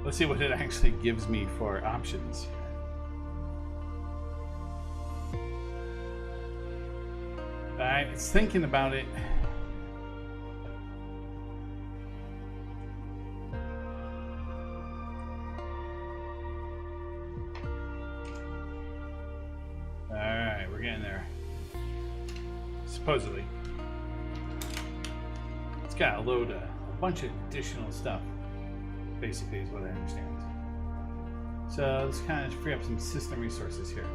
Let's see what it actually gives me for options. Alright, it's thinking about it. Alright, we're getting there. Supposedly. It's got a load of a bunch of additional stuff. Basically is what I understand. So let's kind of free up some system resources here.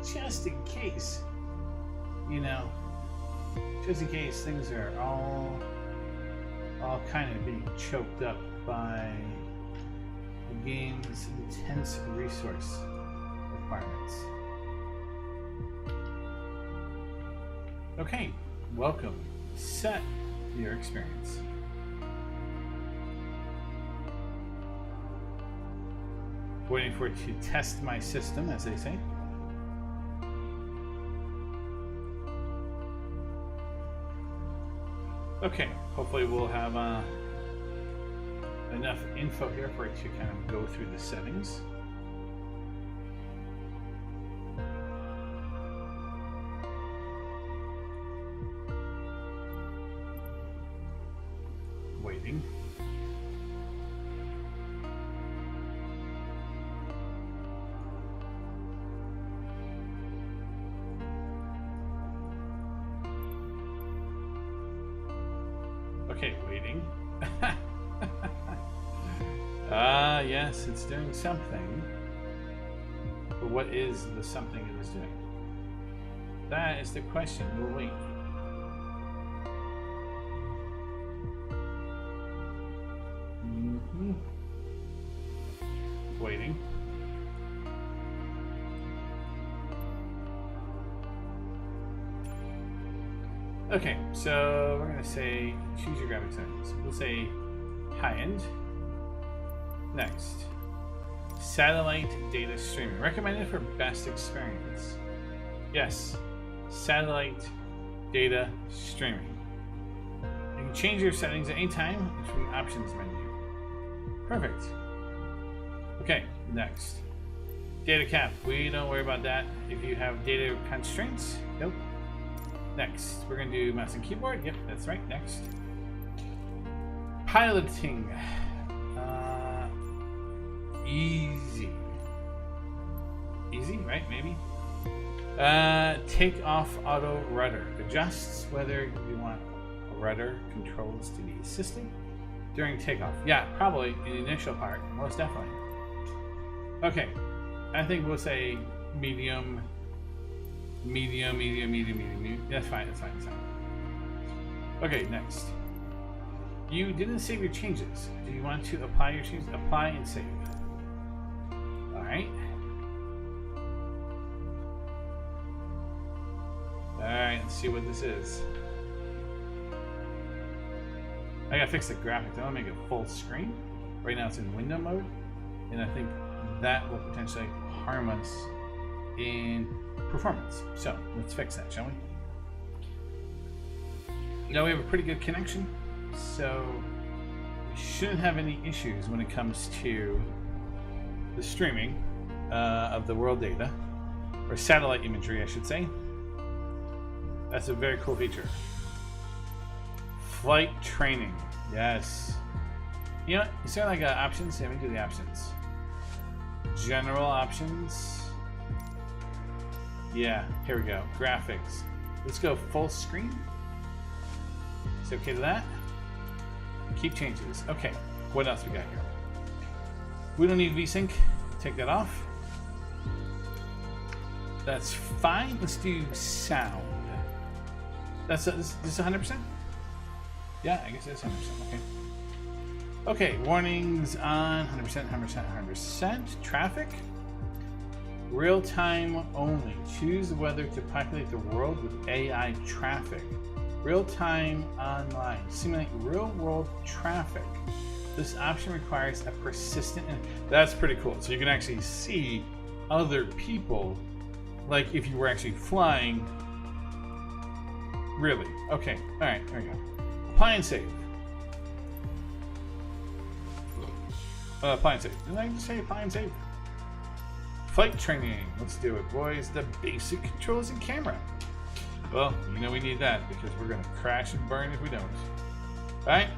Just in case, you know, just in case things are all kind of being choked up by the game's intense resource requirements. Okay, welcome. Set your experience. Waiting for it to test my system, as they say. Okay, hopefully we'll have enough info here for it to kind of go through the settings. Waiting. Okay, waiting. Yes, it's doing something. But what is the something it is doing? That is the question. We'll wait. Waiting. Okay, so we're going to say choose your graphics settings. We'll say high-end. Next, satellite data streaming. Recommended for best experience. Yes, satellite data streaming. You can change your settings at any time from the options menu. Perfect. Okay, next. Data cap. We don't worry about that. If you have data constraints, nope. Next, we're going to do mouse and keyboard. Yep, that's right. Next. Piloting. Easy. Easy, right? Maybe. Take off auto rudder. Adjusts whether you want rudder controls to be assisting during takeoff. Yeah, probably in the initial part. Most definitely. Okay. I think we'll say medium. Medium. That's fine, that's fine. Okay, next. You didn't save your changes. Do you want to apply your changes? Apply and save. Alright. Alright, let's see what this is. I gotta fix the graphics. I wanna make it full screen. Right now it's in window mode. And I think that will potentially harm us in performance. So let's fix that, shall we? Now we have a pretty good connection, so we shouldn't have any issues when it comes to the streaming of the world data, or satellite imagery, I should say. That's a very cool feature. Flight training, yes. You know what? Is there like options? Yeah, let me do the options. General options. Yeah, here we go. Graphics. Let's go full screen. Is it okay to that? Keep changes. Okay, what else we got here? We don't need VSync. Take that off. That's fine. Let's do sound. This is 100%? Yeah, I guess it's 100%. Okay. Okay, warnings on 100%, 100%. Traffic. Real time only. Choose whether to populate the world with AI traffic. Real time online. Simulate real world traffic. This option requires a persistent. That's pretty cool. So you can actually see other people, like if you were actually flying. Really? Okay. All right. There we go. Apply and save. Apply and save. Didn't I just say apply and save? Flight training. Let's do it, boys. The basic controls and camera. Well, you know we need that because we're going to crash and burn if we don't. Alright?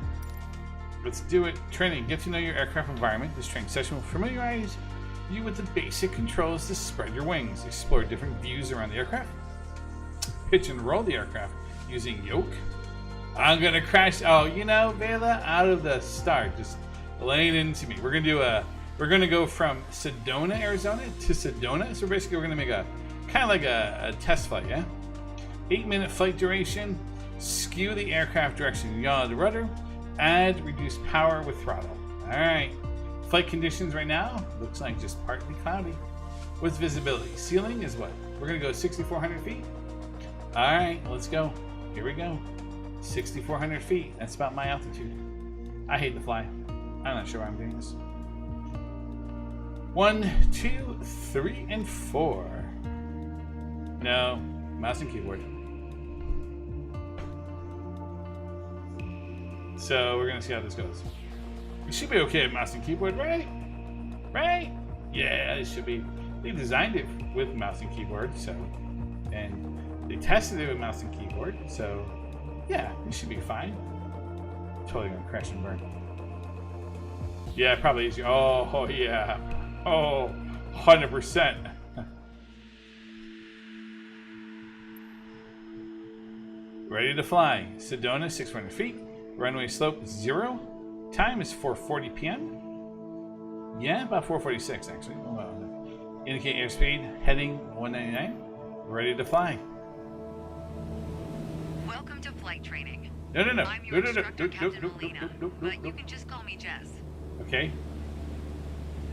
Let's do it. Training. Get to know your aircraft environment. This training session will familiarize you with the basic controls to spread your wings. Explore different views around the aircraft. Pitch and roll the aircraft using yoke. I'm going to crash. Oh, you know, Vela, out of the start. Just lay it into me. We're going to do a... We're going to go from Sedona, Arizona to Sedona. So basically we're going to make a kind of like a test flight, yeah? 8-minute flight duration. Skew the aircraft direction. Yaw the rudder. Add reduced power with throttle. Alright. Flight conditions right now. Looks like just partly cloudy. What's visibility? Ceiling is what? We're going to go 6,400 feet. Alright, let's go. Here we go. 6,400 feet. That's about my altitude. I hate to fly. I'm not sure why I'm doing this. 1, 2, 3, and 4. No, mouse and keyboard. So we're gonna see how this goes. We should be okay at mouse and keyboard, right? Right? Yeah, it should be. They designed it with mouse and keyboard, so, and they tested it with mouse and keyboard, so yeah, it should be fine. Totally gonna crash and burn. Yeah, probably easier. Oh yeah. Oh, 100%. Ready to fly. Sedona, 600 feet. Runway slope 0. Time is 4:40 p.m. Yeah, about 4:46 actually. Indicate airspeed. Heading 199. Ready to fly. Welcome to flight training. No. I'm your instructor, Captain Melina, but you can just call me Jess. Okay.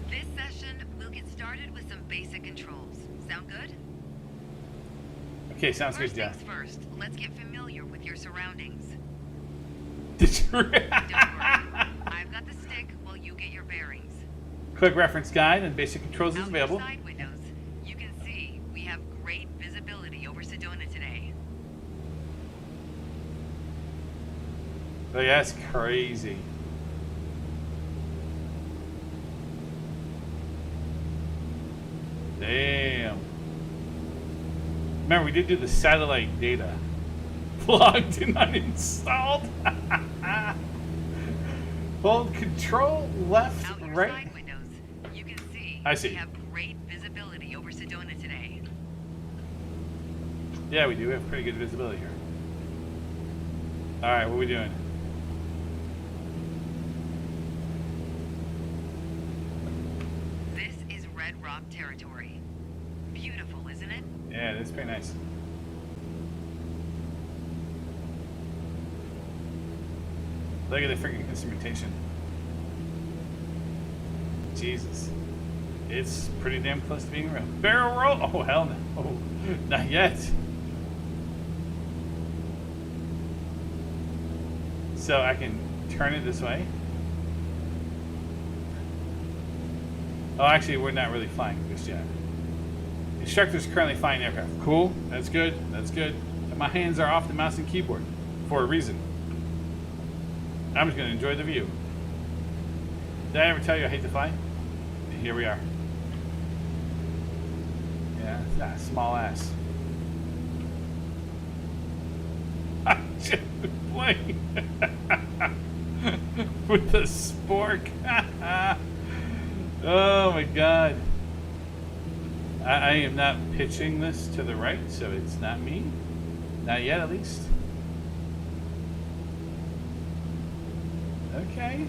This session, we'll get started with some basic controls. Sound good? Okay, sounds First good, yeah. things first, let's get familiar with your surroundings. Did you Don't worry, I've got the stick while you get your bearings. Quick reference guide and basic controls is Out available. your side windows, you can see we have great visibility over Sedona today. Oh yeah, that's crazy. Damn. Remember, we did do the satellite data. Logged and uninstalled. Hold control left, Out your right. side windows, you can see I see. we have great visibility over Sedona today. Yeah, we do. We have pretty good visibility here. Alright, what are we doing? This is Red Rock territory. Beautiful, isn't it? Yeah, that's pretty nice. Look at the freaking instrumentation. Jesus. It's pretty damn close to being real. Barrel roll? Oh, hell no. Oh, not yet. So I can turn it this way. Oh, actually, we're not really flying just yet. Instructor's currently flying aircraft. Cool. That's good. That's good. But my hands are off the mouse and keyboard for a reason. I'm just going to enjoy the view. Did I ever tell you I hate to fly? And here we are. Yeah, it's that small ass. I'm just playing with the spork. Oh my god. I am not pitching this to the right, so it's not me. Not yet, at least. Okay.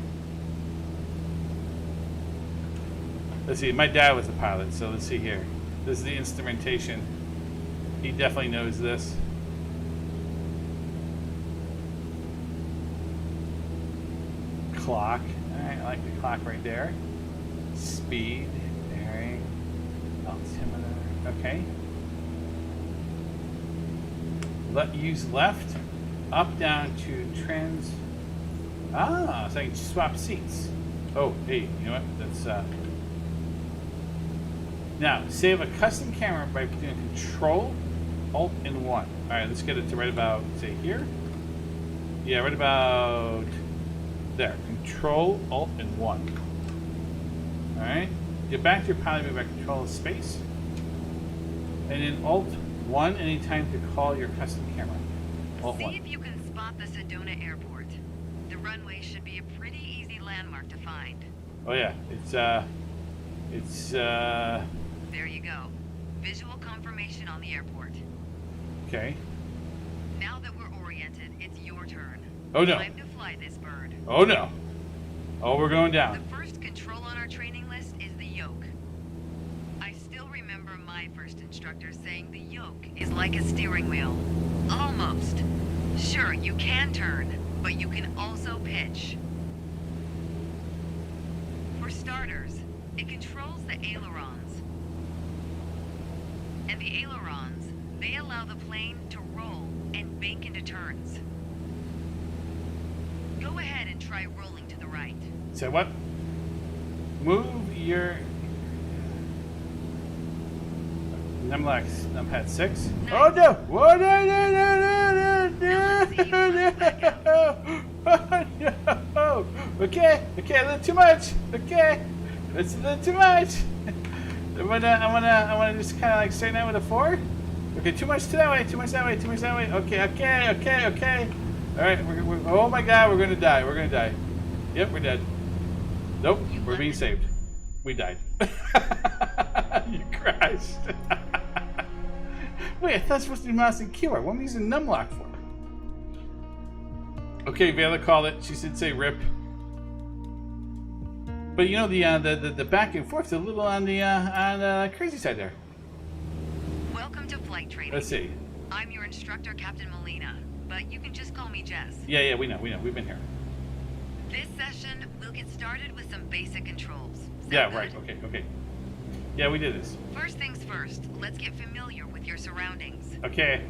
Let's see, my dad was a pilot, so let's see here. This is the instrumentation. He definitely knows this. Clock. Alright, I like the clock right there. Speed, bearing, altimeter. Okay. Use left, up, down to trans. Ah, so I can swap seats. Oh, hey, you know what? That's now save a custom camera by doing Control, Alt, and 1. All right, let's get it to right about say here. Yeah, right about there. Control, Alt, and 1. Alright. Get back to your pilot move by control of space. And then Alt 1 anytime to call your custom camera. Alt See 1. if you can spot the Sedona Airport. The runway should be a pretty easy landmark to find. Oh yeah, There you go. Visual confirmation on the airport. okay. Now that we're oriented, it's your turn. Oh no. Time to fly this bird. Oh no. Oh, we're going The down. first control on our training list is the yoke. I still remember my first instructor saying the yoke is like a steering wheel. Almost. Sure, you can turn, but you can also pitch. For starters, it controls the ailerons. And the ailerons, they allow the plane to roll and bank into turns. Go ahead and try rolling to the right. Say what? Move your numpad 6. Nice. Oh no! Whoa, no! Okay, a little too much. Okay, that's a little too much. I'm gonna just kind of like straighten out with a 4. Okay, too much to that way. Too much that way. Okay. All right, we're oh my God, we're gonna die. Yep, we're dead. Nope, we're being saved. We died. You crashed. Wait, I thought it was supposed to be mouse and keyboard. What am I using numlock for? Okay, Vela called it. She said say rip. But you know the back and forth a little on the crazy side there. Welcome to flight training. Let's see. I'm your instructor, Captain Molina, but you can just call me Jess. Yeah, we know. We've been here. This session, we'll get started with some basic controls. Sound Yeah, good? right. Okay. Yeah, we did this. First things first, let's get familiar with your surroundings. Okay.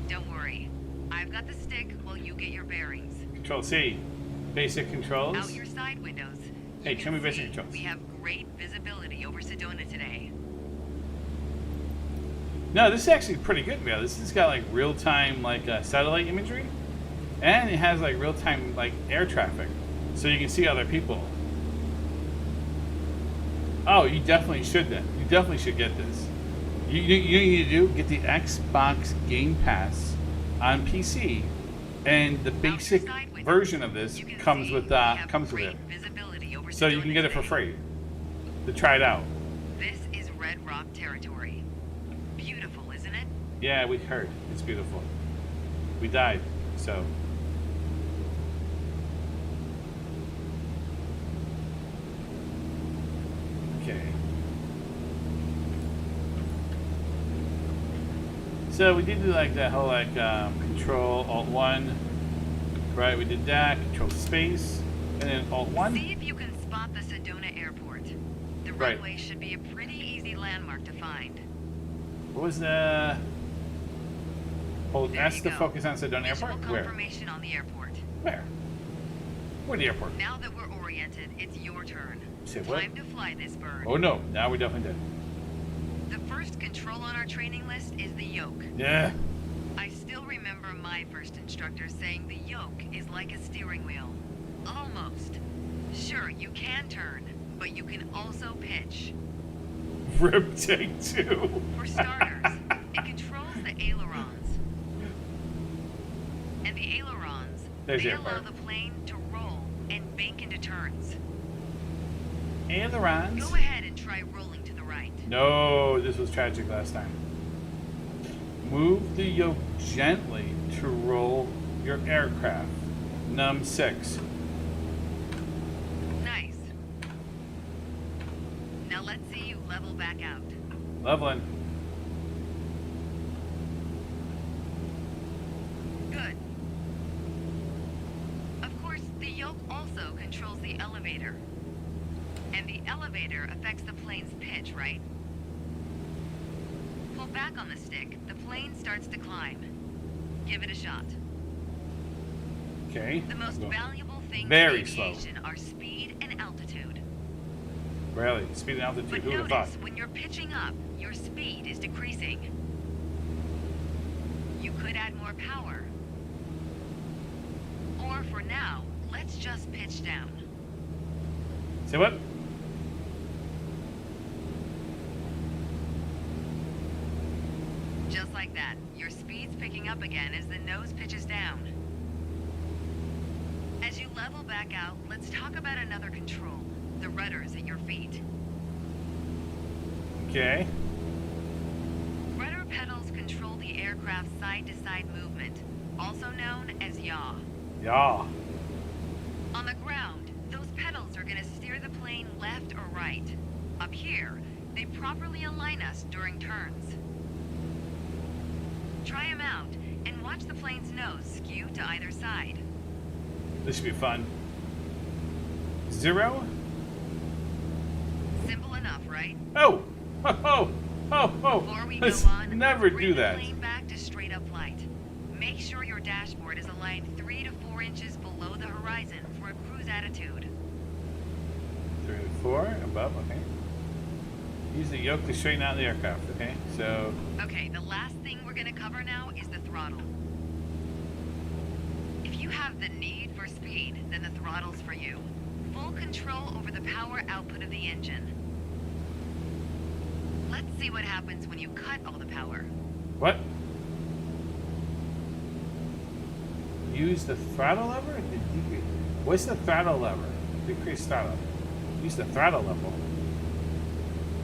Don't worry, I've got the stick while you get your bearings. Control C. Basic controls. Out your side windows. Hey, you show can me basic see controls. We have great visibility over Sedona today. No, this is actually pretty good, man. This has got like real-time like satellite imagery, and it has like real-time like air traffic, so you can see other people. Oh, you definitely should then. You definitely should get this. You need to do get the Xbox Game Pass on PC, and the basic side windows, version of this you can comes see with we have comes with great it, visibility over so you Sedona can get it for today. free to try it out. This is Red Rock territory. Beautiful, isn't it? Yeah, we heard. It's beautiful. We died, so. Okay. So we did do like that whole like control alt 1, right? We did that, control space, and then alt 1. See if you can spot the Sedona Airport. The Right. runway should be a pretty easy landmark to find. What was the? Hold There S you to go. focus on Sedona Visual Airport. Where? confirmation on the airport. Where? Where the airport? Now that we're oriented, it's your turn. Say what? Time to fly this bird. Oh no! Now we definitely did. The first control on our training list is the yoke. Yeah. I still remember my first instructor saying the yoke is like a steering wheel. Almost. Sure, you can turn, but you can also pitch. Rip take 2. For starters, it controls the ailerons. And the ailerons, There's they the allow airport. the plane to roll and bank into turns. Ailerons. Go ahead and try rolling to the right. No, this was tragic last time. Move the yoke gently to roll your aircraft. Num 6. Nice. Now let's see you level back out. Leveling. Good. Of course, the yoke also controls the elevator. And the elevator affects the plane's pitch, right? Pull back on the stick, the plane starts to climb. Give it a shot. Okay. The most valuable things Very in slow. aviation are speed and altitude. Really? Speed and altitude. But Who would have thought? notice, when you're pitching up, your speed is decreasing. You could add more power. Or for now, let's just pitch down. Say what? like that. Your speed's picking up again as the nose pitches down. As you level back out, let's talk about another control. The rudders at your feet. Okay. Rudder pedals control the aircraft's side-to-side movement, also known as yaw. Yeah. On the ground, those pedals are going to steer the plane left or right. Up here, they properly align us during turns. Try them out, and watch the plane's nose skew to either side. This should be fun. 0. Simple enough, right? Oh! Oh! Oh! Oh! Before we go Let's on, never bring do the that. plane back to straight-up flight. Make sure your dashboard is aligned 3 to 4 inches below the horizon for a cruise attitude. 3 to 4 above. Okay. Use the yoke to straighten out the aircraft. Okay. So. Okay, the last thing we're gonna cover now is the throttle. If you have the need for speed, then the throttle's for you. Full control over the power output of the engine. Let's see what happens when you cut all the power. What? Use the throttle lever? To decrease. What's the throttle lever? Decrease throttle. Use the throttle level.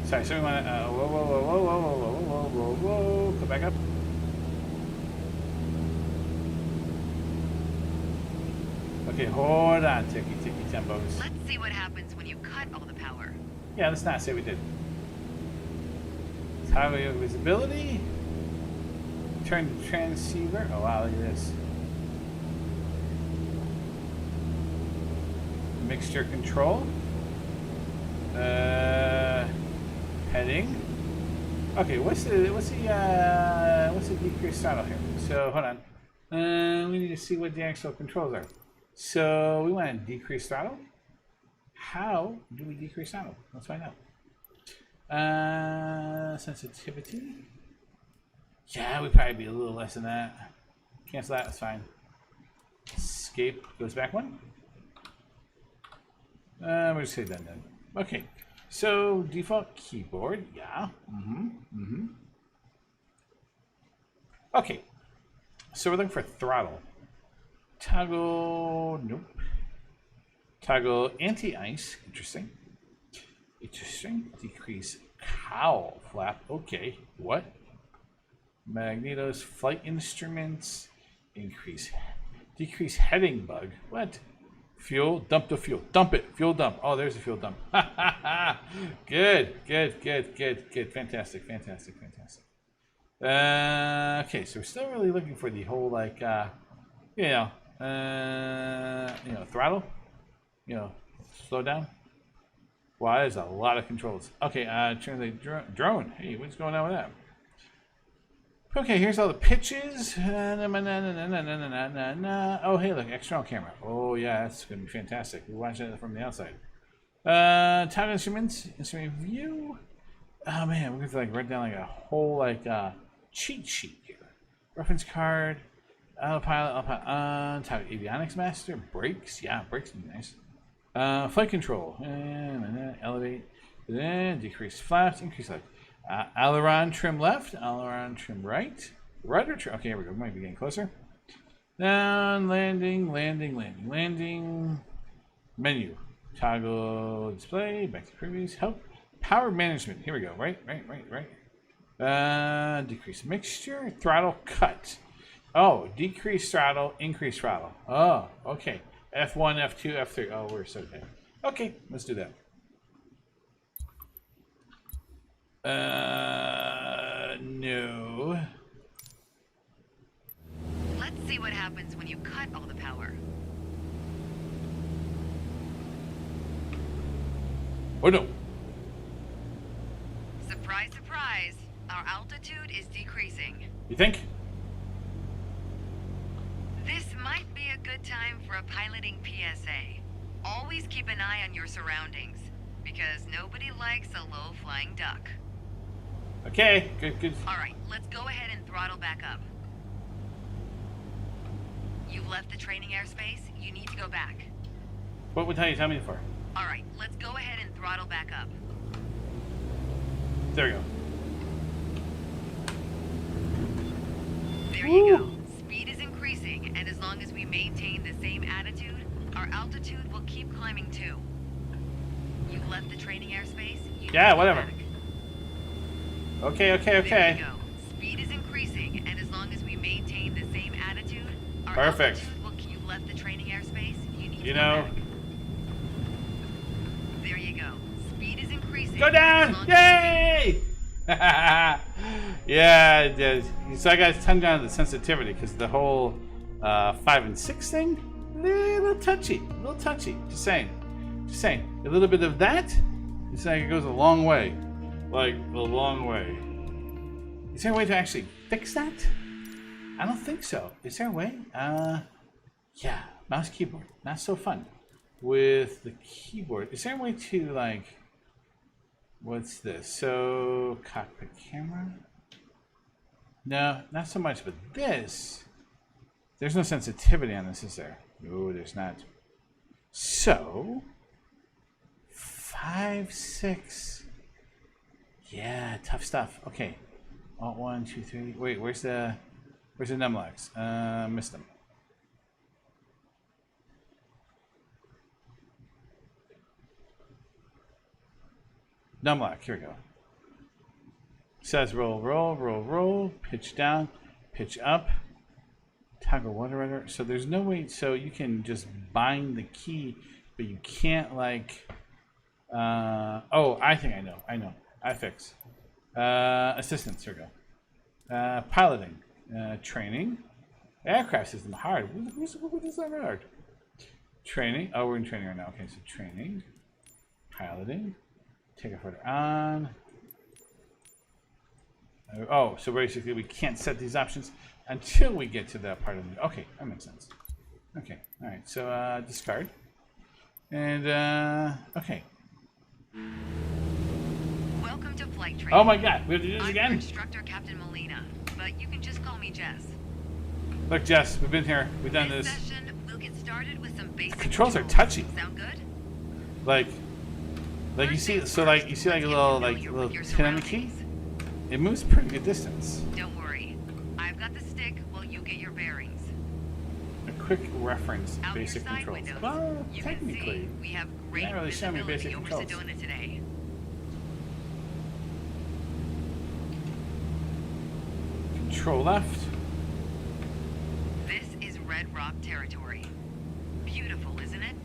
Sorry, so we want to. Whoa, whoa, whoa, whoa, whoa, whoa, whoa, whoa, whoa. Come back up. Okay, hold on, ticky tempos. Let's see what happens when you cut all the power. Yeah, let's not say we did. Toggle yoke visibility. Turn the transceiver. Oh wow, look at this. Mixture control. Heading. Okay, what's the decreased throttle here? So hold on. We need to see what the actual controls are. So we want to decrease throttle. How do we decrease throttle? Let's find out. Sensitivity. Yeah, we'd probably be a little less than that. Cancel that. That's fine. Escape goes back one. We'll just say done then. Okay. So default keyboard. Yeah. Okay. So we're looking for throttle. Toggle. Nope. Toggle anti-ice. Interesting. Decrease cowl flap. Okay. What? Magnetos flight instruments. Decrease heading bug. What? Fuel. Dump the fuel. Dump it. Fuel dump. Oh, there's a fuel dump. Good. Fantastic. Okay, so we're still really looking for the whole throttle. Slow down. Wow, there's a lot of controls. Okay, turn the drone. Hey, what's going on with that? Okay, here's all the pitches. Oh, hey, look, external camera. Oh, yeah, that's going to be fantastic. We're watching it from the outside. Toggle instruments, instrument view. Oh, man, we're going to write down a whole, cheat sheet here. Reference card. Autopilot. Toggle avionics master. Brakes. Yeah, brakes would be nice. Flight control. Elevate. Decrease flaps. Increase left. Aileron trim left, aileron trim right, rudder trim. Okay, here we go. Might be getting closer. Down, landing. Menu. Toggle display. Back to previous. Help. Power management. Here we go. Right. Decrease mixture. Throttle cut. Oh, decrease throttle, increase throttle. Oh, okay. F1, F2, F3. Oh, we're so dead. Okay, let's do that. No. Let's see what happens when you cut all the power. Oh no. Surprise, surprise. Our altitude is decreasing. You think? This might be a good time for a piloting PSA. Always keep an eye on your surroundings, because nobody likes a low-flying duck. Okay, good. Alright, let's go ahead and throttle back up. You've left the training airspace. You need to go back. What would you tell me for? Alright, let's go ahead and throttle back up. There we go. There you go. Speed is increasing, and as long as we maintain the same attitude, our altitude will keep climbing too. You left the training airspace? You need Yeah, to go whatever. back. Okay. There you go. Speed is increasing, and as long as we maintain the same attitude, our Perfect. altitude will keep. You left the training airspace? You need to You go know. back. There you go. Speed is increasing. Go as down! long as- Yay! Yeah, it does. So I got to turn down the sensitivity because the whole 5 and 6 thing, little touchy. Just saying. A little bit of that, it's like it goes a long way. Like a long way. Is there a way to actually fix that? I don't think so. Is there a way? Yeah, mouse keyboard. Not so fun. With the keyboard, is there a way to like? What's this? So, cockpit camera? No, not so much, but this, there's no sensitivity on this, is there? No, there's not. So, 5, 6. Yeah, tough stuff. Okay. Alt 1, 2, 3. Wait, where's the numlocks? Missed them. Numlock, here we go. Says roll, pitch down, pitch up, toggle water rudder. So there's no way, so you can just bind the key, but you can't like, oh, I think I know. iFix. Assistance, here we go. Piloting, training, aircraft system, hard. What is that hard? Training, oh, we're in training right now. Okay, so training, piloting. Take a photo on. Oh, so basically we can't set these options until we get to that part of the. Okay, that makes sense. Okay, all right. So discard. And okay. Welcome to flight training. Oh my God, we have to do this I'm again. your instructor, Captain Molina, but you can just call me Jess. Look, Jess, we've been here. We've done this. Session, we'll get started with some basic Controls are touchy. Sound good? Like you see, so like you see like a little pin on the key. It moves pretty good distance. Don't worry. I've got the stick while you get your bearings. A quick reference, Out basic your side controls. windows, Well, you technically. can see we have great not really showing me visibility basic over controls. Sedona today. Control left. This is Red Rock territory. Beautiful, isn't it?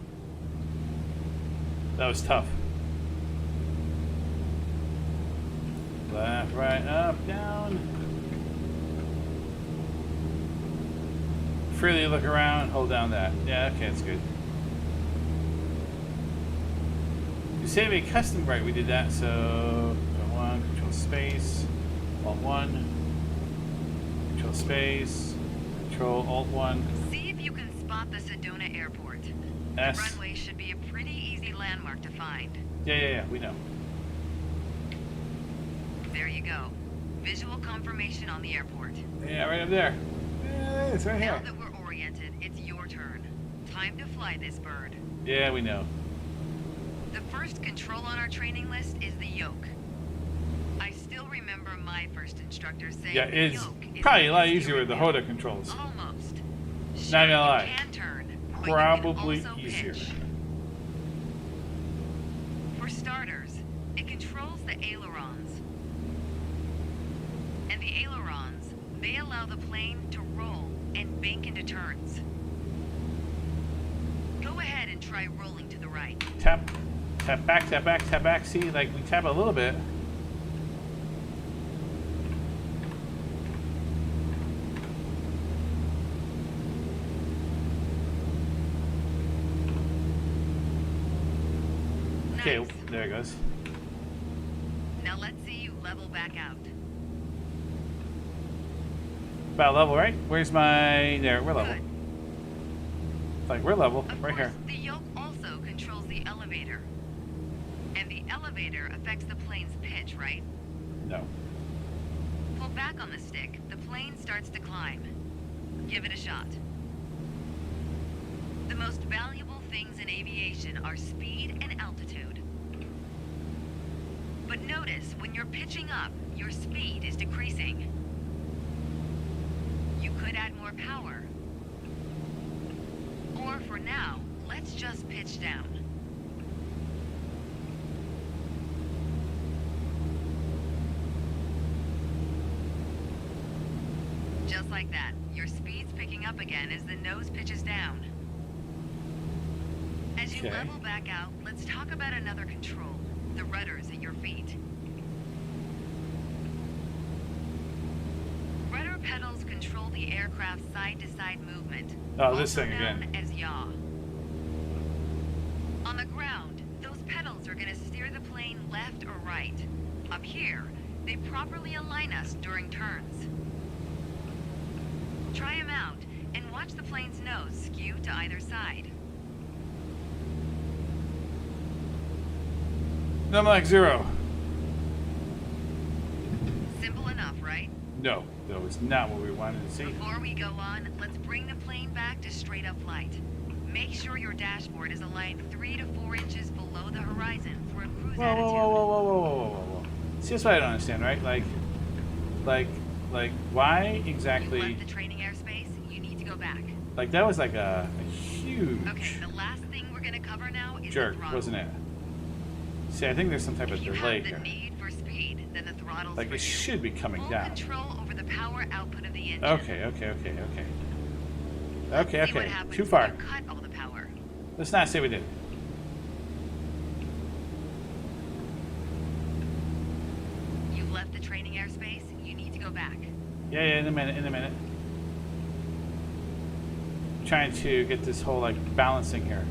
That was tough. Left, right, up, down. Freely look around, hold down that. Yeah, okay, that's good. To save a custom, right, we did that, so Control 1, Control Space, Alt 1, Control Space, Control Alt 1, See if you can spot the Sedona airport. S. The runway should be a pretty easy landmark to find. Yeah, we know. There you go. Visual confirmation on the airport. Yeah, right up there. Yeah, it's right Now here. that we're oriented, it's your turn. Time to fly this bird. Yeah, we know. The first control on our training list is the yoke. I still remember my first instructor saying Yeah, the it's yoke is probably a like lot easier steering with the wheel. HOTA controls. Almost. Not gonna Sure, lie. you can turn, but you Probably can also easier. pitch. For starters, it controls the ailerons. And the ailerons, they allow the plane to roll and bank into turns. Go ahead and try rolling to the right. Tap back, tap back, tap back. See, like we tap a little bit. Okay, Nice. there it goes. Now let's see you level back out. About level, right? Where's my... There, we're level. Good. Like, we're level. Of Right course, here. the yoke also controls the elevator. And the elevator affects the plane's pitch, right? No. Pull back on the stick, the plane starts to climb. Give it a shot. The most valuable things in aviation are speed and altitude. But notice, when you're pitching up, your speed is decreasing. You could add more power. Or for now, let's just pitch down. Just like that, your speed's picking up again as the nose pitches down. As you Okay. level back out, let's talk about another control, the rudders at your feet. Rudder pedals control the aircraft's side-to-side movement. Oh, this also thing again. known as yaw. On the ground, those pedals are going to steer the plane left or right. Up here, they properly align us during turns. Try them out and watch the plane's nose skew to either side. No, I'm like 0. Simple enough, right? No, that was not what we wanted to see. Before we go on, let's bring the plane back to straight-up flight. Make sure your dashboard is aligned 3 to 4 inches below the horizon for a cruise Whoa, attitude. whoa. See, that's what I don't understand, right? Like, why You exactly? left the training airspace, you need to go back. Like, that was like a huge Okay, the last thing we're gonna cover now is jerk, the throttle. wasn't it? See, I think there's some type of If you delay have the here. need for speed, then the throttle's Like, for it you. should be coming Full down. control over the power output of the engine. Okay. See what happens Too when far. you cut all the power. Let's not say we did. You left the training airspace, you need to go back. Yeah, in a minute. Trying to get this whole, like, balancing here.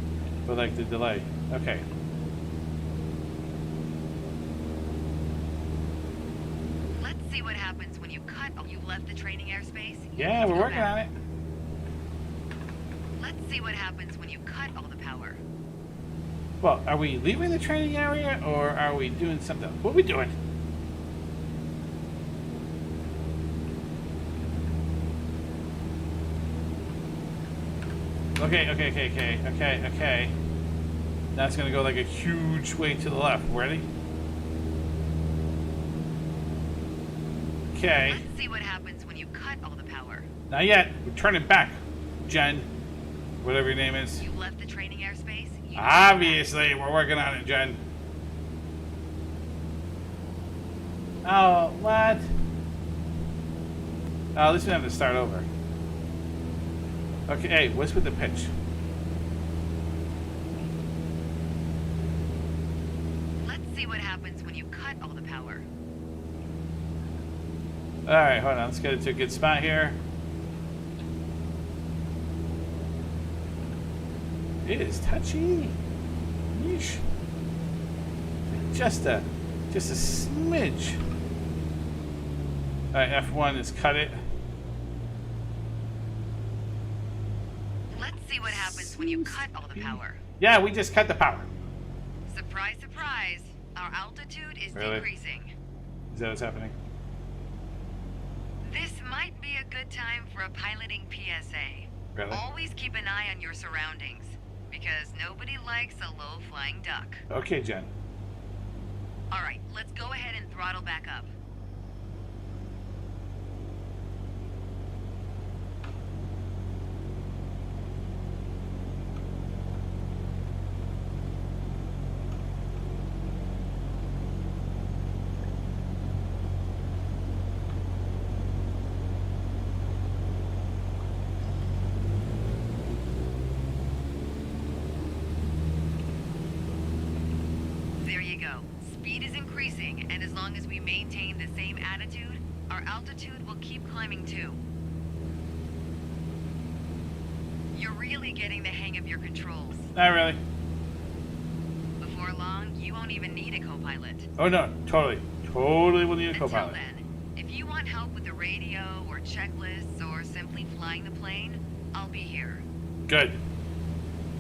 With, like, the delay. Okay. Let's see what happens when you cut all. You left the training airspace. You Yeah, need to we're go working back. on it. Let's see what happens when you cut all the power. Well, are we leaving the training area, or are we doing something? What are we doing? Okay. Now it's gonna go like a huge way to the left. Ready? Okay. Let's see what happens when you cut all the power. Not yet. We're turning back, Jen. Whatever your name is. You left the training airspace. You need to go Obviously, we're working on it, Jen. Oh, what? Oh, at least we don't have to start over. Okay, hey, what's with the pitch? back. Let's see what happens when you cut all the power. Alright, hold on. Let's get it to a good spot here. It is touchy. Yeesh. Just a smidge. Alright, F1 is cut it. Let's see what happens when you cut all the power. Yeah, we just cut the power. Surprise, surprise. Our altitude is Really? decreasing. Is that what's happening? This might be a good time for a piloting PSA. Really? Always keep an eye on your surroundings, because nobody likes a low-flying duck. Okay, Jen. All right, let's go ahead and throttle back up. There you go. Speed is increasing, and as long as we maintain the same attitude, our altitude will keep climbing too. You're really getting the hang of your controls. Not really. Before long, you won't even need a co-pilot. Oh no, totally. Totally will need a Until co-pilot. then, if you want help with the radio or checklists or simply flying the plane, I'll be here. Good.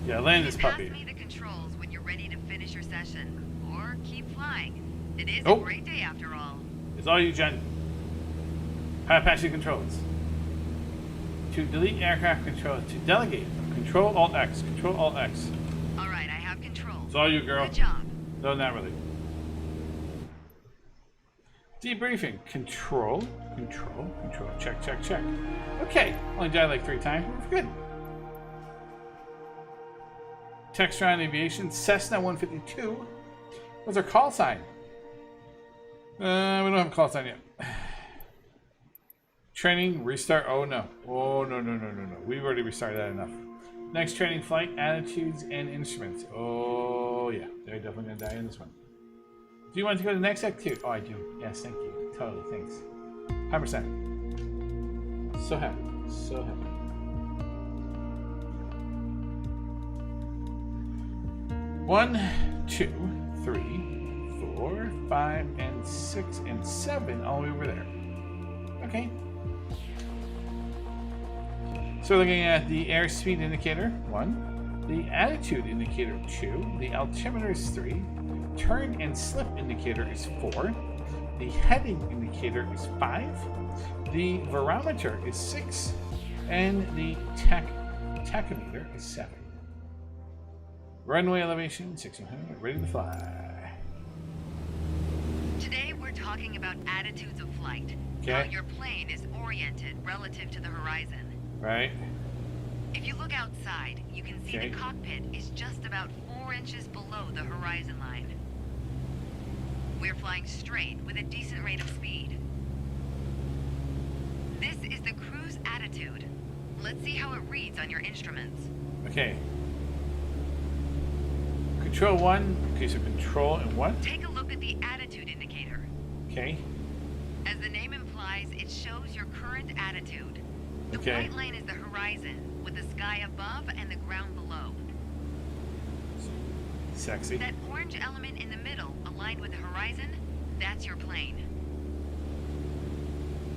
Yeah, land this You can puppy. pass me the controls when you're ready to finish your session, or keep flying. It is Oh. a great day after all. It's all you, Jen. How to pass your controls. To delete aircraft control. To delegate. Control Alt X. Control Alt X. All right, I have control. It's all you, girl. Good job. No, not really. Debriefing. Control. Check. Okay. Only died like 3 times. We're good. Textron Aviation. Cessna 152. What's our call sign? We don't have a call sign yet. Training. Restart. Oh, no. No. We've already restarted that enough. Next training flight. Attitudes and instruments. Oh, yeah. They're definitely going to die in this one. Do you want to go to the next activity? Oh, I do. Yes, thank you. Totally, thanks. 100%. So happy. 1, 2, 3, 4, 5, and 6, and 7 all the way over there. Okay. So we're looking at the airspeed indicator, 1. The attitude indicator, 2. The altimeter is 3. Turn and slip indicator is 4. The heading indicator is 5. The barometer is 6. And the tachometer is 7. Runway elevation 1600, ready to fly. Today we're talking about attitudes of flight. Okay. How your plane is oriented relative to the horizon. Right. If you look outside, you can see Okay. the cockpit is just about 4 inches below the horizon line. We're flying straight with a decent rate of speed. This is the cruise attitude. Let's see how it reads on your instruments. Okay. Control 1. Okay, so control and what? Take a look at the attitude indicator. Okay. As the name implies, it shows your current attitude. The Okay. white line is the horizon, with the sky above and the ground below. Sexy. That orange element in the middle, aligned with the horizon, that's your plane.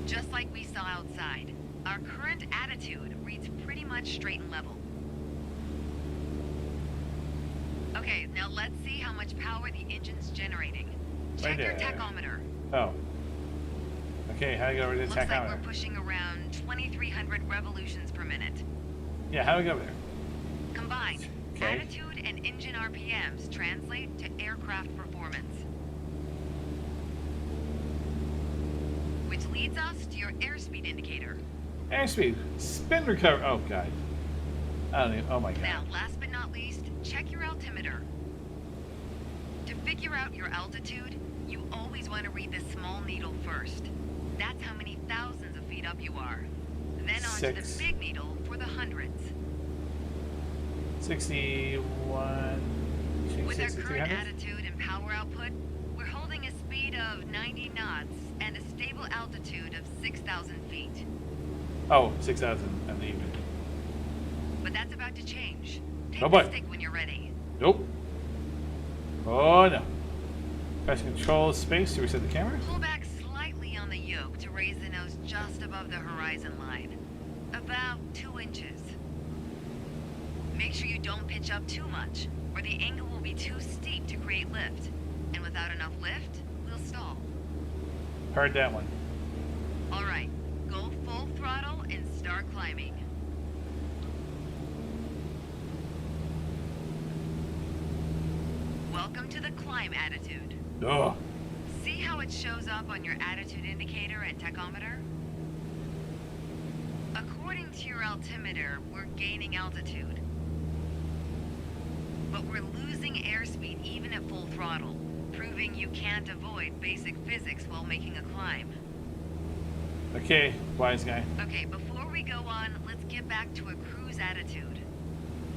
Just like we saw outside, our current attitude reads pretty much straight and level. Okay, now let's see how much power the engine's generating. Check your there. tachometer. Oh. Okay, how do I go over to the Looks like tachometer? we're pushing around 2,300 revolutions per minute. Yeah, how do I go over there? Combined, Okay. attitude and engine RPMs translate to aircraft performance. Which leads us to your airspeed indicator. Airspeed. Spin recover. Oh, God. I don't even. Oh, my God. Now, last but not least, check your altimeter. To figure out your altitude, you always want to read the small needle first. That's how many thousands of feet up you are. Then on to 6. the big needle for the hundreds. 61. With our current 6300? attitude and power output, we're holding a speed of 90 knots and a stable altitude of 6,000 feet. Oh, 6,000 uneven. But that's about to change. Take Oh, the boy. stick when you're ready. Nope. Oh, no. Press control space to reset the camera. Pull back slightly on the yoke to raise the nose just above the horizon line. About 2 inches. Make sure you don't pitch up too much, or the angle will be too steep to create lift. And without enough lift, we'll stall. Heard that one. Alright, go full throttle and start climbing. Welcome to the climb attitude. Oh. See how it shows up on your attitude indicator and tachometer? According to your altimeter, we're gaining altitude. But we're losing airspeed even at full throttle, proving you can't avoid basic physics while making a climb. Okay, wise guy. Okay, before we go on, let's get back to a cruise attitude.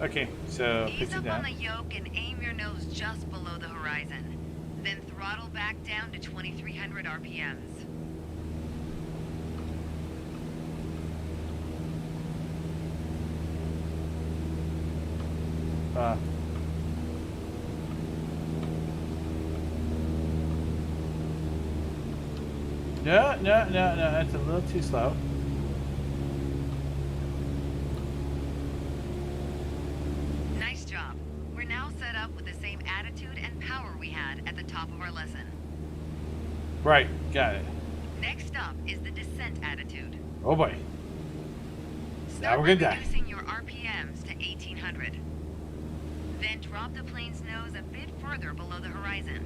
Okay, so Ease pitch it up on down. the yoke and aim your nose just below the horizon. Then throttle back down to 2,300 RPMs. No, that's a little too slow. Nice job. We're now set up with the same attitude and power we had at the top of our lesson. Right, got it. Next up is the descent attitude. Oh boy. Start we're by gonna die. reducing your RPMs to 1,800. Then drop the plane's nose a bit further below the horizon.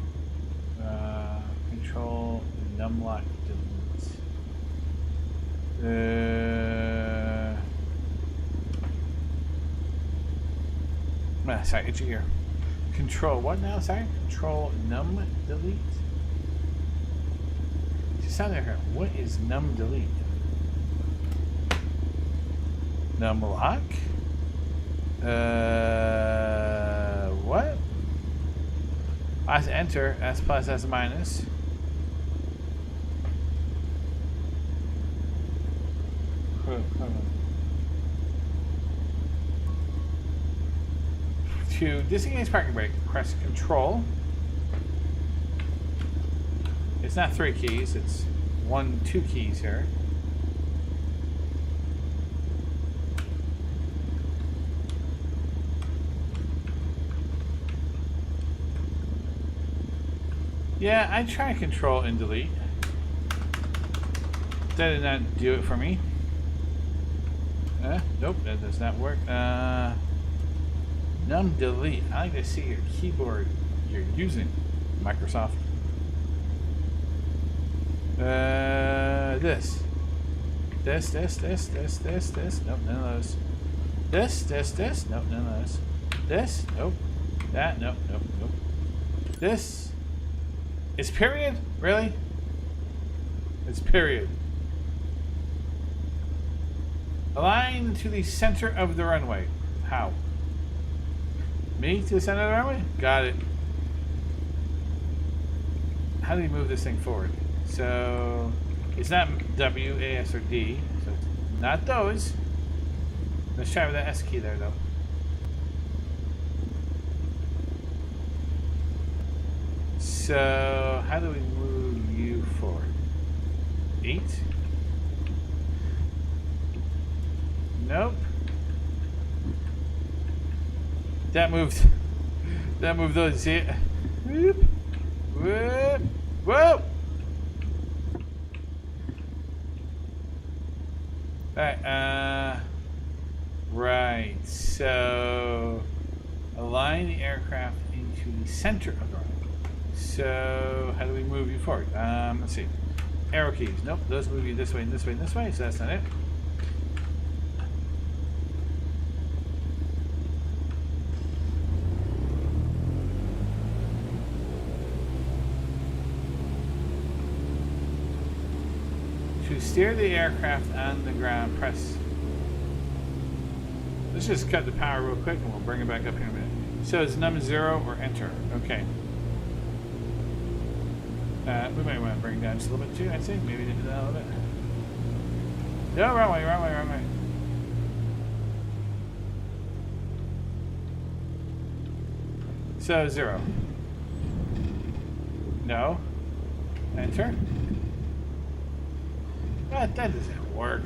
Numlock delete. Sorry, itchy ear. Control what now? Sorry, control num delete. Just sound there. What is num delete? Numlock. What? As enter, S plus, S minus. To disengage parking brake, press Control. It's not 3 keys, it's 2 keys here. Yeah, I try Control and delete. That did not do it for me. Nope, that does not work. Num delete. I like to see your keyboard you're using, Microsoft. This. Nope, none of those. This. Nope, none of those. This. Nope. That. Nope. This. It's period? Really? It's period. Align to the center of the runway. How? Me to the center of the runway? Got it. How do you move this thing forward? So it's not W, A, S, or D. So it's not those. Let's try with the S key there though. So how do we move you forward? 8? Nope. That moved those. See it? Whoop. Whoop. Whoa! Alright, right. So align the aircraft into the center of the runway. So how do we move you forward? Let's see. Arrow keys. Nope, those move you this way and this way and this way, so that's not it. To steer the aircraft on the ground, press. Let's just cut the power real quick and we'll bring it back up here in a minute. So it's num 0 or enter. Okay. We might want to bring it down just a little bit too, I'd say. Maybe do that a little bit. No, wrong way. So 0. No. Enter. That doesn't work.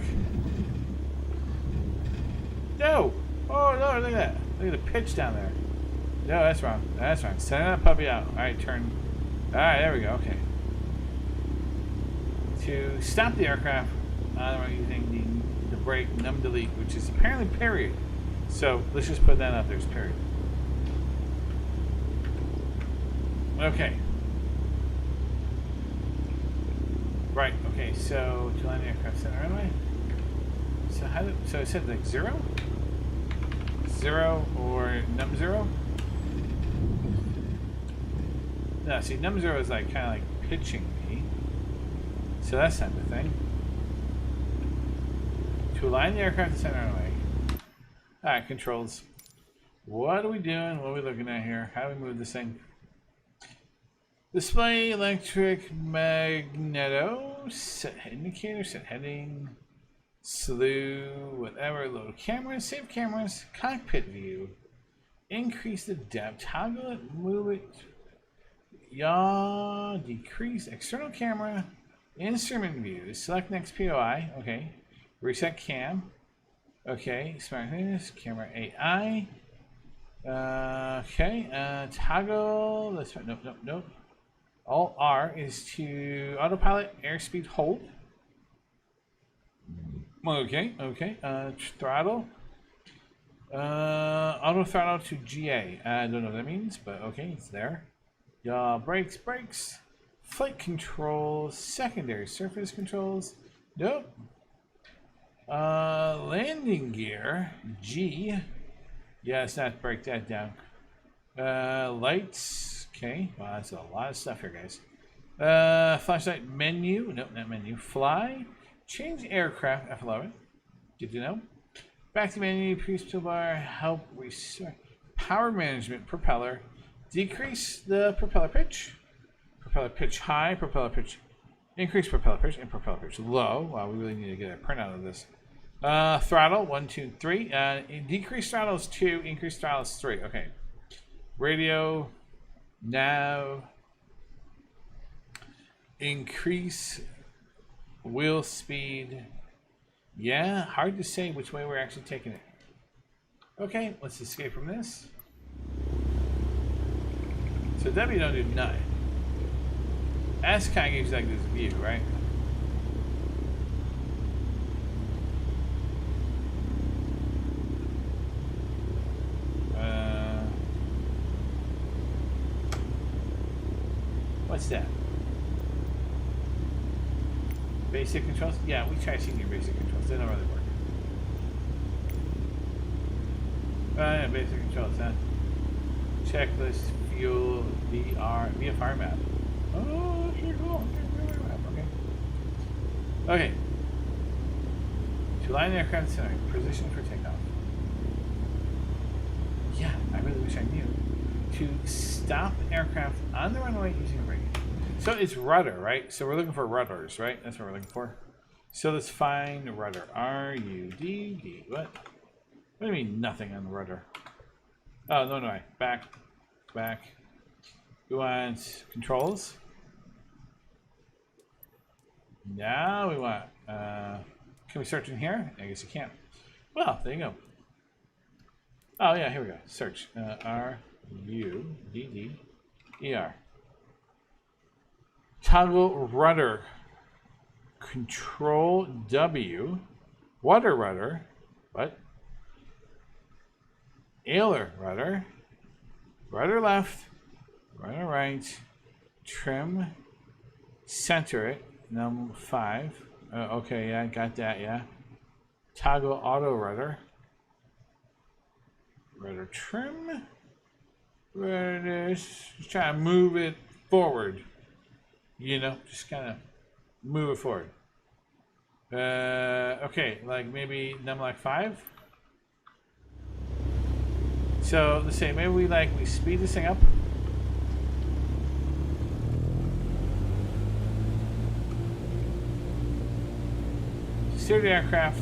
No! Oh no, look at that. Look at the pitch down there. No, that's wrong. Send that puppy out. Alright, turn. Alright, there we go. Okay. To stop the aircraft, we're using the brake num delete, which is apparently period. So let's just put that out there as period. Okay. Right. Okay. So to land the aircraft center runway. So it said like 0, or num 0. No, see, num 0 is like kind of like pitching me. So that's not the thing. To align the aircraft to center runway. Alright, controls. What are we doing? What are we looking at here? How do we move this thing? Display electric magneto. Set indicator, set heading. Slew, whatever. Load cameras, save cameras. Cockpit view. Increase the depth. Toggle it, move it. Yaw. Decrease external camera. Instrument view. Select next POI. Okay. Reset cam. Okay. Smart fitness. Camera AI. Okay. Toggle. Let's try. Nope. Alt R is to autopilot airspeed hold. Okay. Throttle. Auto throttle to GA. I don't know what that means, but okay, it's there. Brakes. Flight controls, secondary surface controls. Nope. Landing gear, G. Yeah, let's not break that down. Lights, okay. Wow, that's a lot of stuff here, guys. Flashlight menu, nope, not menu. Fly, change aircraft, F11. Good to know. Back to menu, previous toolbar, help restore. Power management, propeller. Decrease the propeller pitch. Propeller pitch high, propeller pitch. Increase propeller pitch, and propeller pitch low. Wow, we really need to get a printout of this. Throttle, 1, 2, 3. Decrease throttle is 2, increase throttle is 3. Okay. Radio, nav. Increase wheel speed. Yeah, hard to say which way we're actually taking it. Okay, let's escape from this. So W don't do nothing. S kind of gives you like this view, right? What's that? Basic controls? Yeah, we tried seeing your basic controls. They don't really work. Yeah, basic controls, huh? Checklist, fuel, VFR map. Oh, sure, cool. Okay. To line the aircraft center, position for takeoff. Yeah, I really wish I knew. To stop aircraft on the runway using a radio. So it's rudder, right? So we're looking for rudders, right? That's what we're looking for. So let's find rudder. R-U-D-D. What? What do you mean nothing on the rudder? Oh, no. Back. We want controls. Now we want, can we search in here? I guess you can't. Well, there you go. Oh yeah, here we go. Search. R-U-D-D-E-R. Toggle rudder. Control W. Water rudder. What? Ailer rudder. Rudder left. Rudder right. Trim. Center it. Number 5. Okay, yeah, got that, yeah. Toggle auto rudder. Rudder trim. Rudder, just try to move it forward. You know, just kind of move it forward. Okay, like maybe number like 5. So let's say maybe we speed this thing up. Steer the aircraft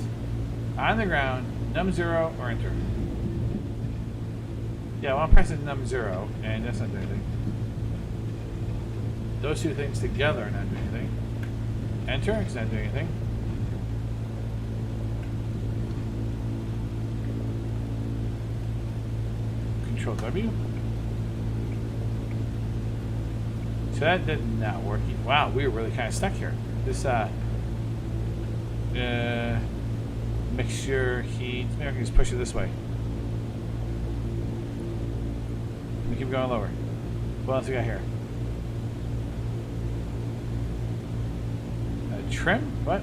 on the ground, num0 or enter. Yeah, well, I'm pressing num0 and that's not doing anything. Those two things together are not doing anything. Enter, it's not doing anything. Control W. So that did not work. Wow, we were really kind of stuck here. This mixture heat. Maybe I can just push it this way. We keep going lower. What else we got here? Trim? What?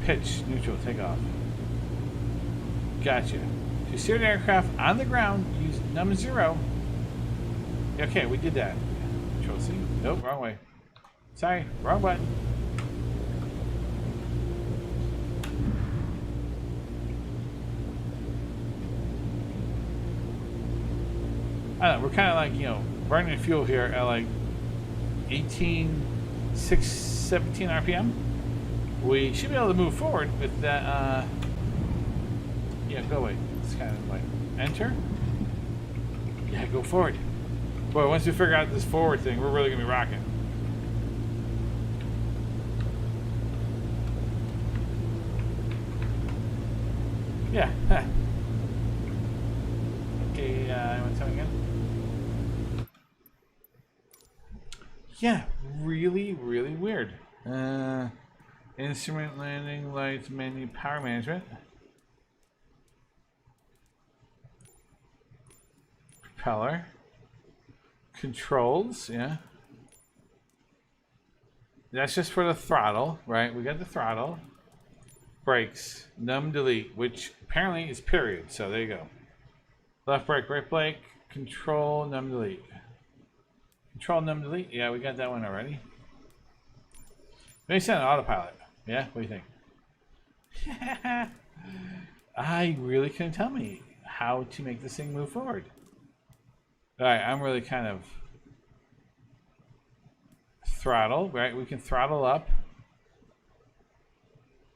Pitch, neutral, take off. Gotcha. To steer the aircraft on the ground, use num0. Okay, we did that. Control C. Nope, wrong way. Sorry, wrong button. I don't know, we're kind of like, you know, burning fuel here at like 17 RPM. We should be able to move forward with that, yeah, go away. It's kind of like, enter. Yeah, go forward. Boy, once we figure out this forward thing, we're really gonna be rocking. Yeah, huh. Okay, you want to tell me again? Yeah, really weird. Instrument landing lights menu power management. Propeller. Controls, yeah. That's just for the throttle, right? We got the throttle. Brakes, num delete, which apparently is period. So there you go. Left brake, right brake, control, num delete. Control, num delete. Yeah, we got that one already. Maybe send an autopilot. Yeah, what do you think? I really couldn't tell me how to make this thing move forward. Alright, I'm really kind of throttle, right? We can throttle up.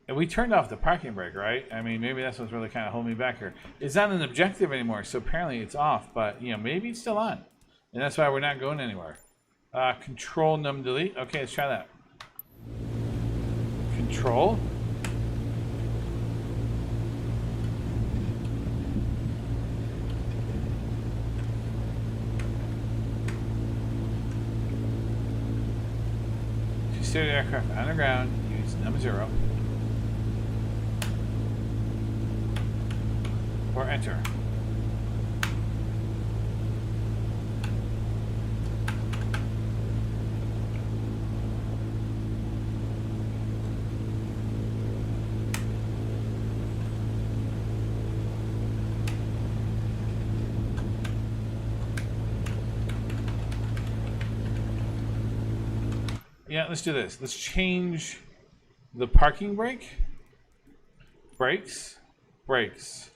And we turned off the parking brake, right? I mean, maybe that's what's really kind of holding me back here. It's not an objective anymore, so apparently it's off, but, you know, maybe it's still on. And that's why we're not going anywhere. Control, num, delete. Okay, let's try that. Control. To steer the aircraft on the ground, use num 0. Or enter. Yeah, let's do this. Let's change the parking brake. Brakes. Brakes.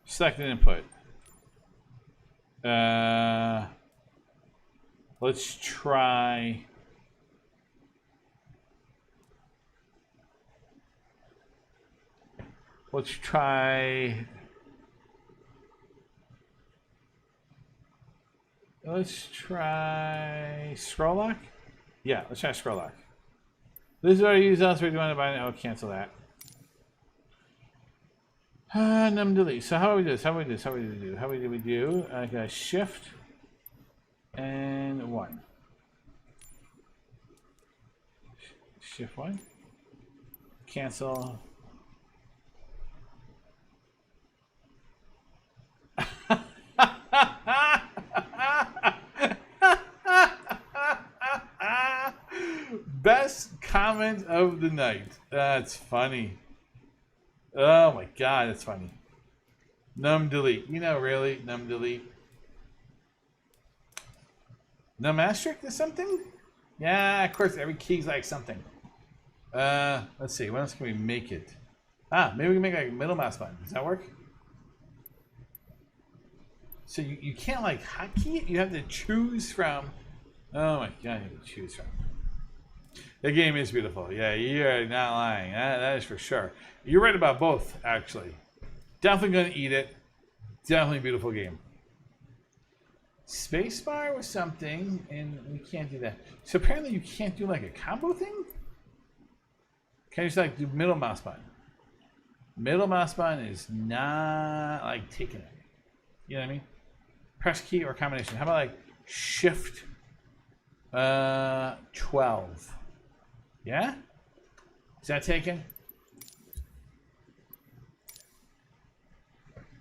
Select an input. Let's try. Let's try. Let's try scroll lock. Yeah, let's try scroll lock. This is what I use elsewhere. Do you want to buy it? Oh, cancel that. Num delete. So how do we do this? How do we do this? How do we do? How do we do? I got shift and 1. Shift 1. Cancel. Best comment of the night. That's funny. Oh my god, that's funny. Num delete. You know, really? Num delete. Num asterisk is something? Yeah, of course, every key's like something. Let's see. What else can we make it? Maybe we can make like a middle mouse button. Does that work? So you can't like hotkey it? You have to choose from. Oh my god, you have to choose from. The game is beautiful. Yeah, you're not lying. That is for sure. You're right about both, actually. Definitely going to eat it. Definitely a beautiful game. Spacebar was something, and we can't do that. So apparently you can't do like a combo thing? Can you just like do middle mouse button? Middle mouse button is not like taking it. You know what I mean? Press key or combination. How about like shift 12? Yeah? Is that taken?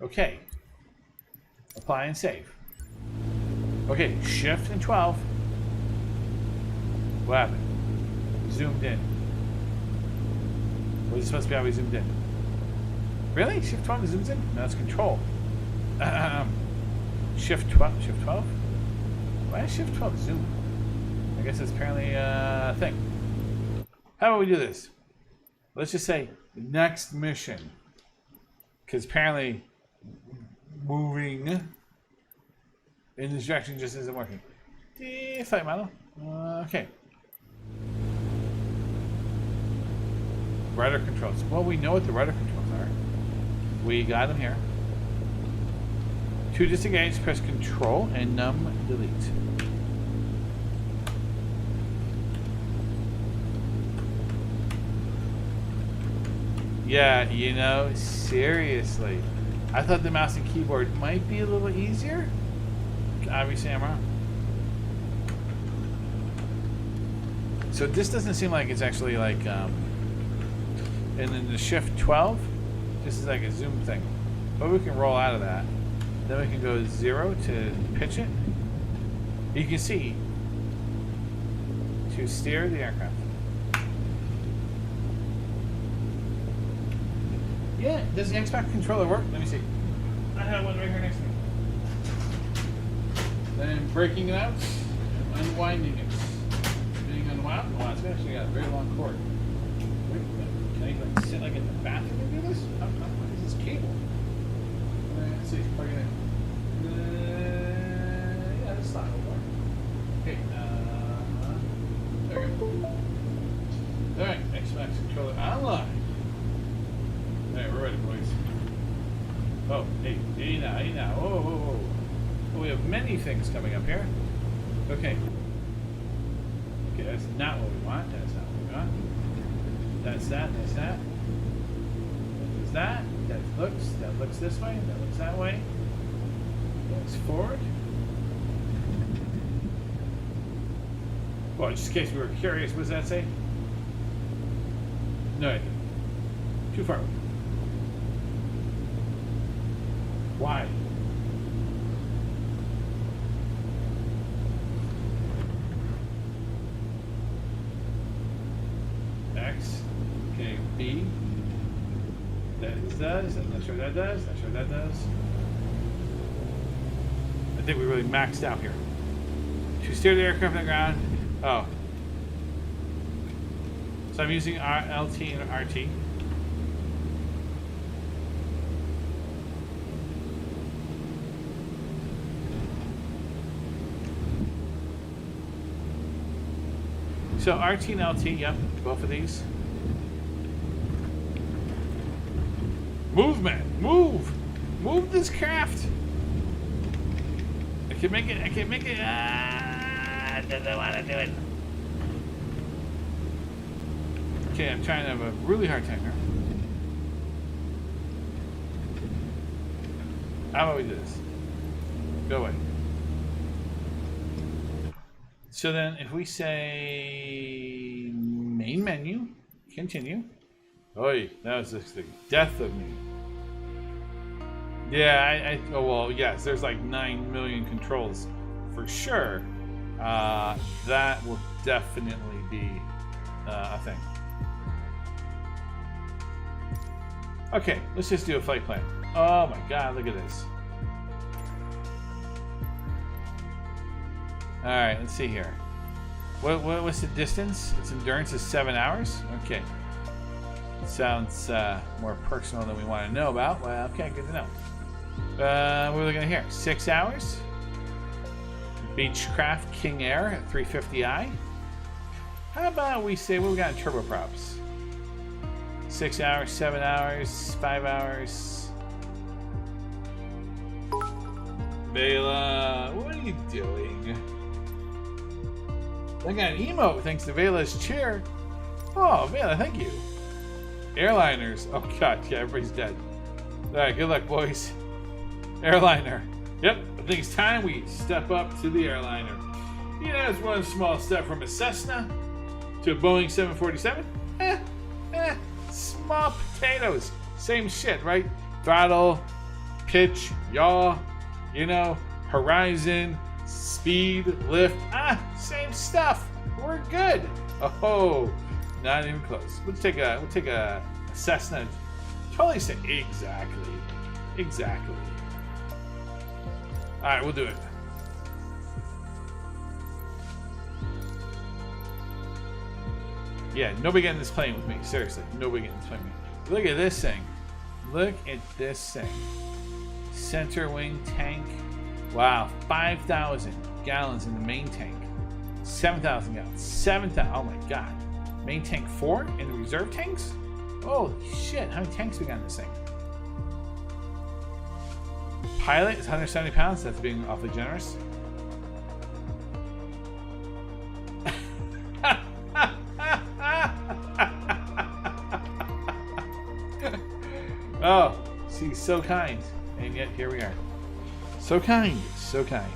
Okay. Apply and save. Okay, shift and 12. What happened? Zoomed in. Was it supposed to be how we zoomed in? Really? Shift 12 zooms in? No, it's control. Shift 12? Shift 12? Why is shift 12 zoom? I guess it's apparently a thing. How about we do this? Let's just say next mission. Because apparently moving in this direction just isn't working. Flight model. Okay. Rudder controls. Well, we know what the rudder controls are. We got them here. To disengage, press control and num delete. Yeah, you know, seriously. I thought the mouse and keyboard might be a little easier. Obviously, I'm wrong. So this doesn't seem like it's actually like, and then the shift 12, this is like a zoom thing. But we can roll out of that. Then we can go 0 to pitch it. You can see to steer the aircraft. Yeah, does the Xbox controller work? Let me see. I have one right here next to me. Then breaking it out and unwinding it. Being unwound. Wow, it's actually got a very long cord. Wait, can I like sit like in the bathroom and do this? What is this cable? Let's see, plug it in. Yeah, this slot will work. Okay, there we go. Alright, Xbox controller online. Alright, we're ready, boys. Oh, hey now. Whoa. Oh, we have many things coming up here. Okay. Okay, that's not what we want. That's not what we want. That's that. That's that. There's that. That looks this way. That looks that way. Looks forward. Well, just in case we were curious, what does that say? No idea. Too far away. Why? X. Okay, B. That does. I'm not sure that does. Not sure that does. I think we really maxed out here. To steer the aircraft on the ground. Oh. So I'm using LT and RT. So RT and LT, yep, both of these. Movement, move this craft. I can make it. I don't want to do it. Okay, I'm trying to have a really hard time here. How about we do this? Go away. So then if we say main menu, continue. Oi, that was just the death of me. Yeah, oh well, yes, there's like 9 million controls for sure. That will definitely be a thing. Okay, let's just do a flight plan. Oh my god, look at this. Alright, let's see here. What's the distance? Its endurance is 7 hours? Okay. Sounds more personal than we want to know about. Well, okay, good to know. What are we looking at here? 6 hours? Beechcraft King Air at 350i. How about we say what we got in turboprops? 6 hours, 7 hours, 5 hours. Vela, what are you doing? I got an emote thanks to Vela's cheer. Oh, Vela, thank you. Airliners. Oh, God. Yeah, everybody's dead. All right, good luck, boys. Airliner. Yep, I think it's time we step up to the airliner. You know, it's one small step from a Cessna to a Boeing 747. Small potatoes. Same shit, right? Throttle, pitch, yaw, you know, horizon, speed, lift. Same stuff. We're good. Oh, not even close. We'll take a Cessna. Totally say exactly. All right, we'll do it. Yeah, nobody getting this plane with me. Seriously, nobody getting this plane with me. Look at this thing. Look at this thing. Center wing tank. Wow, 5,000 gallons in the main tank. 7,000 gallons. 7,000. Oh my God. Main tank 4 and the reserve tanks? Oh shit! How many tanks we got in this thing? Pilot is 170 pounds. That's being awfully generous. Oh, she's so kind, and yet here we are. So kind, so kind.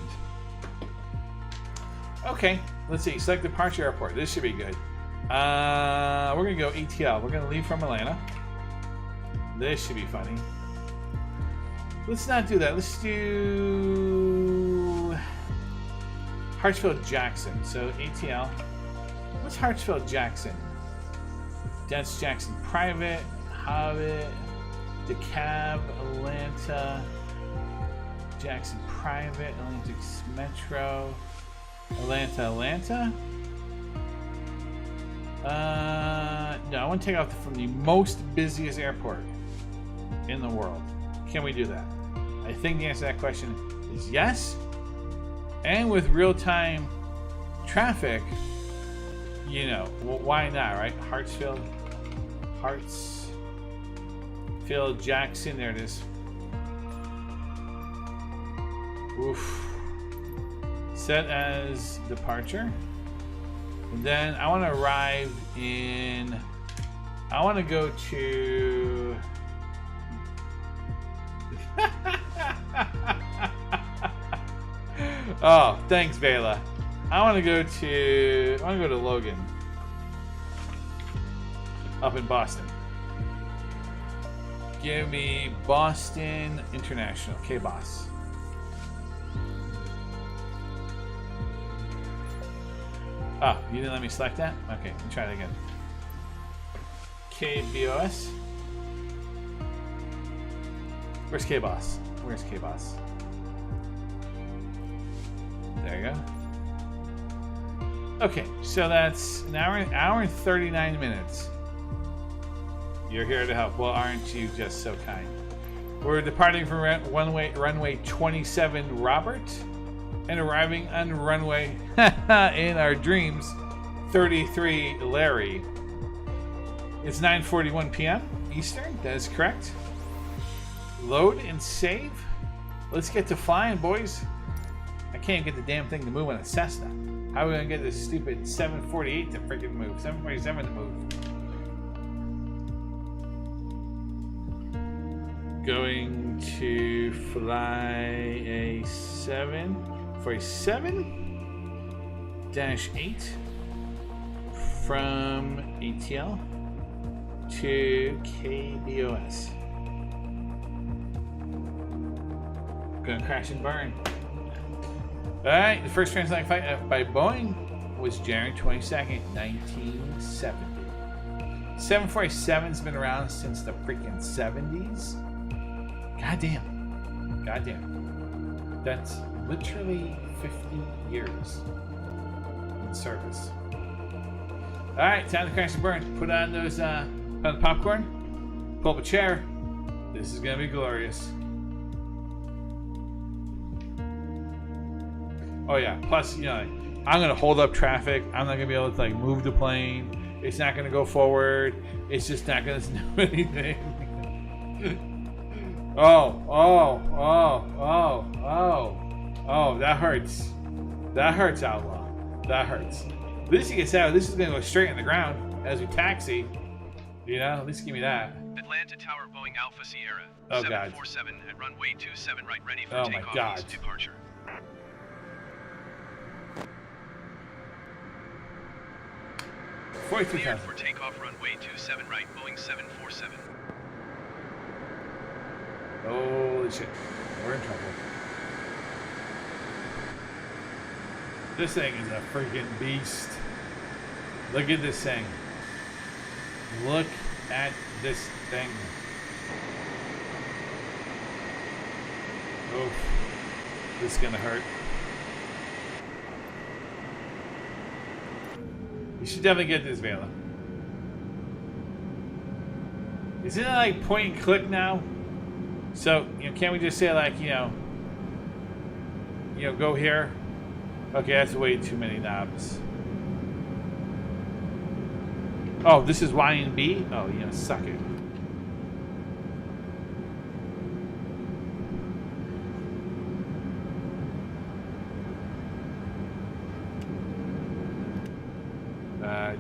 Okay, let's see. Select departure airport. This should be good. We're gonna go ATL. We're gonna leave from Atlanta. This should be funny. Let's not do that. Let's do Hartsfield Jackson. So ATL. What's Hartsfield Jackson? That's Jackson Private, Hobbit, DeKalb, Atlanta, Jackson Private, Atlantic Metro, Atlanta. No, I want to take off from the most busiest airport in the world. Can we do that? I think the answer to that question is yes. And with real-time traffic, you know, well, why not, right? Hartsfield, Jackson, there it is. Oof. Set as departure. And then I want to arrive in. I want to go to. Oh, thanks, Vela. I want to go to Logan. Up in Boston. Give me Boston International. K-Boss. Oh, you didn't let me select that? Okay, let me try it again. KBOS. Where's K-Boss? Where's K-Boss? There you go. Okay, so that's an hour and 39 minutes. You're here to help. Well, aren't you just so kind? We're departing from runway 27 Robert and arriving on runway in our dreams 33 Larry. It's 9:41 p.m. Eastern. That is correct. Load and save. Let's get to flying, boys. I can't get the damn thing to move on a Cessna. How are we gonna get this stupid 748 to freaking move? 747 to move. Going to fly a 747-8 from ATL to KBOS. Gonna crash and burn. Alright, the first transatlantic flight by Boeing was January 22nd, 1970. 747's been around since the freaking 70s. Goddamn. That's literally 50 years in service. Alright, time to crash and burn. Put on those on the popcorn. Pull up a chair. This is gonna be glorious. Oh yeah, plus, you know, I'm gonna hold up traffic. I'm not gonna be able to like move the plane. It's not gonna go forward. It's just not gonna do anything. Oh, that hurts. That hurts, Outlaw. That hurts. At least you can say, this is gonna go straight in the ground as we taxi. You know, at least give me that. Atlanta Tower, Boeing Alpha Sierra. Oh, God. 747 at runway 27 right, ready for Oh, my takeoff God. east departure. Cleared 42,000. for takeoff runway 27 right, Boeing 747. Holy shit. We're in trouble. This thing is a freaking beast. Look at this thing. Look at this thing. Oof. This is gonna hurt. You should definitely get this, Vela. Isn't it like point and click now? So, you know, can't we just say like, you know, go here? Okay, that's way too many knobs. Oh, this is Y and B? Oh, you know, suck it.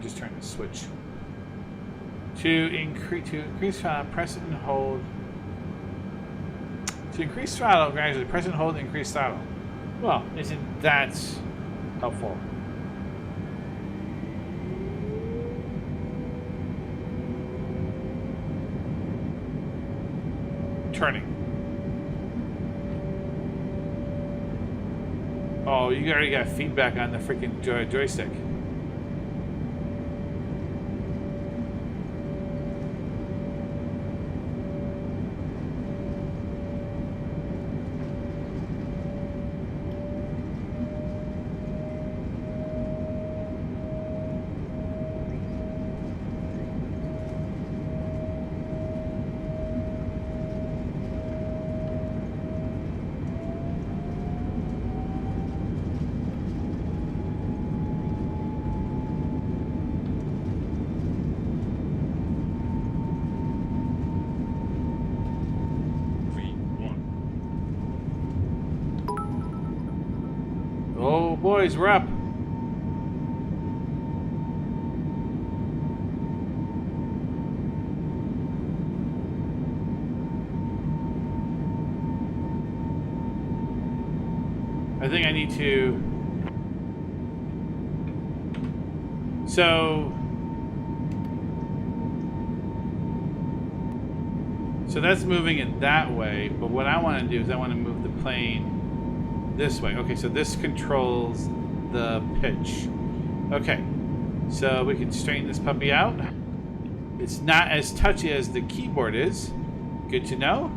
Just trying to switch. To increase press and hold. To increase throttle, gradually press and hold, increase throttle. Well, isn't that helpful? Turning. Oh, you already got feedback on the freaking joystick. Oh boys, we're up. I think I need to... So that's moving it that way, but what I want to do is I want to move the plane this way. Okay, so this controls the pitch. Okay, so we can straighten this puppy out. It's not as touchy as the keyboard is. Good to know.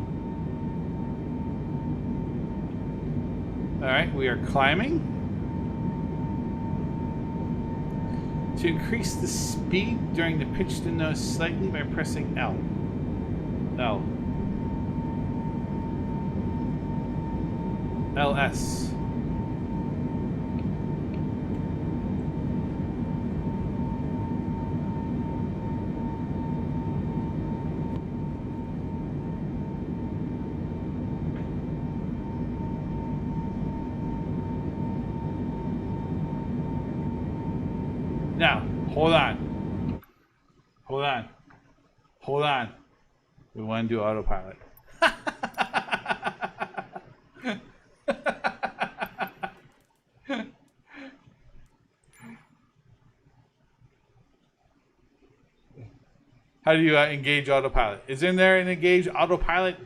Alright, we are climbing. To increase the speed during the pitch to nose slightly by pressing L. L. LS. Now, hold on. Hold on. Hold on. We want to do autopilot. How do you engage autopilot? Is in there an engage autopilot?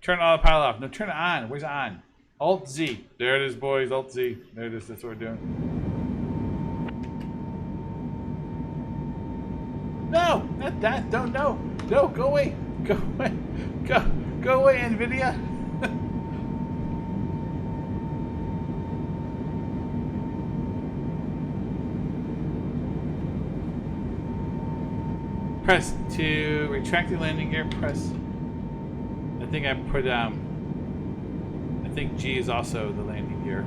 Turn autopilot off. No, turn it on. Where's it on? Alt Z. There it is, boys. Alt Z. There it is. That's what we're doing. No, not that. Don't. No. No, go away. Go away. Go away, NVIDIA. Press to retract the landing gear. Press. I think I put I think G is also the landing gear.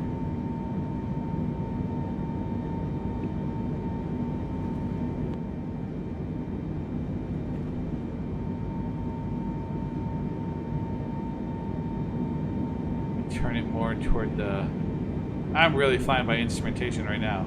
Turn it more toward the... I'm really flying by instrumentation right now.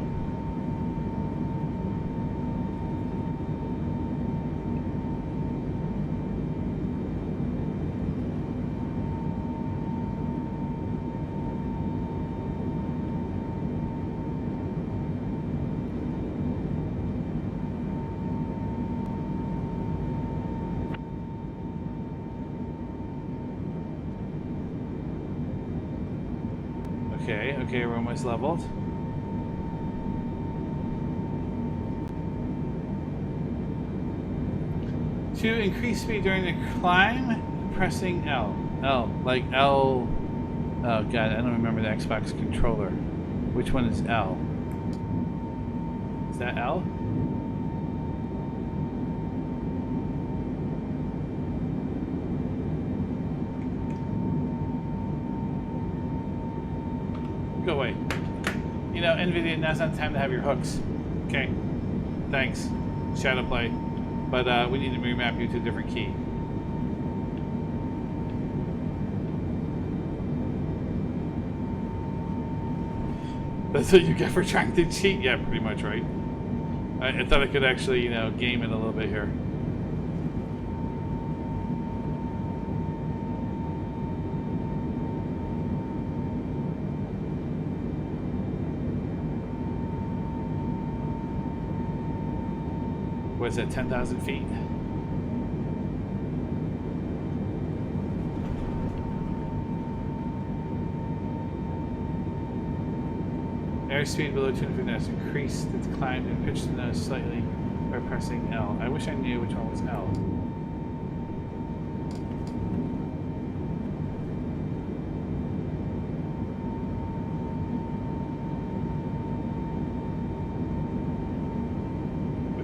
Okay, we're almost leveled. To increase speed during the climb, pressing L. L, like L. Oh god, I don't remember the Xbox controller. Which one is L? Is that L? Go away. You know, NVIDIA, now's not the time to have your hooks. Okay? Thanks. Shadow play. But we need to remap you to a different key. That's what you get for trying to cheat? Yeah, pretty much, right? I thought I could actually, you know, game it a little bit here. What is that, 10,000 feet? Airspeed below 250 knots. Increase its climb and pitch the nose slightly by pressing L. I wish I knew which one was L.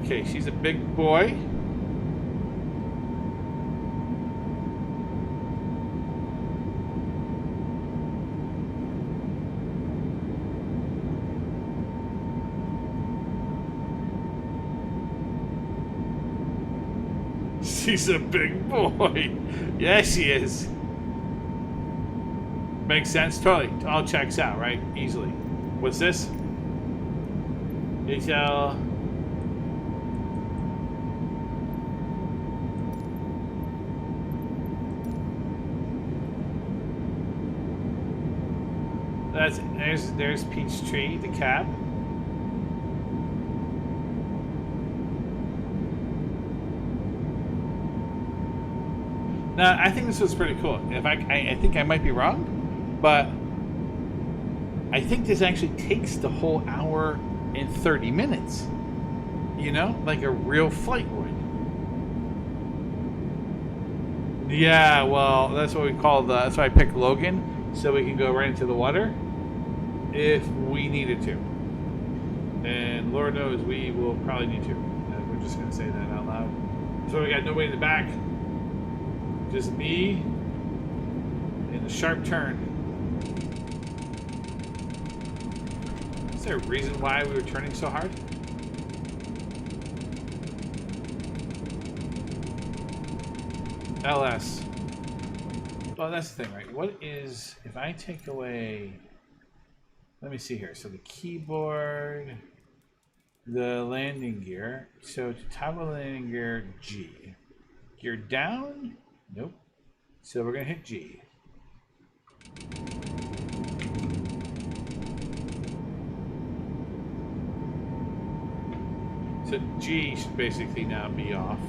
Okay, she's a big boy. She's a big boy. Yeah, she is. Makes sense. Totally. All checks out, right? Easily. What's this? HL. There's Peachtree, the cab. Now, I think this was pretty cool. If I think I might be wrong, but I think this actually takes the whole hour and 30 minutes. You know, like a real flight would. Yeah, well, that's what we call the. That's why I picked Logan, so we can go right into the water if we needed to. And Lord knows we will probably need to. We're just gonna say that out loud. So we got nobody in the back. Just me in the sharp turn. Is there a reason why we were turning so hard? LS. Oh, that's the thing, right? What is, if I take away, let me see here. So the keyboard, the landing gear. So to toggle landing gear, G. Gear down? Nope. So we're going to hit G. So G should basically now be off.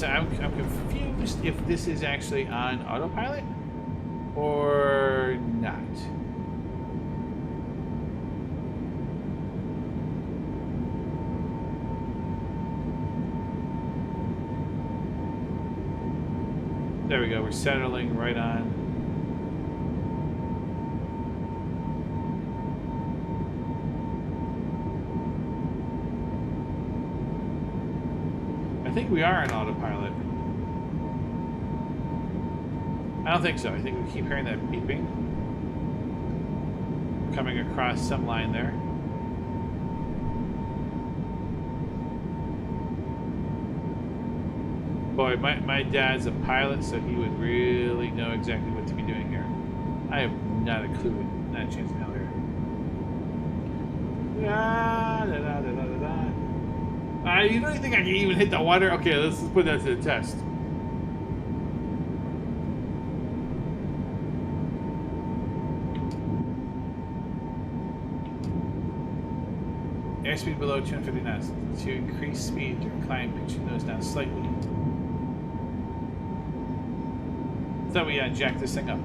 I'm confused if this is actually on autopilot or not. There we go, we're settling right on. I think we are on autopilot. I don't think so. I think we keep hearing that beeping. Coming across some line there. Boy, my dad's a pilot, so he would really know exactly what to be doing here. I have not a clue, not a chance in hell here. You don't think I can even hit the water? Okay, let's put that to the test. Airspeed below 250 knots. To increase speed, to climb, pitch your nose down slightly. Thought we jacked this thing up.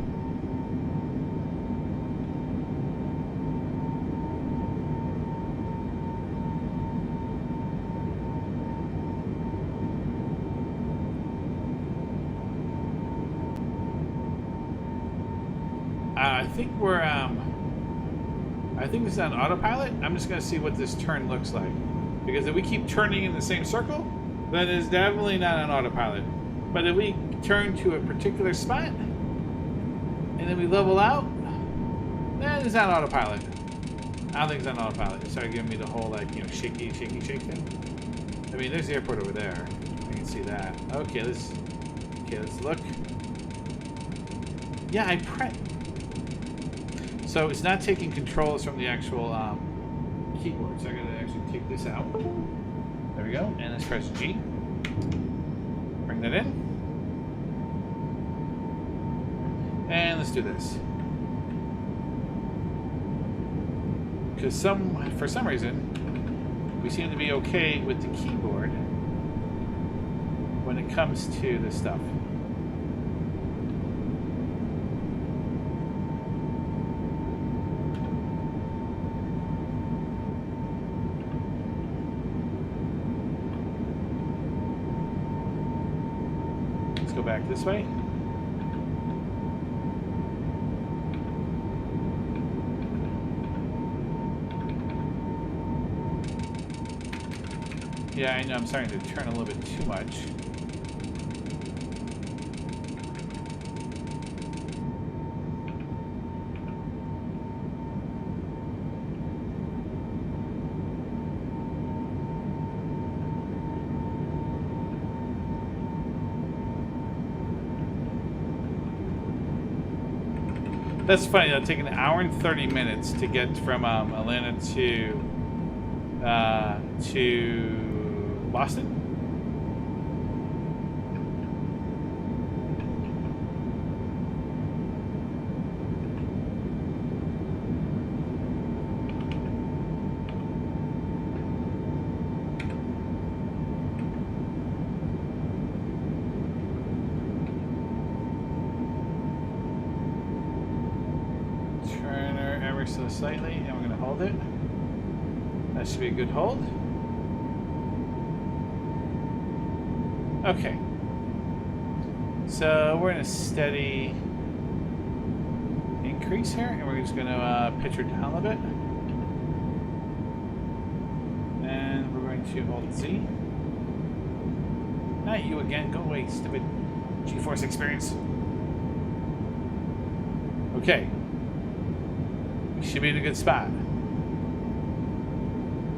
I think we're I think this is on autopilot. I'm just gonna see what this turn looks like, because if we keep turning in the same circle, then it's definitely not on autopilot. But if we turn to a particular spot and then we level out, then it's on autopilot. I don't think it's on autopilot. It started giving me the whole, like, you know, shaky shake thing. I mean, there's the airport over there. I can see that. Okay, let's look. Yeah, I pressed. So it's not taking controls from the actual keyboard. So I'm gonna actually take this out. There we go. And let's press G. Bring that in. And let's do this. Because for some reason, we seem to be okay with the keyboard when it comes to this stuff. Let's go back this way. Yeah, I know I'm starting to turn a little bit too much. That's funny. It'll take an hour and 30 minutes to get from Atlanta to Boston. So slightly, and we're going to hold it. That should be a good hold. Okay. So we're in a steady increase here, and we're just going to pitch her down a little bit. And we're going to hold Z. Not you again. Go away, stupid G-Force experience. Okay. Should be in a good spot.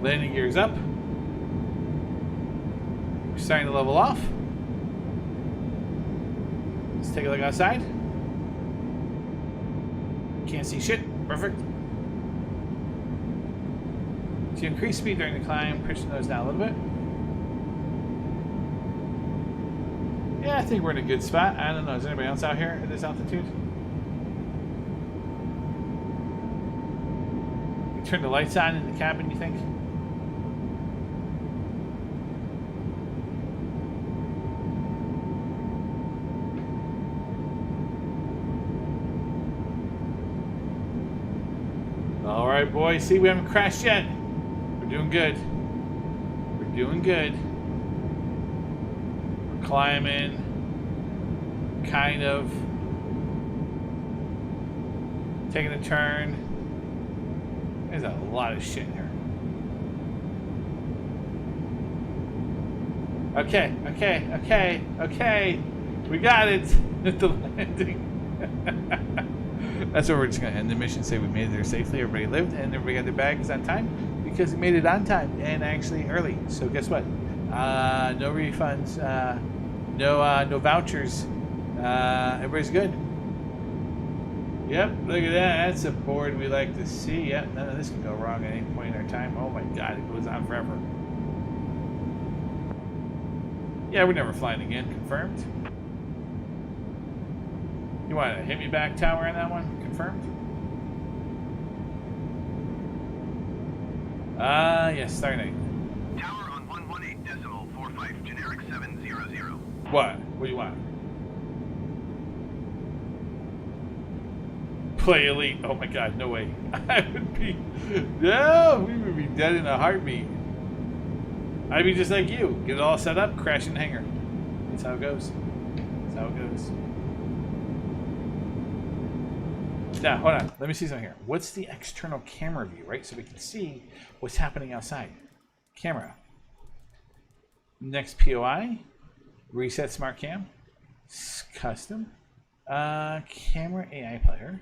Landing gears up. We're starting to level off. Let's take a look outside. Can't see shit. Perfect. To increase speed during the climb, push the nose down a little bit. Yeah, I think we're in a good spot. I don't know. Is anybody else out here at this altitude? Turn the lights on in the cabin, you think? All right, boys. See, we haven't crashed yet. We're doing good. We're doing good. We're climbing. Kind of. Taking a turn. There's a lot of shit here. Okay. We got it at the landing. That's where we're just going to end the mission. Say we made it there safely. Everybody lived, and everybody got their bags on time because we made it on time and actually early. So guess what? No refunds. No vouchers. Everybody's good. Yep, look at that. That's a board we like to see. Yep, none of this can go wrong at any point in our time. Oh my god, it goes on forever. Yeah, we're never flying again. Confirmed. You want to hit me back tower on that one? Confirmed. Yes, Starnight. Tower on 118.45, generic 700. What? What do you want? Play elite. Oh my god, no way. I would be... No, we would be dead in a heartbeat. I'd be just like you. Get it all set up, crash in the hangar. That's how it goes. That's how it goes. Now, hold on. Let me see something here. What's the external camera view, right? So we can see what's happening outside. Camera. Next POI. Reset Smart Cam. Custom. Camera AI player.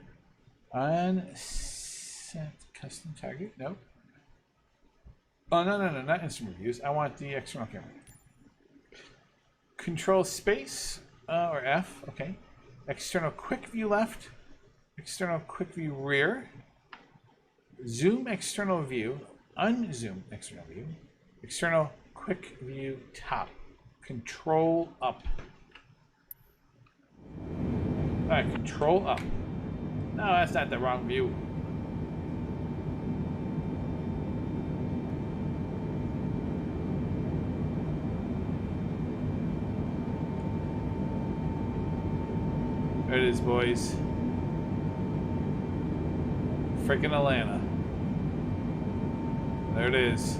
Unset custom target. Nope. Oh, no, not instrument views. I want the external camera. Control space, or F, okay. External quick view left. External quick view rear. Zoom external view. Unzoom external view. External quick view top. Control up. Alright, control up. No, that's not the wrong view. There it is, boys. Freaking Atlanta. There it is.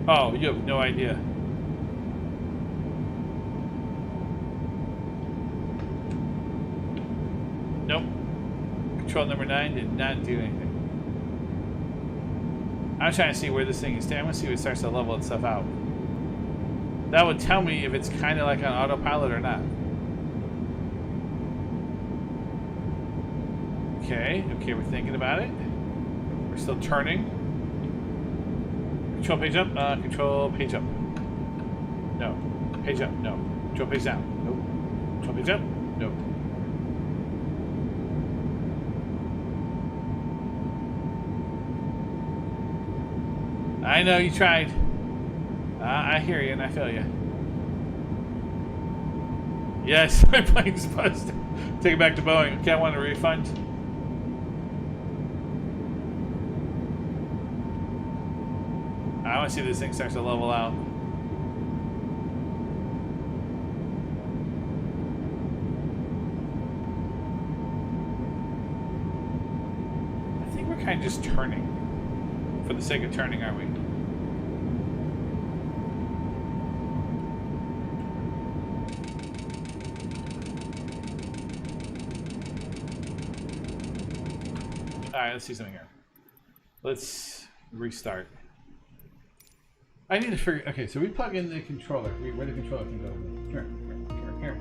Oh, you have no idea. Nope. Control number 9 did not do anything. I'm trying to see where this thing is. I want to see if it starts to level itself out. That would tell me if it's kind of like on autopilot or not. Okay, we're thinking about it. We're still turning. Control page up. Control page up. No. Page up. No. Control page down. Nope. Control page up. Nope. I know you tried. I hear you and I feel you. Yes, my plane's buzzed. Take it back to Boeing. Okay, I want a refund. I want to see this thing starts to level out. I think we're kind of just turning. For the sake of turning, aren't we? Alright, let's see something here. Let's restart. I need to figure... Okay, so we plug in the controller. Where the controller can go. Come here,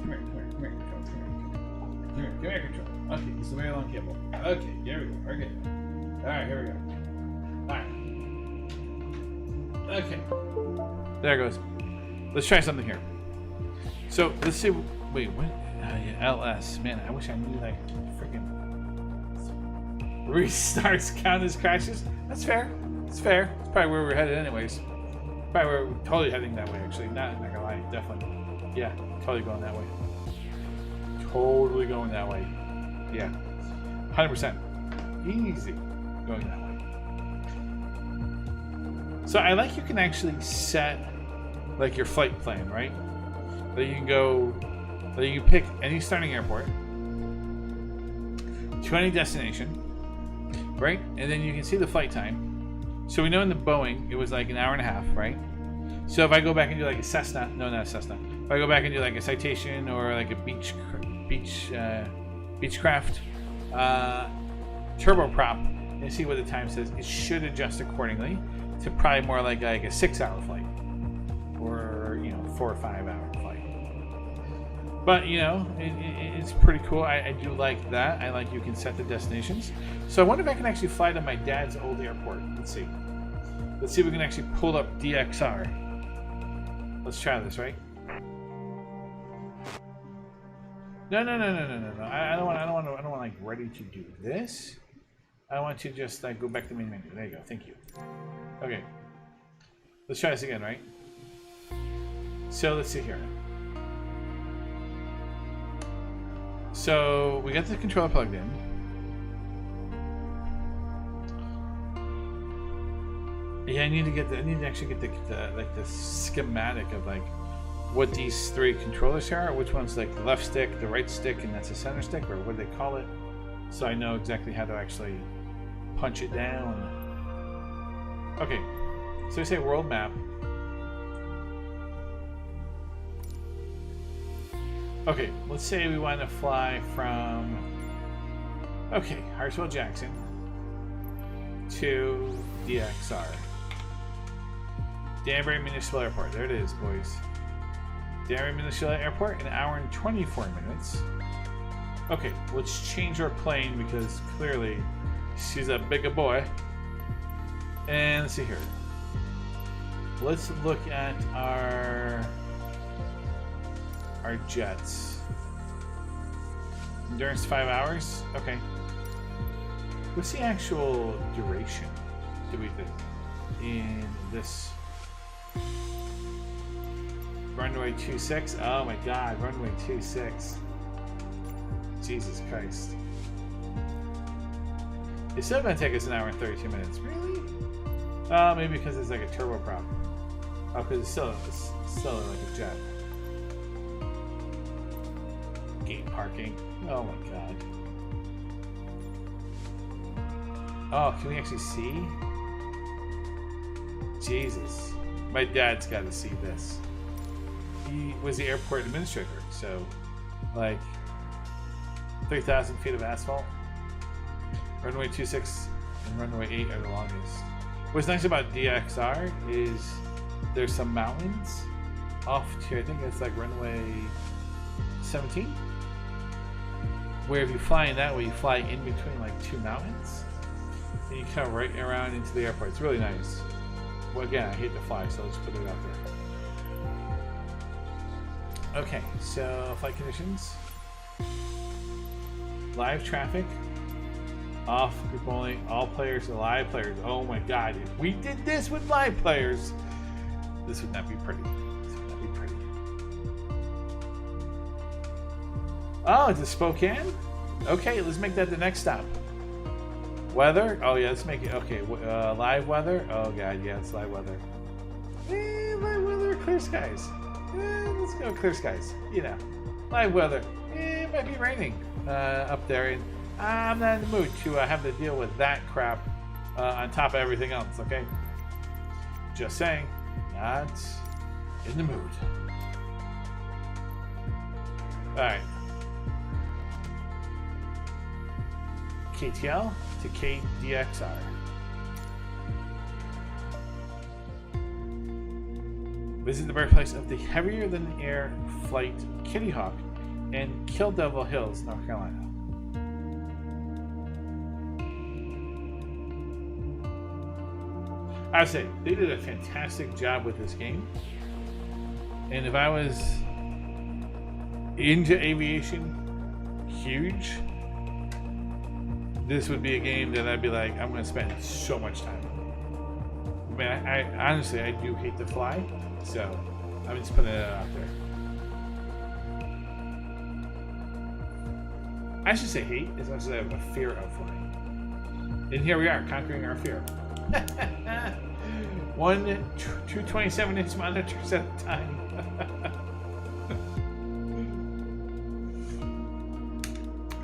controller. Okay, this is a very long cable. Okay, here we go. Okay. Alright, here we go. Alright. Okay. There it goes. Let's try something here. So, let's see... Wait, what? Yeah, LS. Man, I wish I knew, like, freaking... Restarts count as crashes? That's fair. It's fair. It's probably where we're headed anyways. Probably we're totally heading that way, actually. Not gonna lie, definitely. Yeah, totally going that way. Totally going that way. Yeah. 100%. Easy going that way. So I like you can actually set like your flight plan, right? That you can go, that you pick any starting airport to any destination, right? And then you can see the flight time. So we know in the Boeing, it was like an hour and a half, right? So if I go back and do like a Cessna, no, not a Cessna. If I go back and do like a Citation or like a Beechcraft turboprop and see what the time says, it should adjust accordingly to probably more like a 6-hour flight or, 4 or 5 hour flight. But, it's pretty cool. I do like that. I like you can set the destinations. So I wonder if I can actually fly to my dad's old airport. Let's see. Let's see if we can actually pull up DXR. Let's try this, right? No. I don't want like ready to do this. I want to just like go back to the main menu. There you go. Thank you. Okay. Let's try this again, right? So let's see here. So we got the controller plugged in. Yeah, I need to actually get the schematic of like what these 3 controllers are. Which one's like the left stick, the right stick, and that's the center stick, or what do they call it? So I know exactly how to actually punch it down. Okay, so we say world map. Okay, let's say we want to fly from Hartsfield Jackson to DXR. Danbury Municipal Airport. There it is, boys. Danbury Municipal Airport, 1 hour and 24 minutes. Okay, let's change our plane because clearly she's a bigger boy. And let's see here. Let's look at our jets. Endurance 5 hours. Okay. What's the actual duration, do we think, in this? Runway 26. Oh my god, runway 26. Jesus Christ. It's still gonna take us 1 hour and 32 minutes. Really? Maybe because it's like a turboprop. Oh, because it's still like a jet. Gate parking. Oh my god. Oh, can we actually see? Jesus. My dad's got to see this. He was the airport administrator, so like 3,000 feet of asphalt. Runway 26 and runway 8 are the longest. What's nice about DXR is there's some mountains off to, I think it's like runway 17, where if you fly in that way, you fly in between like 2 mountains. And you come right around into the airport. It's really nice. Well, again, I hate to fly, so let's put it out there. Okay, so flight conditions. Live traffic. Off, group only, all players are live players. Oh my god, if we did this with live players, this would not be pretty. This would not be pretty. Oh, it's a Spokane? Okay, let's make that the next stop. Weather? Oh yeah, let's make it, okay, live weather? Oh god, yeah, it's live weather. Live weather, clear skies. Let's go clear skies, you know. Live weather. It might be raining up there, and I'm not in the mood to have to deal with that crap on top of everything else, okay? Just saying, not in the mood. Alright. KTL to KDXR. Visit the birthplace of the heavier-than-air flight Kitty Hawk in Kill Devil Hills, North Carolina. I would say they did a fantastic job with this game, and if I was into aviation huge, this would be a game that I'd be like, I'm going to spend so much time. I mean, I honestly, I do hate to fly, so I'm just putting it out there. I should say hate as much as I have a fear of flying. And here we are, conquering our fear. 227-inch monitors at a time.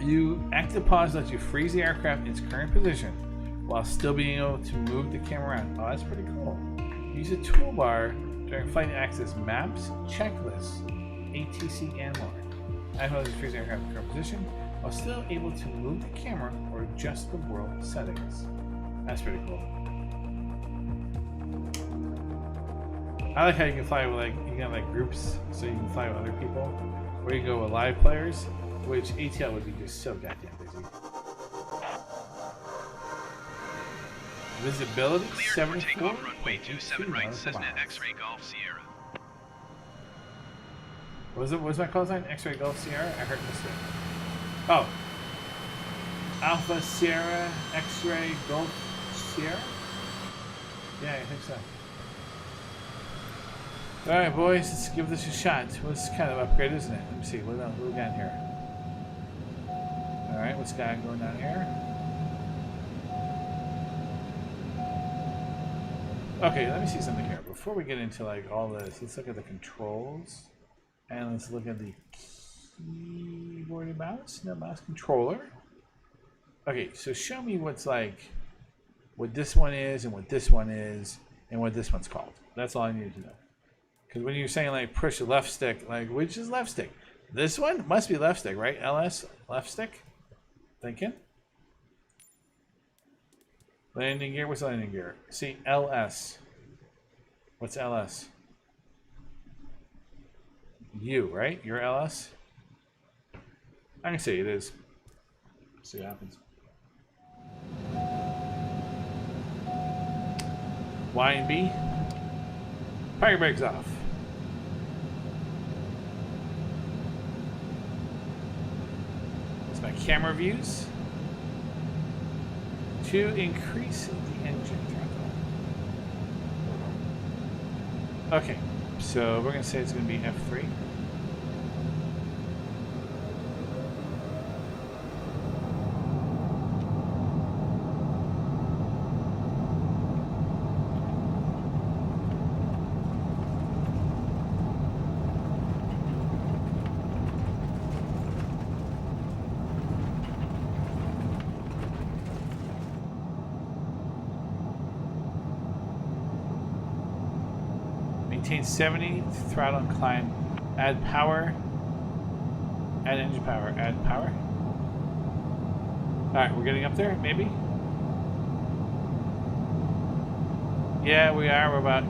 You active pause lets you freeze the aircraft in its current position while still being able to move the camera around. Oh, that's pretty cool. Use a toolbar during flight to access maps, checklists, ATC, and more. Active pause to freeze the aircraft in current position while still able to move the camera or adjust the world settings. That's pretty cool. I like how you can fly with you got groups, so you can fly with other people, or you can go with live players, which ATL would be just so goddamn busy. Visibility 74. Runway 27 right, Cessna X-Ray Golf Sierra. What was my call sign? X-Ray Golf Sierra? I heard this thing. Oh. Alpha Sierra X-Ray Golf Sierra? Yeah, I think so. Alright, boys, let's give this a shot. Well, this is kind of upgrade, isn't it? Let me see. What we got here? Alright, what's going on here? Okay, let me see something here. Before we get into all this, let's look at the controls. And let's look at the keyboard and mouse. No, mouse controller. Okay, so show me what this one is and what this one is and what this one's called. That's all I need to know. Because when you're saying push the left stick, which is left stick? This one must be left stick, right? LS, left stick? Thinking? Landing gear, what's landing gear? See, LS. What's LS? U, right? You're LS? I can say it is. See what happens. Y and B. Fire brakes off. That's my camera views. To increase the engine throttle. Okay, so we're going to say it's going to be F3. Maintain 70, throttle and climb. Add power. Add engine power. Add power. Alright, we're getting up there, maybe? Yeah, we are. We're about...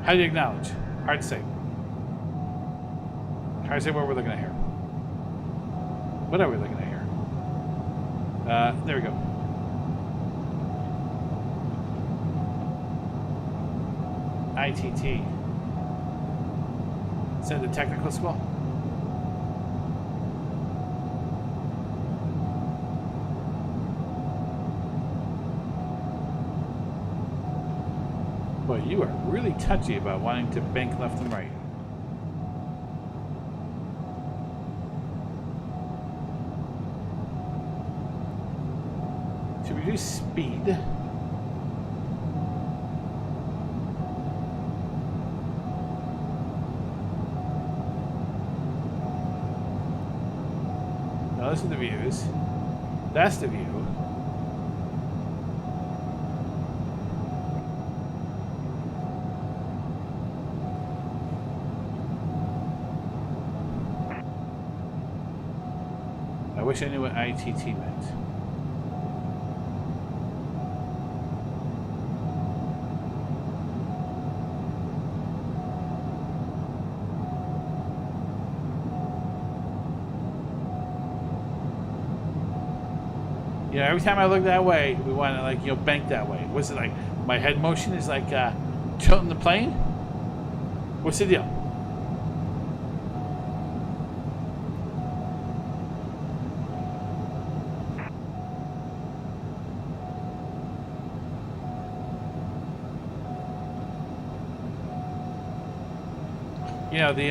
How do you acknowledge? Hard to say. Hard to say what we're looking at here. What are we looking at here? There we go. ITT. Is that the technical school? Boy, you are really touchy about wanting to bank left and right. To reduce speed, now those are the views. That's the view. I wish I knew what ITT meant. You know, every time I look that way, we want to, like, you know, bank that way. What's it like? My head motion is like tilting the plane? What's the deal? You know, the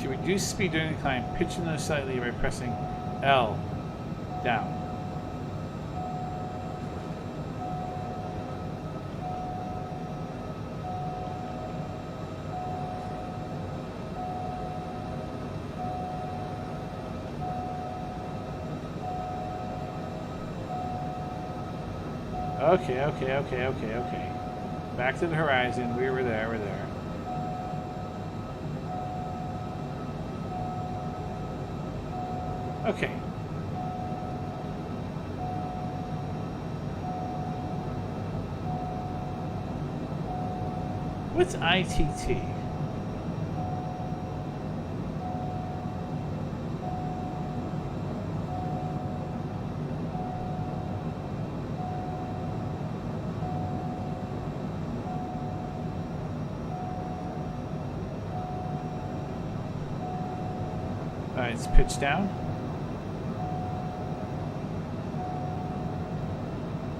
to reduce speed during the climb, pitch the nose slightly by pressing L down. Okay. Back to the horizon. We were there. We're there. Okay. What's ITT? Alright, it's pitched down.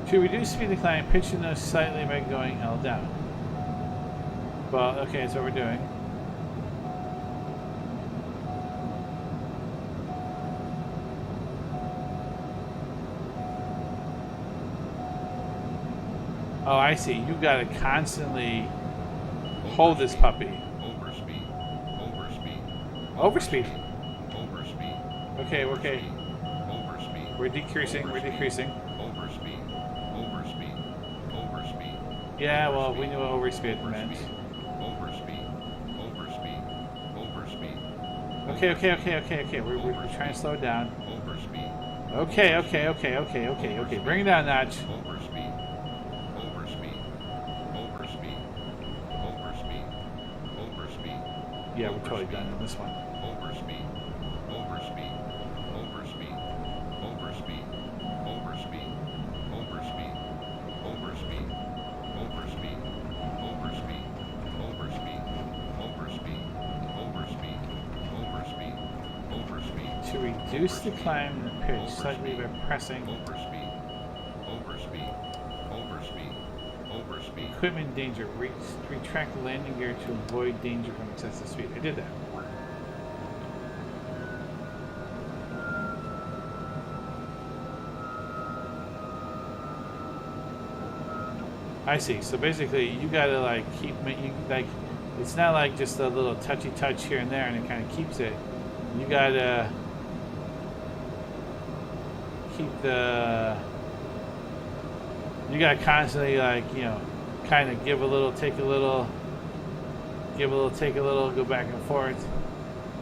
To reduce speed of climb, pitch the nose slightly by going L down. Well, okay, that's what we're doing. Oh, I see. You gotta constantly hold this puppy. Overspeed. Okay. We're decreasing. Yeah, well, we knew what overspeed meant. Okay. We're trying to slow it down. Okay. Bring it down a notch. Yeah, we're totally done on this one. To reduce the climb and the pitch slightly by pressing equipment danger. Retract the landing gear to avoid danger from excessive speed. I did that. I see. So basically, you gotta like keep like it's not like just a little touchy touch here and there, and it kind of keeps it. You gotta keep the. You gotta constantly like kind of give a little, take a little, give a little, take a little, go back and forth,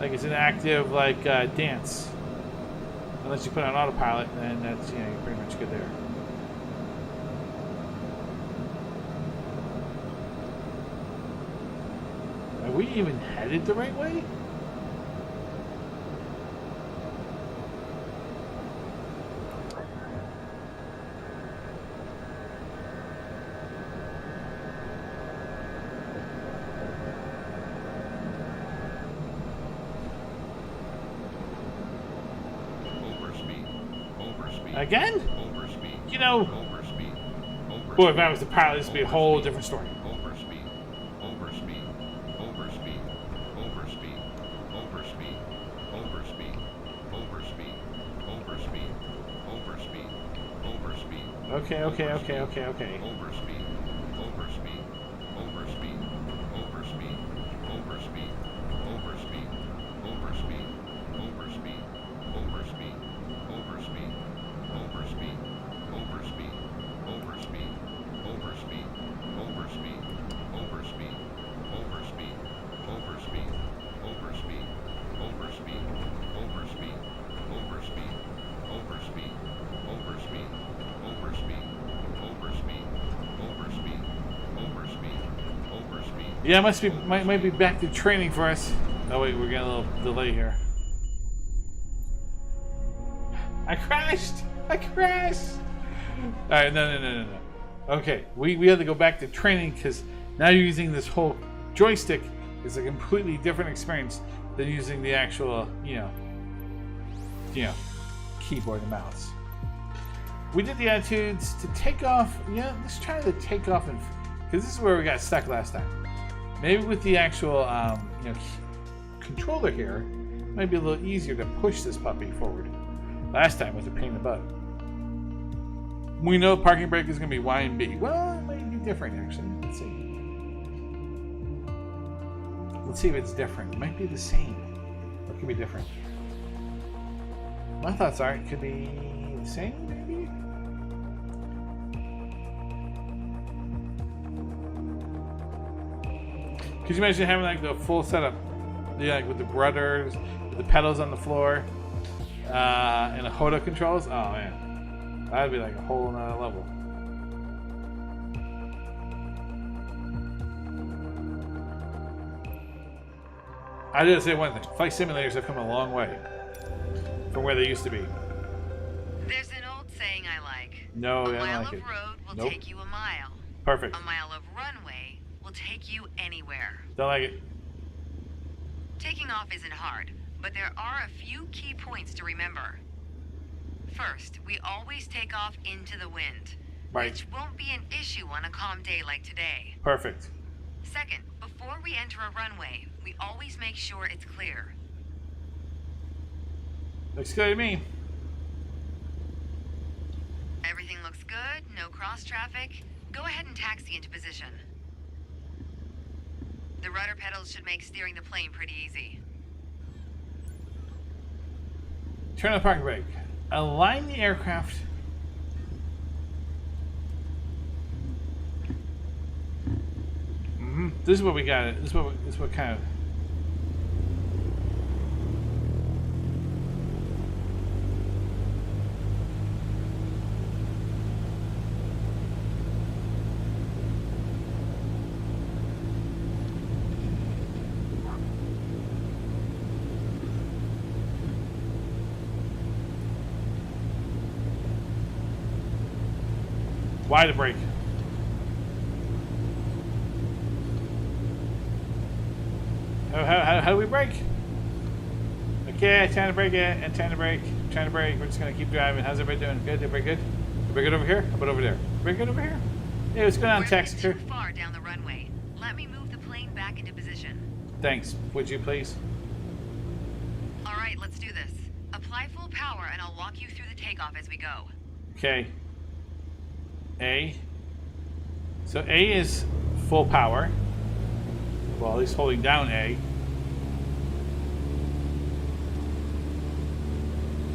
like it's an active like dance. Unless you put on autopilot, then that's you're pretty much good there. we even headed the right way? Again? You know, boy, if I was the pilot, this would be a whole different story. Okay. Yeah, might be back to training for us. Oh wait, we're getting a little delay here. I crashed! Alright, no. Okay, we have to go back to training because now you're using this whole joystick. It's a completely different experience than using the actual, keyboard and mouse. We did the attitudes to take off. Yeah, let's try the take off, because this is where we got stuck last time. Maybe with the actual, controller here, it might be a little easier to push this puppy forward. Last time was a pain in the butt. We know parking brake is going to be Y and B. Well, it might be different, actually. Let's see. Let's see if it's different. It might be the same. Or it could be different. My thoughts are it could be the same, maybe? Could you imagine having like the full setup? Yeah, like with the rudders, with the pedals on the floor, and the Hoda controls? Oh man. That'd be like a whole nother level. I did say one thing. Flight simulators have come a long way from where they used to be. There's an old saying I like. No, I don't like it. A mile of road will take you a mile. Perfect. A mile of runway will take you anywhere. Don't like it. Taking off isn't hard, but there are a few key points to remember. First, we always take off into the wind, which won't be an issue on a calm day like today. Perfect. Second, before we enter a runway, we always make sure it's clear. Looks good to me. Everything looks good, no cross traffic. Go ahead and taxi into position. The rudder pedals should make steering the plane pretty easy. Turn on the parking brake. Align the aircraft. This is what we got. This is what kind of. Why the brake? How do we brake? Okay, time to brake it, and time to brake. Trying to brake. We're just gonna keep driving. How's everybody doing? Good? Everybody good? Everybody good over here? How about over there? Everybody good over here? Hey, what's going on, Tex? We're too far down the runway. Let me move the plane back into position. Thanks. Would you please? All right, let's do this. Apply full power, and I'll walk you through the takeoff as we go. Okay. A. So A is full power. Well, at least holding down A.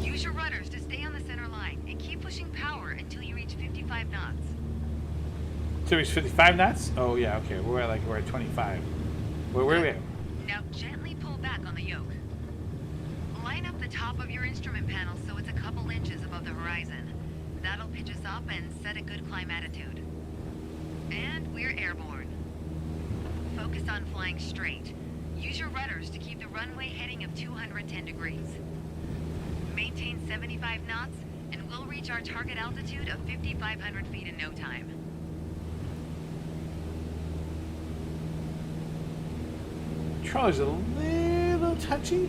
Use your rudders to stay on the center line and keep pushing power until you reach 55 knots. So reach 55 knots? Oh yeah, okay. We're at 25. Where are we at? Now gently pull back on the yoke. Line up the top of your instrument panel so it's a couple inches above the horizon. That'll pitch us up and set a good climb attitude. And we're airborne. Focus on flying straight. Use your rudders to keep the runway heading of 210 degrees. Maintain 75 knots, and we'll reach our target altitude of 5,500 feet in no time. Controller's a little touchy.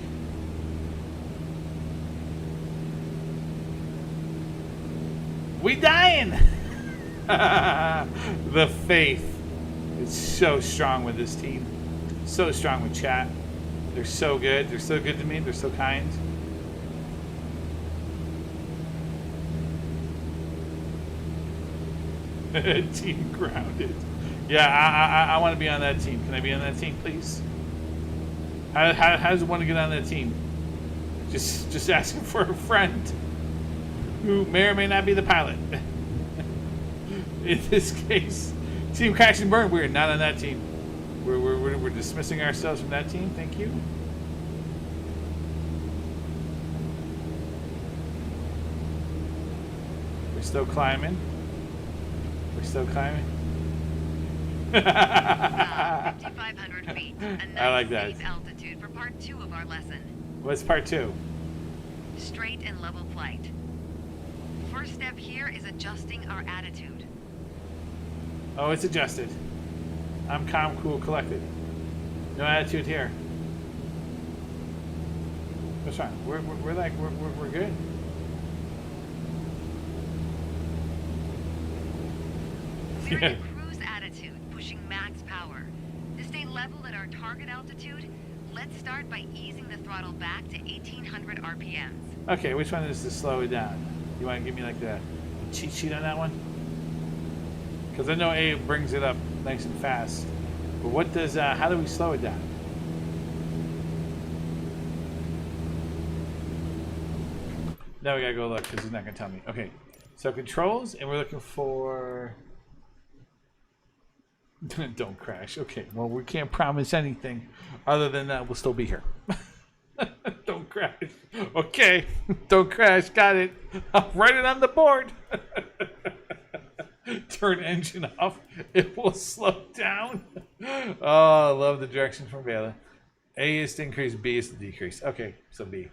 We dying! The faith is so strong with this team. So strong with chat. They're so good. They're so good to me. They're so kind. Team grounded. Yeah, I want to be on that team. Can I be on that team, please? How does one want to get on that team? Just asking for a friend who may or may not be the pilot. In this case, Team Crash and Burn, we're not on that team. We're dismissing ourselves from that team. Thank you. We're still climbing. We're still climbing. 5,500 feet. A nice I like that. safe altitude for part 2 of our lesson. What's part 2? Straight and level flight. First step here is adjusting our attitude. Oh, it's adjusted. I'm calm, cool, collected. No attitude here. What's wrong? We're good. We're in a cruise attitude, pushing max power. To stay level at our target altitude, let's start by easing the throttle back to 1,800 RPMs. Okay, which one is to slow it down? You want to give me like the cheat sheet on that one? Because I know A brings it up nice and fast. But what does, how do we slow it down? Now we gotta go look because he's not gonna tell me. Okay, so controls, and we're looking for. Don't crash. Okay, well, we can't promise anything other than that we'll still be here. Don't crash. Okay, don't crash. Got it. I'll write it on the board. Turn engine off. It will slow down. Oh, I love the direction from Baylor. A is to increase, B is to decrease. Okay, so B.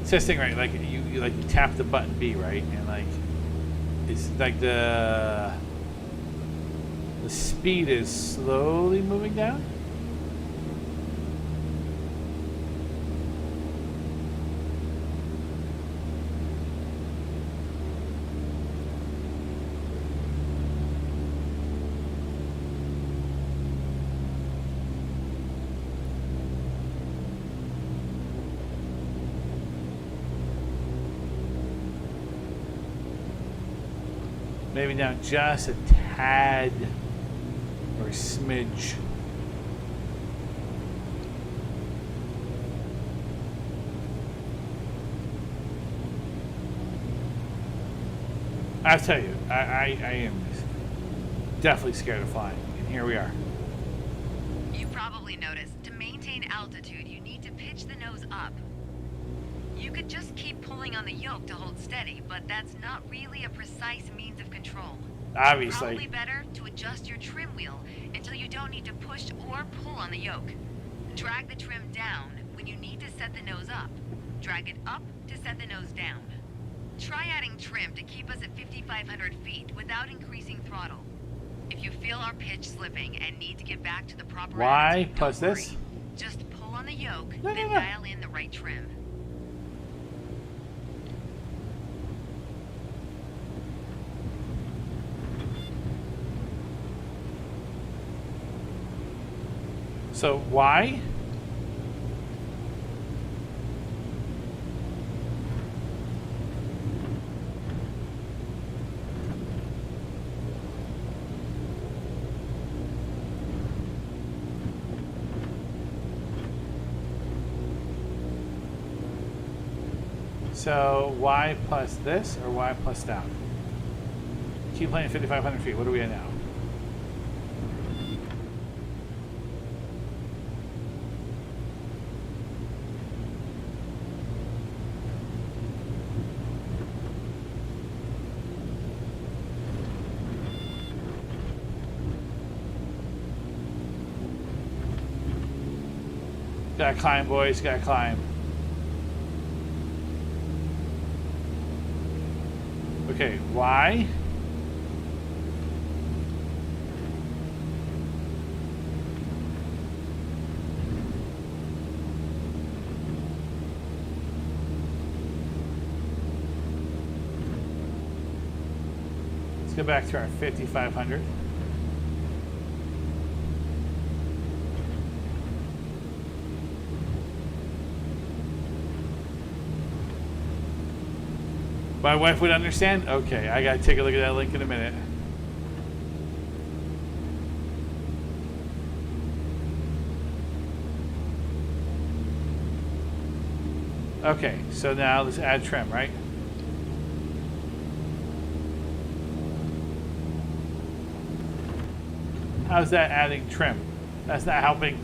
It's this thing, right? Like you like you tap the button B, right? And like it's like the speed is slowly moving down. Maybe down just a tad or a smidge. I'll tell you, I am definitely scared of flying, and here we are. You probably noticed, to maintain altitude, you need to pitch the nose up. You could just keep pulling on the yoke to hold steady, but that's not really a precise means of control. Obviously. Probably better to adjust your trim wheel until you don't need to push or pull on the yoke. Drag the trim down when you need to set the nose up. Drag it up to set the nose down. Try adding trim to keep us at 5,500 feet without increasing throttle. If you feel our pitch slipping and need to get back to the proper Why attitude, plus don't this? worry. Just pull on the yoke, No, then no, no. dial in the right trim. So why? So y plus this or y plus down? Keep playing 5,500 feet. What are we at now? Gotta climb, boys. Gotta climb. Okay, Y. Let's go back to our 5500. My wife would understand? Okay, I gotta take a look at that link in a minute. Okay, so now let's add trim, right? How's that adding trim? That's not helping.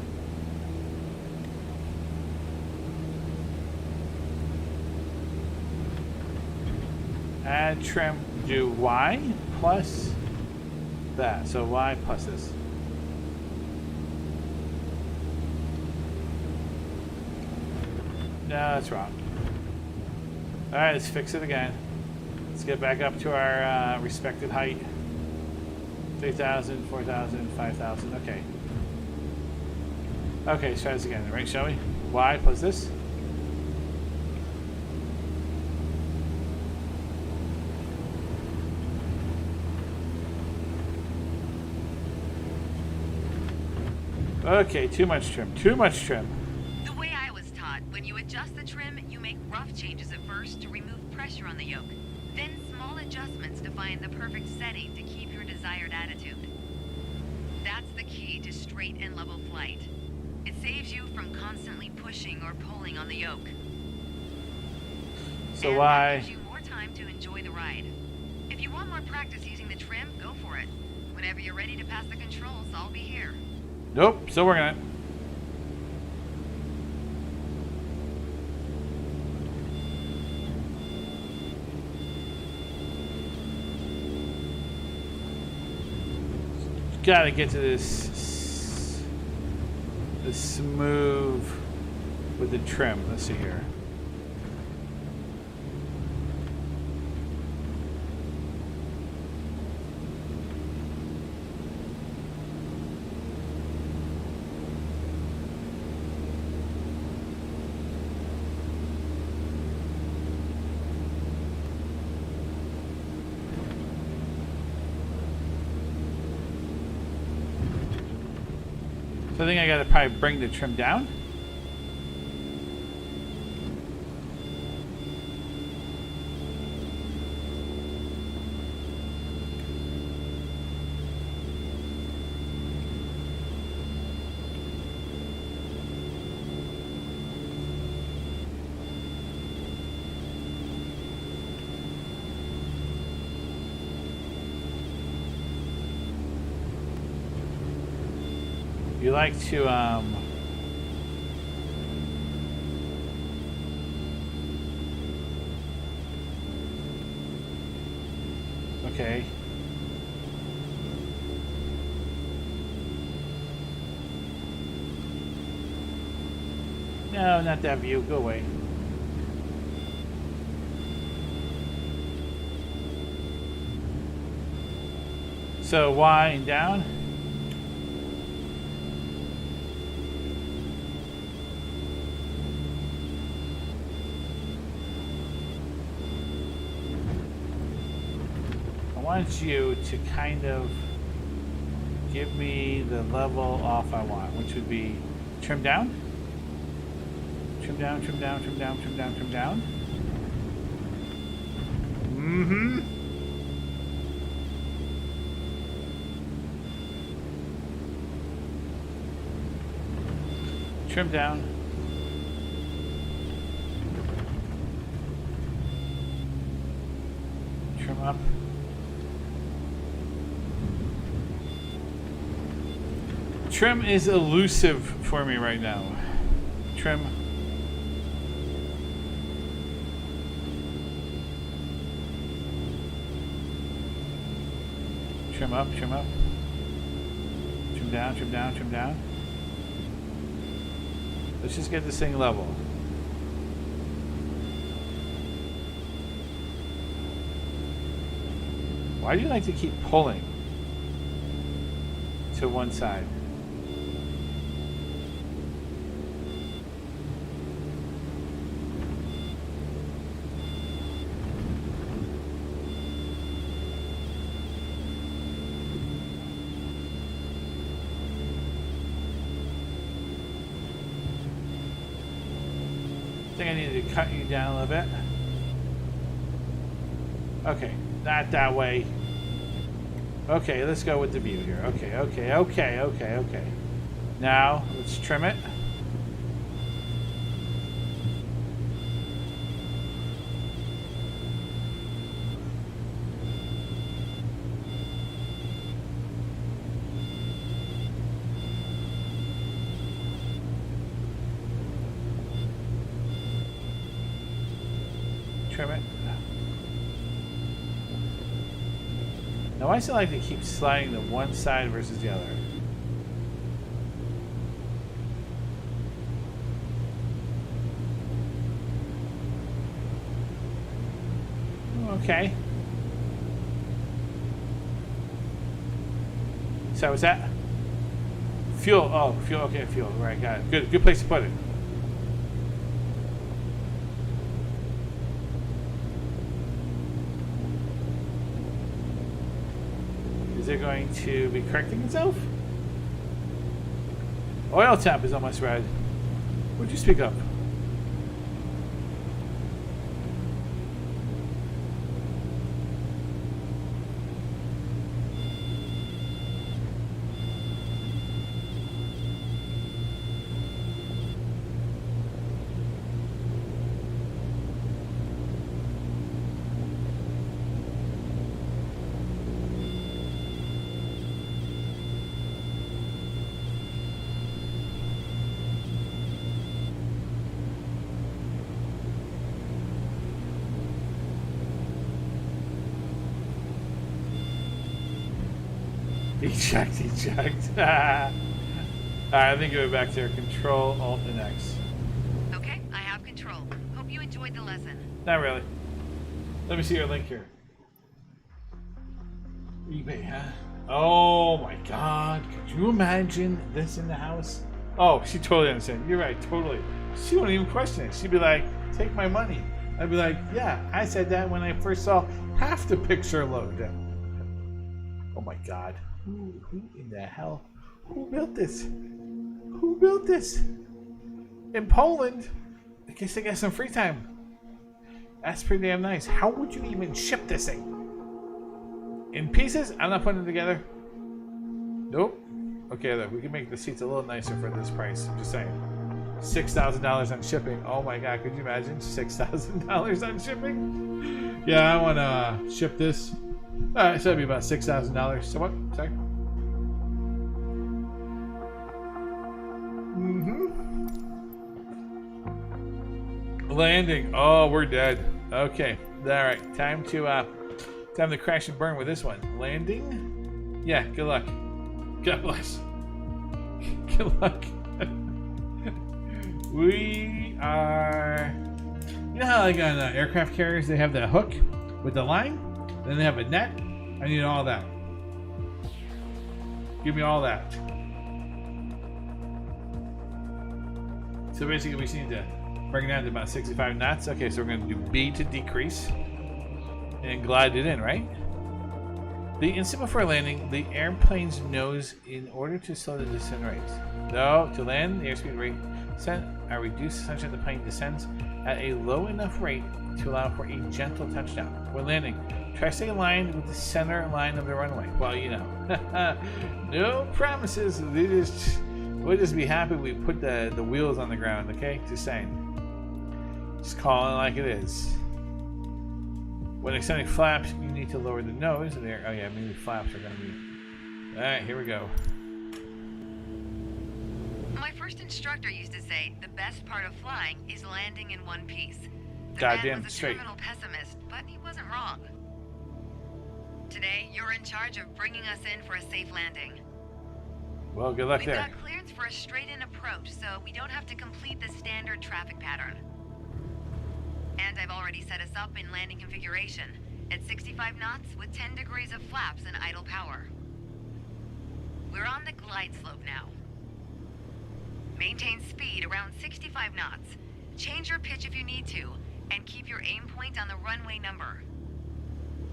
Add trim, do Y plus that. So Y plus this. No, that's wrong. Alright, let's fix it again. Let's get back up to our respected height. 3,000, 4,000, 5,000. Okay. Okay, let's try this again, right, shall we? Y plus this. Okay, too much trim. Too much trim. The way I was taught, when you adjust the trim, you make rough changes at first to remove pressure on the yoke. Then small adjustments to find the perfect setting to keep your desired attitude. That's the key to straight and level flight. It saves you from constantly pushing or pulling on the yoke. So and why? that gives you more time to enjoy the ride. If you want more practice using the trim, go for it. Whenever you're ready to pass the controls, I'll be here. Nope, still working on it. Gotta get to this smooth with the trim. Let's see here. So I think I gotta probably bring the trim down. You like to okay. No, not that view. Go away. So Y and down. I want you to kind of give me the level off I want, which would be trim down. Trim down, trim down, trim down, trim down, trim down. Mm-hmm. Trim down. Trim up. Trim is elusive for me right now. Trim. Trim up, trim up. Trim down, trim down, trim down. Let's just get this thing level. Why do you like to keep pulling to one side? I think I need to cut you down a little bit. Okay, not that way. Okay, let's go with the view here. Okay. Now, let's trim it. Trim it. Now, why does it like to keep sliding to one side versus the other? Okay. So, what's that? Fuel. Oh, fuel. Okay, fuel. Right, got it. Good place to put it. Is it going to be correcting itself? Oil temp is almost red. Would you speak up? Eject. Alright, I think go back there. Control, Alt, and X. Okay, I have control. Hope you enjoyed the lesson. Not really. Let me see your link here. eBay, huh? Oh my god. Could you imagine this in the house? Oh, she totally understands. You're right, totally. She won't even question it. She'd be like, take my money. I'd be like, yeah, I said that when I first saw half the picture load. Oh my god. Who in the hell? Who built this? Who built this? In Poland? I guess they got some free time. That's pretty damn nice. How would you even ship this thing? In pieces? I'm not putting it together. Nope. Okay, look, we can make the seats a little nicer for this price. I'm just saying. $6,000 on shipping. Oh my god, could you imagine? $6,000 on shipping? Yeah, I want to ship this. Alright, so that'd be about $6,000. So what? Sorry? Landing. Oh, we're dead. Okay. Alright, time to crash and burn with this one. Landing? Yeah, good luck. God bless. Good luck. We are... You know how like on aircraft carriers they have the hook with the line? Then they have a net? I need all that. Give me all that. So basically we just need to bring it down to about 65 knots. Okay, so we're going to do B to decrease. And glide it in, right? The instant before landing, the airplane's nose in order to slow the descent rates. No, to land, the airspeed rate descent are reduced such that the plane descends at a low enough rate to allow for a gentle touchdown. When landing, try to stay aligned with the center line of the runway. Well, you know. No promises. We'll just be happy we put the wheels on the ground, okay? Just saying. Just calling it like it is. When extending flaps, you need to lower the nose. There. Oh yeah, maybe flaps are going to be... Alright, here we go. My first instructor used to say the best part of flying is landing in one piece. The Goddamn man was a straight. terminal pessimist, but he wasn't wrong. Today, you're in charge of bringing us in for a safe landing. Well, good luck We've there. got clearance for a straight-in approach, so we don't have to complete the standard traffic pattern. And I've already set us up in landing configuration at 65 knots with 10 degrees of flaps and idle power. We're on the glide slope now. Maintain speed around 65 knots. Change your pitch if you need to, and keep your aim point on the runway number.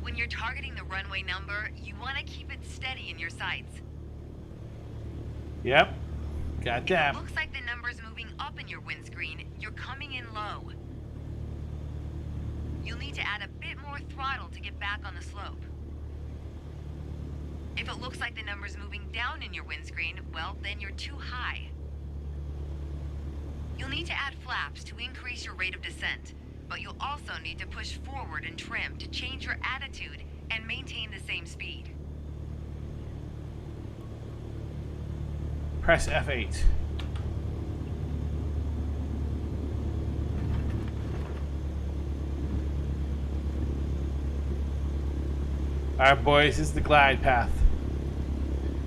When you're targeting the runway number, you want to keep it steady in your sights. Yep. Got that. If it looks like the number's moving up in your windscreen, you're coming in low. You'll need to add a bit more throttle to get back on the slope. If it looks like the number's moving down in your windscreen, well, then you're too high. You'll need to add flaps to increase your rate of descent, but you'll also need to push forward and trim to change your attitude and maintain the same speed. Press F8. Alright, boys, this is the glide path.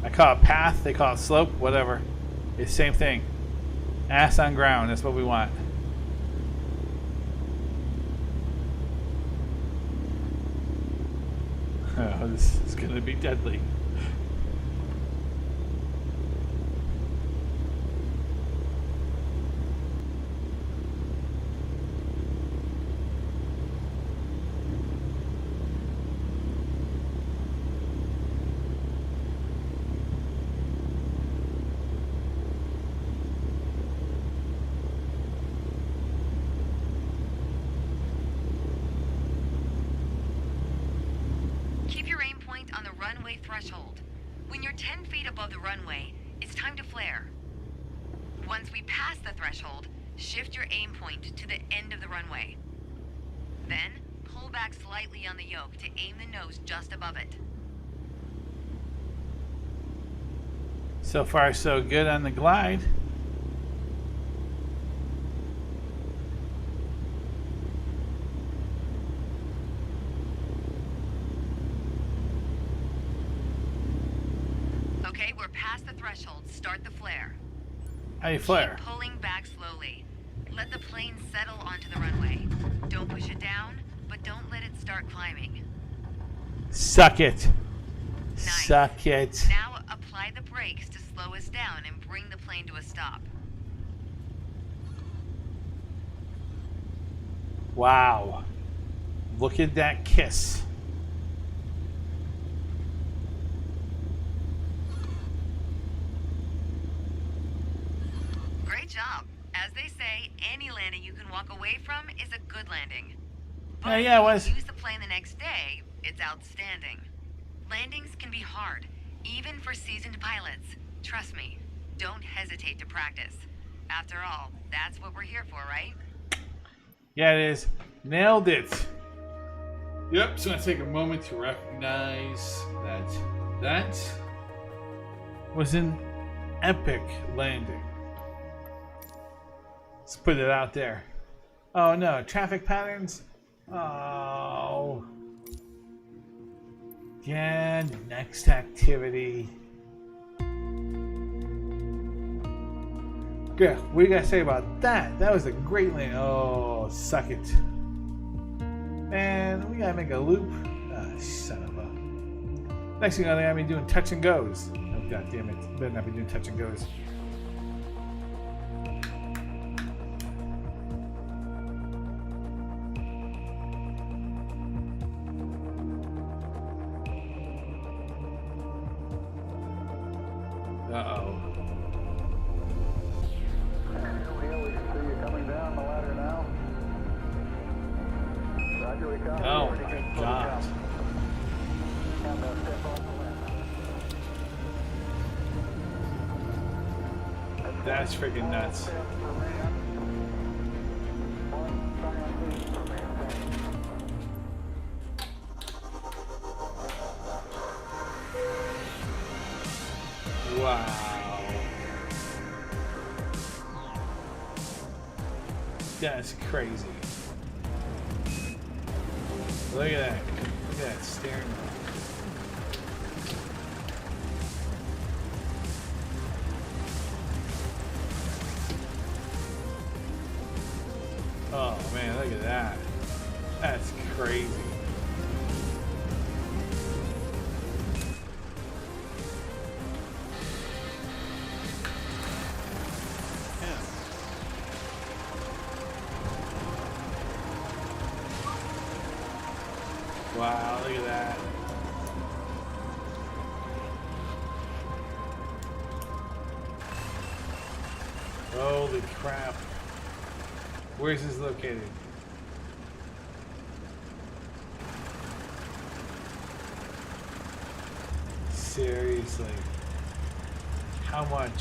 I call it path, they call it slope, whatever. It's the same thing. Ass on ground, that's what we want. Oh, this is gonna be deadly. On the runway threshold. When you're 10 feet above the runway, it's time to flare. Once we pass the threshold, shift your aim point to the end of the runway. Then, pull back slightly on the yoke to aim the nose just above it. So far, so good on the glide. Okay, we're past the threshold. Start the flare. How do you flare? Keep pulling back slowly. Let the plane settle onto the runway. Don't push it down, but don't let it start climbing. Suck it. Nice. Suck it. Now apply the brakes to slow us down and bring the plane to a stop. Wow. Look at that kiss. Great job. As they say, any landing you can walk away from is a good landing. But Yeah, it if was. you use the plane the next day, it's outstanding. Landings can be hard, even for seasoned pilots. Trust me, don't hesitate to practice. After all, that's what we're here for, right? Yeah, it is. Nailed it. Yep, so I'm going to take a moment to recognize that was an epic landing. Let's put it out there. Oh no, traffic patterns? Oh. Again, next activity. Yeah, what do you guys say about that? That was a great landing. Oh, suck it. Man, we gotta make a loop. Ah, son of a. Next thing I know, I'm gonna be doing touch and goes. Oh, god damn it. Better not be doing touch and goes. Uh-oh. Oh my god. That's freaking nuts. Wow. That's crazy. Look at that. Look at that steering wheel. crazy. Wow, look at that. Holy crap. Where's this located? Seriously. How much?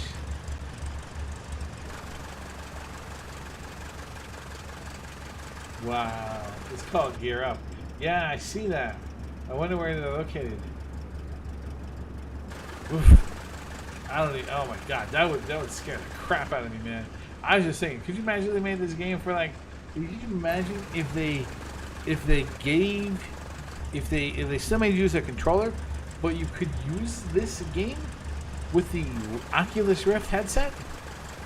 Wow. It's called Gear Up. Yeah, I see that. I wonder where they're located. Oof. I don't even, oh my god, that would scare the crap out of me, man. I was just thinking, could you imagine they made this game for like, could you imagine if they still made you use a controller, but you could use this game with the Oculus Rift headset?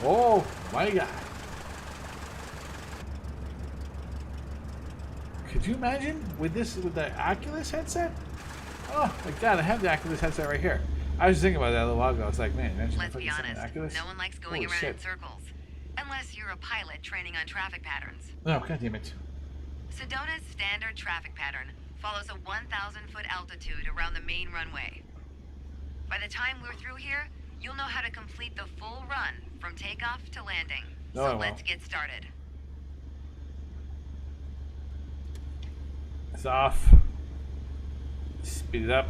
Oh my god. Could you imagine with the Oculus headset? Oh my god, I have the Oculus headset right here. I was thinking about that a little while ago. I was like, man, let's be honest, no one likes going around in circles. Unless you're a pilot training on traffic patterns. Oh, god damn it. Sedona's standard traffic pattern follows a 1,000-foot altitude around the main runway. By the time we're through here, you'll know how to complete the full run from takeoff to landing. So let's get started. It's off. Speed it up.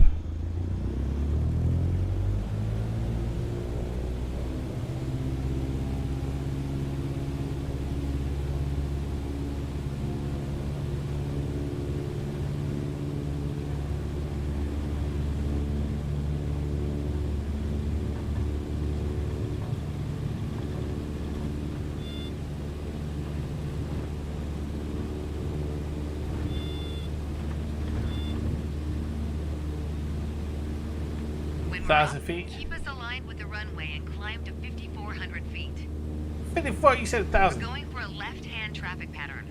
When 1,000 feet. Keep us aligned with the runway and climb to 5,400 feet. 54, you said 1,000. We're going for a left-hand traffic pattern.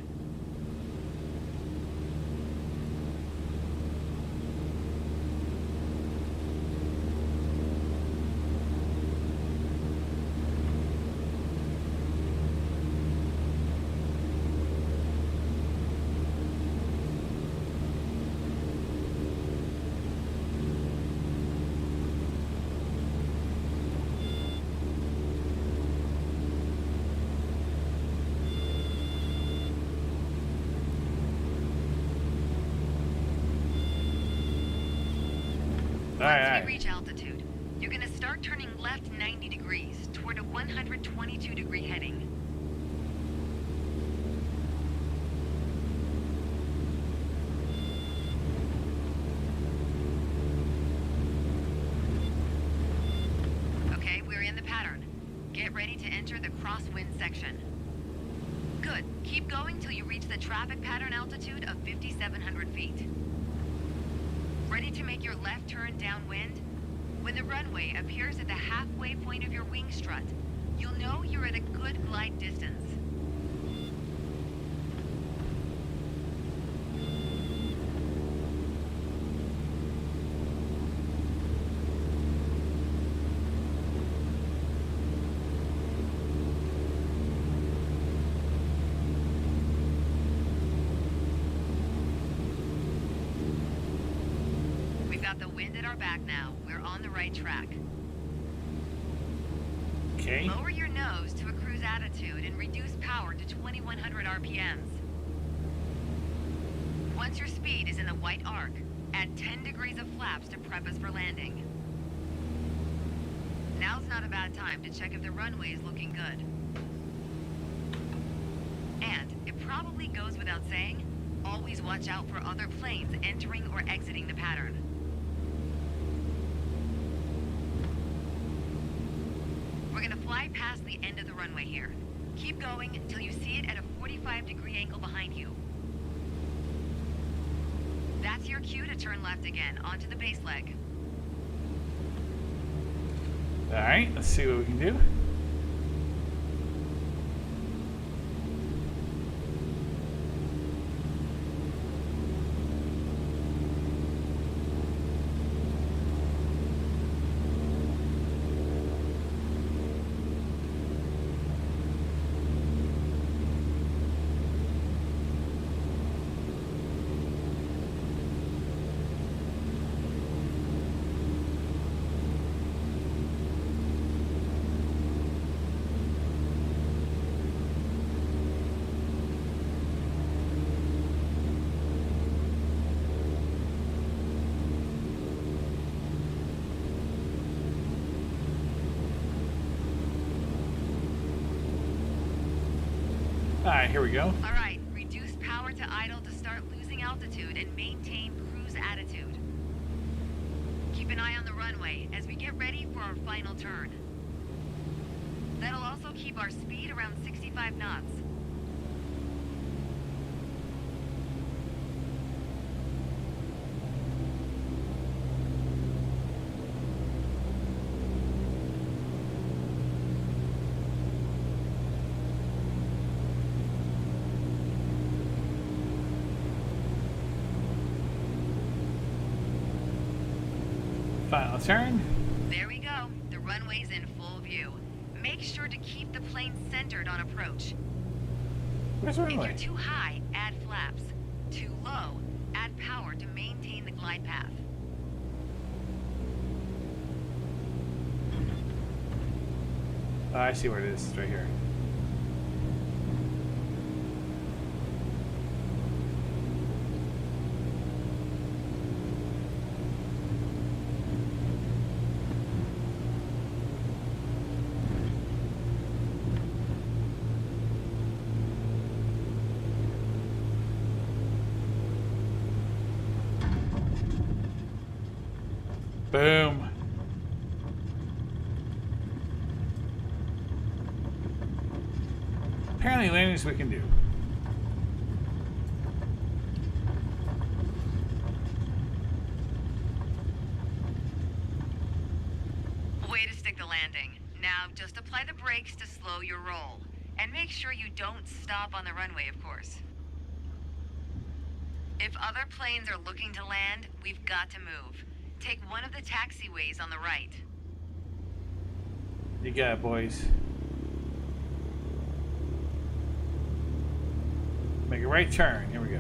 Once we reach altitude, you're going to start turning left 90 degrees toward a 122-degree heading. Okay, we're in the pattern. Get ready to enter the crosswind section. Good. Keep going till you reach the traffic pattern altitude of 5,700 feet. Ready to make your left turn downwind? When the runway appears at the halfway point of your wing strut, you'll know you're at a good glide distance. Got the wind at our back now. We're on the right track. Okay. Lower your nose to a cruise attitude and reduce power to 2,100 RPMs. Once your speed is in the white arc, add 10 degrees of flaps to prep us for landing. Now's not a bad time to check if the runway is looking good. And it probably goes without saying, always watch out for other planes entering or exiting the pattern. We're gonna fly past the end of the runway here. Keep going until you see it at a 45-degree angle behind you. That's your cue to turn left again, onto the base leg. Alright, let's see what we can do. Alright, here we go. Alright, reduce power to idle to start losing altitude and maintain cruise attitude. Keep an eye on the runway as we get ready for our final turn. That'll also keep our speed around 65 knots. Final turn. There we go. The runway's in full view. Make sure to keep the plane centered on approach. Where's the If runway? you're too high, add flaps. Too low, add power to maintain the glide path. Oh, I see where it is. It's right here. Boom. Apparently landings we can do. Way to stick the landing. Now, just apply the brakes to slow your roll. And make sure you don't stop on the runway, of course. If other planes are looking to land, we've got to move. Take one of the taxiways on the right. You got it, boys. Make a right turn. Here we go.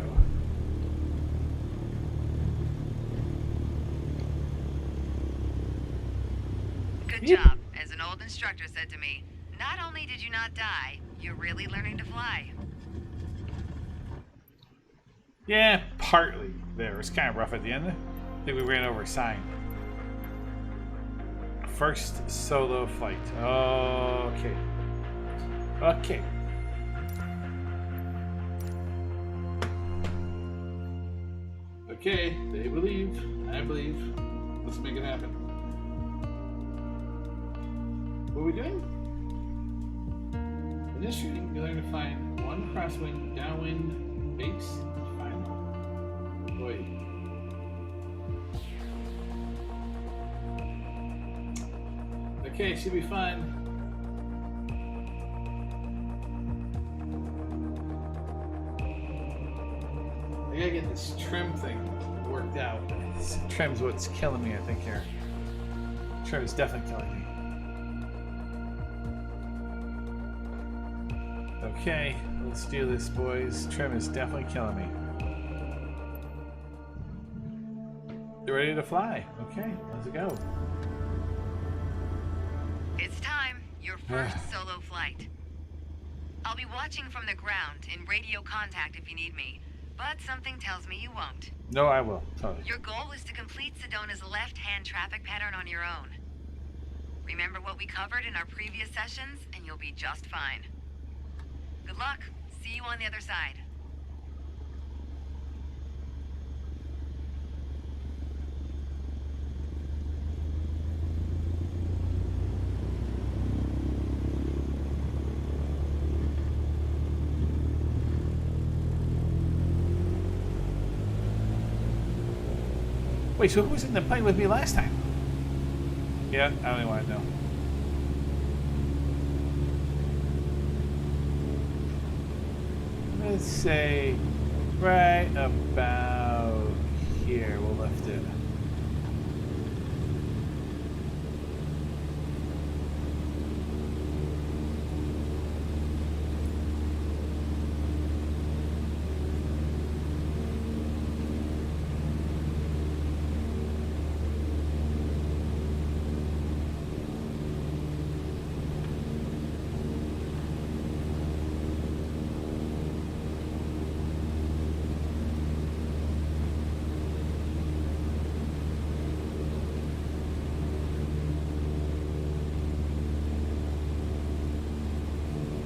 Good Yep. job. As an old instructor said to me, not only did you not die, you're really learning to fly. Yeah, partly there. It was kind of rough at the end. I think we ran over a sign. First solo flight. Okay. Okay. Okay, they believe. I believe. Let's make it happen. What are we doing? In this shooting, you learn to find one crosswind, downwind base. Fine. Wait. Okay, should be fun. I gotta get this trim thing worked out. This trim's what's killing me, I think, here. Trim is definitely killing me. Okay, let's do this, boys. Trim is definitely killing me. You're ready to fly. Okay, let's go. It's time. Your first solo flight. I'll be watching from the ground in radio contact if you need me, but something tells me you won't. No, I will. Totally. Your goal is to complete Sedona's left-hand traffic pattern on your own. Remember what we covered in our previous sessions, and you'll be just fine. Good luck. See you on the other side. Wait, so who was in the plane with me last time? Yeah, I don't even want to know. Let's say right about here we'll lift it.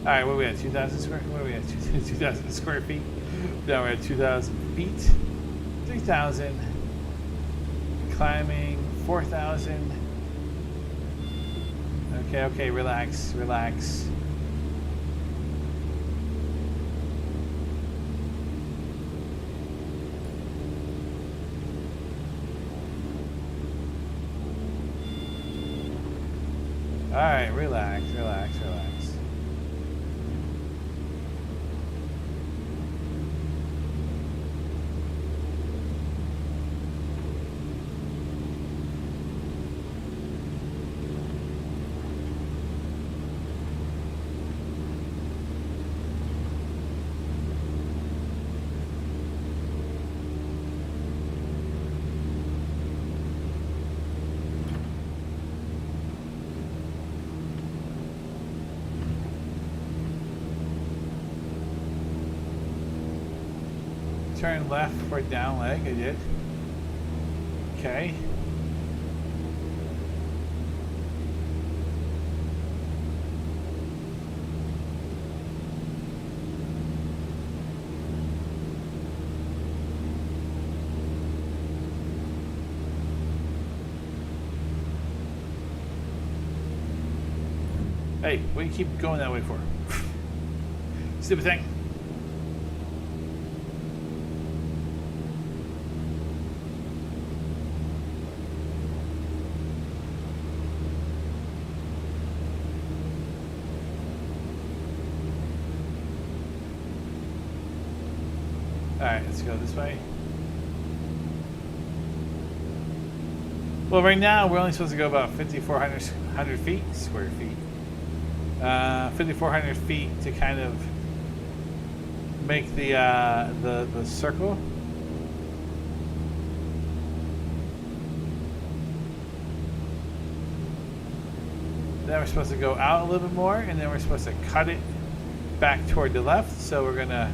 Alright, what are we at? 2,000 square? What are we at? 2,000 square feet? Now we're at 2,000 feet. 3,000. Climbing. 4,000. Okay, okay, relax, relax. Alright, relax, relax, relax. Turn left for down leg, I did. Okay. Hey, what do you keep going that way for? Stupid thing. Alright, let's go this way. Well, right now we're only supposed to go about 5,400 feet, square feet. 5,400 feet to kind of make the circle. Then we're supposed to go out a little bit more, and then we're supposed to cut it back toward the left. So we're gonna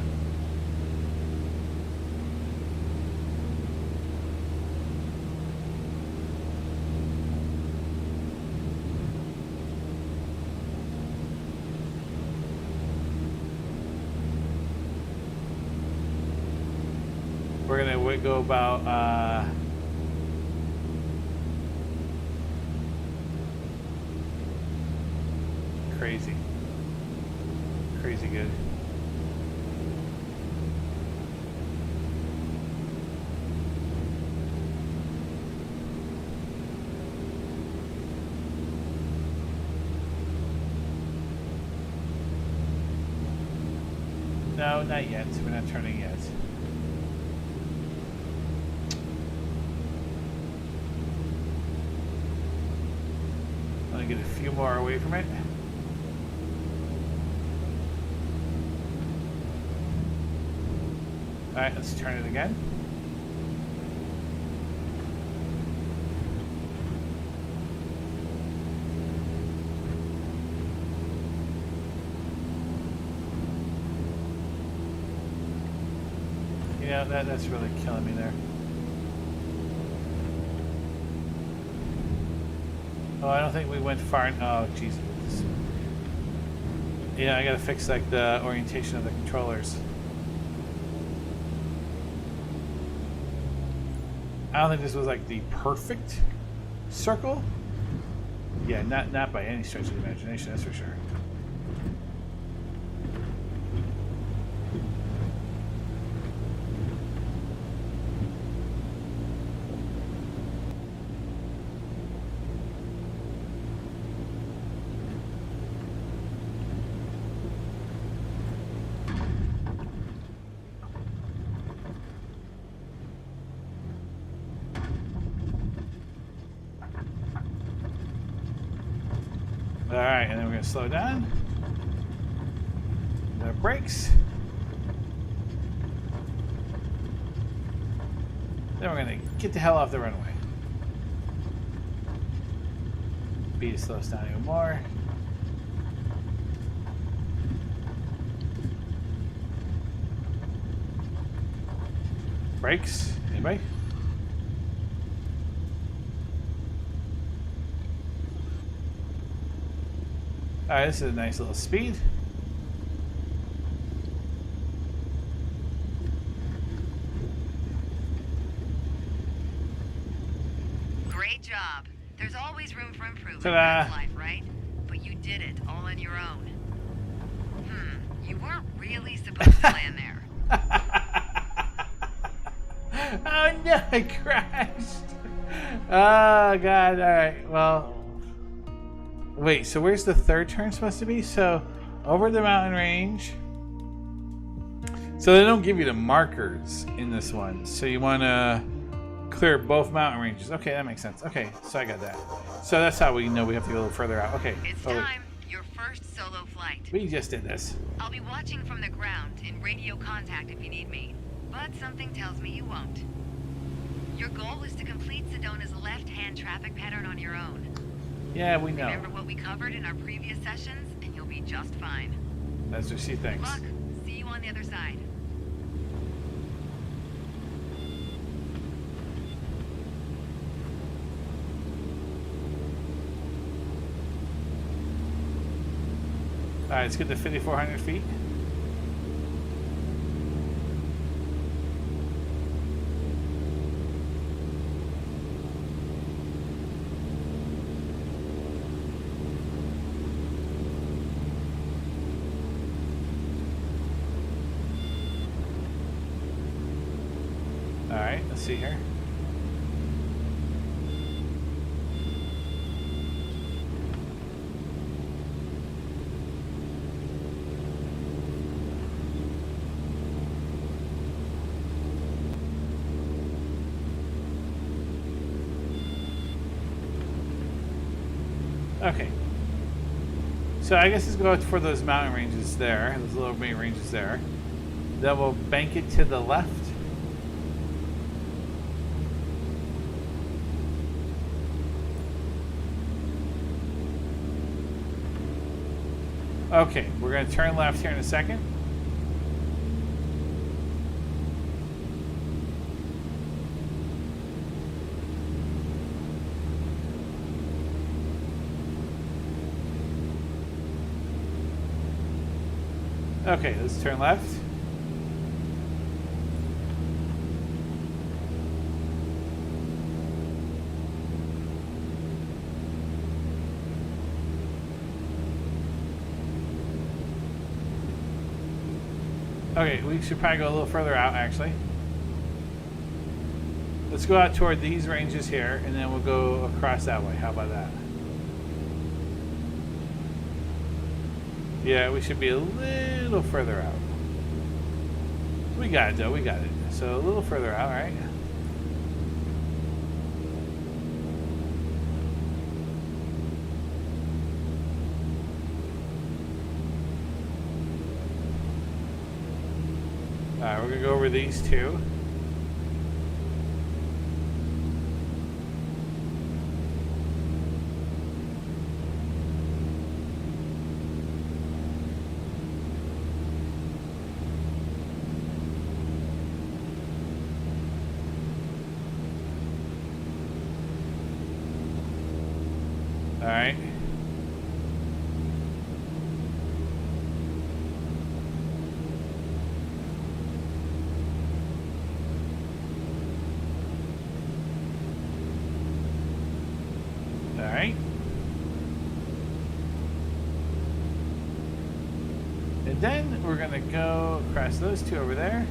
go about crazy good. No, not yet. We're not turning yet. Get a few more away from it. Alright, let's turn it again. You know, that's really killing me there. Oh, I don't think we went far. Oh, jeez. Yeah, I gotta fix like the orientation of the controllers. I don't think this was like the perfect circle. Yeah, not by any stretch of the imagination, that's for sure. Alright, and then we're going to slow down. The brakes. Then we're going to get the hell off the runway. B to slow us down even more. Brakes. Anybody? Alright, this is a nice little speed. Great job. There's always room for improvement Ta-da. in life, right? But you did it all on your own. You weren't really supposed to land there. Oh no, I crashed. Oh god, alright, well. Wait, so where's the third turn supposed to be? So, over the mountain range. So they don't give you the markers in this one. So you want to clear both mountain ranges. Okay, that makes sense. Okay, so I got that. So that's how we know we have to go a little further out. Okay. It's time. Your first solo flight. We just did this. I'll be watching from the ground in radio contact if you need me. But something tells me you won't. Your goal is to complete Sedona's left-hand traffic pattern on your own. Yeah, we know. Remember what we covered in our previous sessions, and you'll be just fine. As we see things. Good luck. See you on the other side. Alright, let's get to 5,400 feet. Alright, let's see here. Okay. So I guess let's go for those mountain ranges there, those little main ranges there. Then we'll bank it to the left. Okay, we're going to turn left here in a second. Okay, let's turn left. Okay, we should probably go a little further out, actually. Let's go out toward these ranges here, and then we'll go across that way. How about that? Yeah, we should be a little further out. We got it, though. We got it. So a little further out, right? Alright, we're going to go over these two. Alright. Alright. And then we're going to go across those two over there.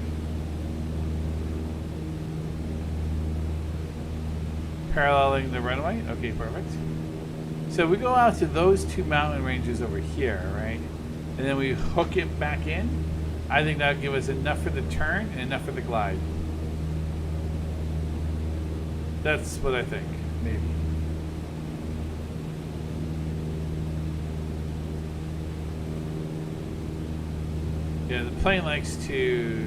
Paralleling the runway. Okay, perfect. So we go out to those two mountain ranges over here, right? And then we hook it back in. I think that'll give us enough for the turn and enough for the glide. That's what I think, maybe. Yeah, the plane likes to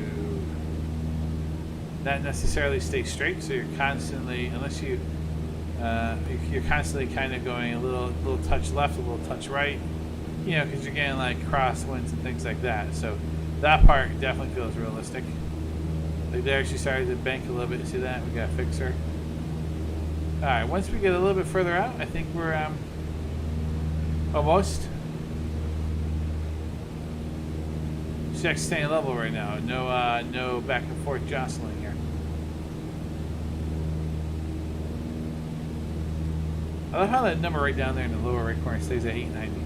not necessarily stay straight, so you're constantly, unless you you're constantly kind of going a little touch left, a little touch right, you know, because you're getting like crosswinds and things like that. So that part definitely feels realistic. Like there, she started to bank a little bit. See that? We got a fixer. All right, once we get a little bit further out, I think we're almost. She's actually staying level right now. No, no back and forth jostling here. I love how that number right down there in the lower right corner stays at 890.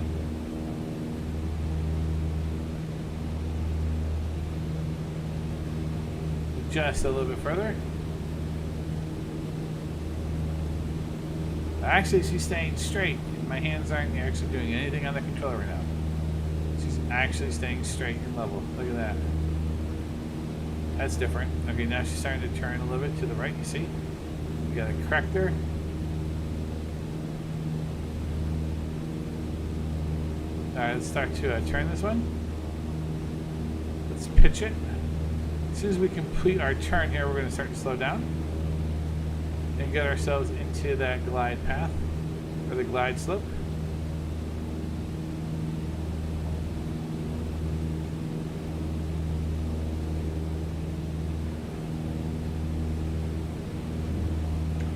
Just a little bit further. Actually, she's staying straight. My hands aren't actually doing anything on the controller right now. She's actually staying straight and level. Look at that. That's different. Okay, now she's starting to turn a little bit to the right, you see? We got a corrector. Alright, let's start to turn this one. Let's pitch it. As soon as we complete our turn here, we're going to start to slow down and get ourselves into that glide path, or the glide slope.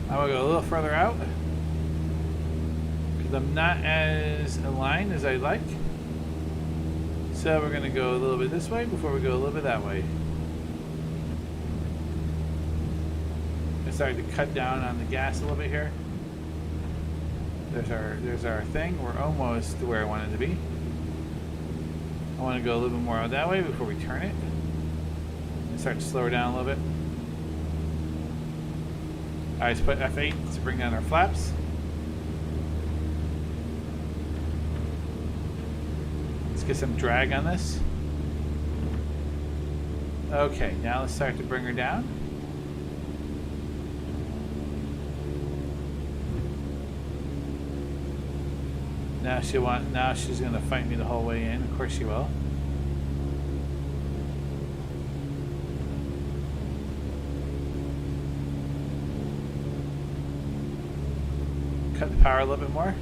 I'm going to go a little further out because I'm not as aligned as I'd like. So we're going to go a little bit this way before we go a little bit that way. I started to cut down on the gas a little bit here. There's our thing. We're almost to where I wanted to be. I want to go a little bit more out that way before we turn it. And start to slow her down a little bit. Alright, let's put F8 to bring down our flaps. Let's get some drag on this. Okay, now let's start to bring her down. Now she's gonna fight me the whole way in. Of course she will. Cut the power a little bit more.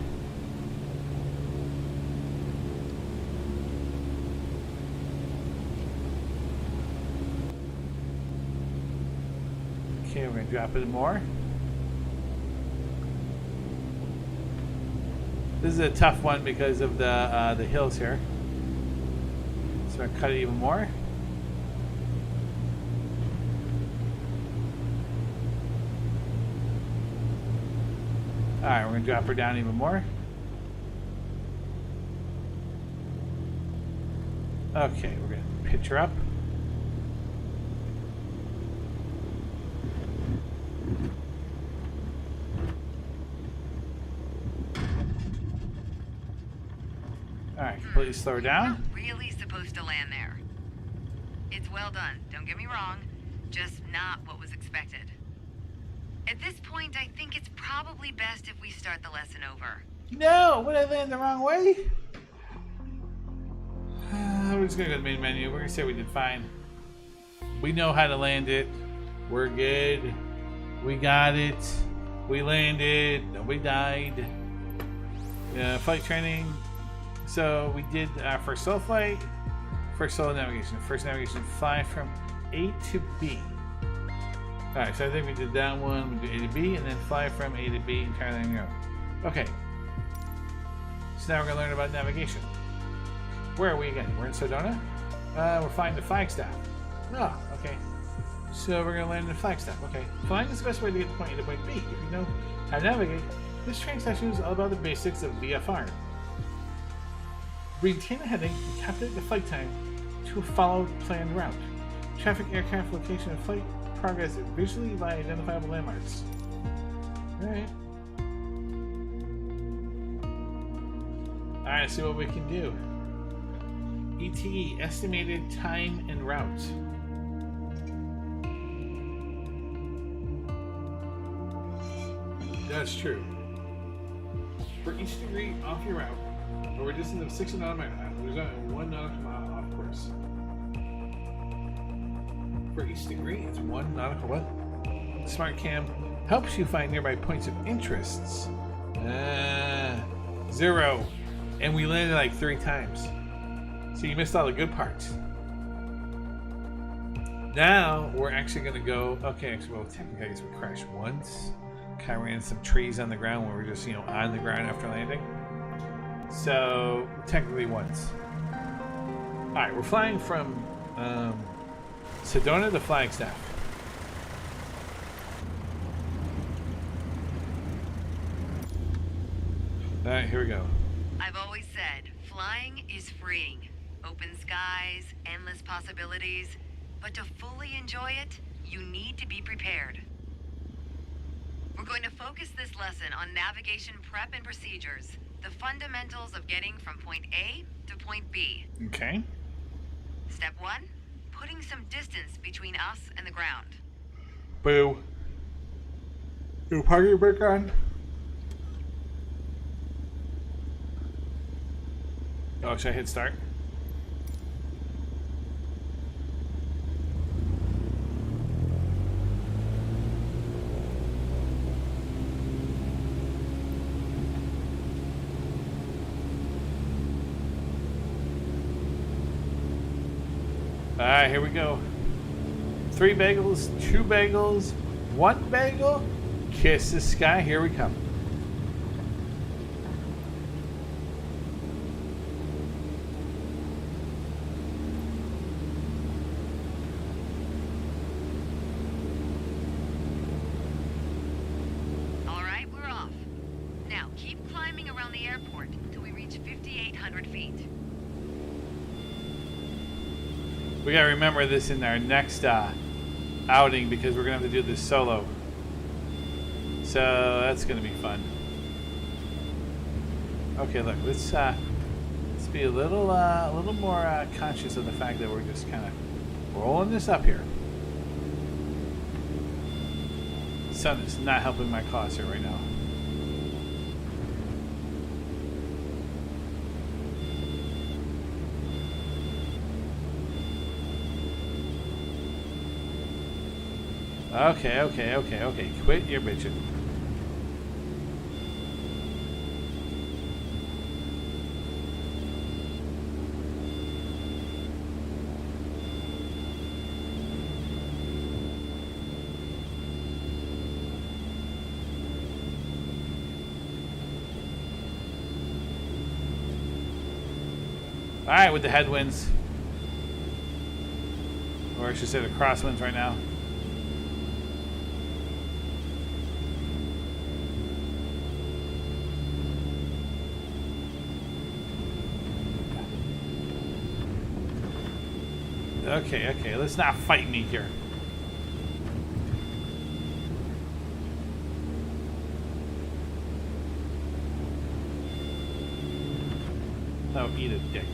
Okay, we're gonna drop it more. This is a tough one because of the hills here. So I'm gonna cut it even more. Alright, we're gonna drop her down even more. Okay, we're gonna pitch her up. Alright, completely slow her down. We're really supposed to land there. It's well done, don't get me wrong. Just not what was expected. At this point, I think it's probably best if we start the lesson over. No! Would I land the wrong way? We're just gonna go to the main menu. We're gonna say we did fine. We know how to land it. We're good. We got it. We landed. Nobody died. Flight training. So we did our first solo flight. First solo navigation. First navigation, fly from A to B. Alright, so I think we did that one, we do A to B, and then fly from A to B entirely on your own. Okay. So now we're going to learn about navigation. Where are we again? We're in Sedona? We're flying to Flagstaff. Oh, okay. So we're going to land in Flagstaff. Okay. Flying is the best way to get to point A to point B. If you know how to navigate, this training session is all about the basics of VFR. Retain the heading and calculate the flight time to a followed planned route. Traffic, aircraft, location, and flight progress visually by identifiable landmarks. Alright. Alright, let's see what we can do. ETE, estimated time and route. That's true. For each degree off your route, over a distance of 60 nautical miles, there's only 1 nautical mile off course. For each degree, it's 1 nautical what? Smart Cam helps you find nearby points of interests. 0. And we landed like 3 times. So you missed all the good parts. Now, we're actually going to go... Okay, actually, well, technically, I guess we crashed once. Kind of ran into some trees on the ground where we're just, on the ground after landing. So, technically once. Alright, we're flying from Sedona to Flagstaff. Alright, here we go. I've always said, flying is freeing. Open skies, endless possibilities. But to fully enjoy it, you need to be prepared. We're going to focus this lesson on navigation prep and procedures. The fundamentals of getting from point A to point B. Okay. Step 1, putting some distance between us and the ground. Boo. You park your brake on? Oh, should I hit start? Alright, here we go. 3 bagels, 2 bagels, 1 bagel. Kiss the sky, here we come. Alright, we're off. Now, keep climbing around the airport till we reach 5,800 feet. We gotta remember this in our next outing because we're gonna have to do this solo. So that's gonna be fun. Okay, look, let's be a little more conscious of the fact that we're just kind of rolling this up here. The sun is not helping my cause here right now. Okay. Quit your bitching. Alright, with the headwinds. Or I should say the crosswinds right now. Okay, let's not fight me here. Oh, eat a dick.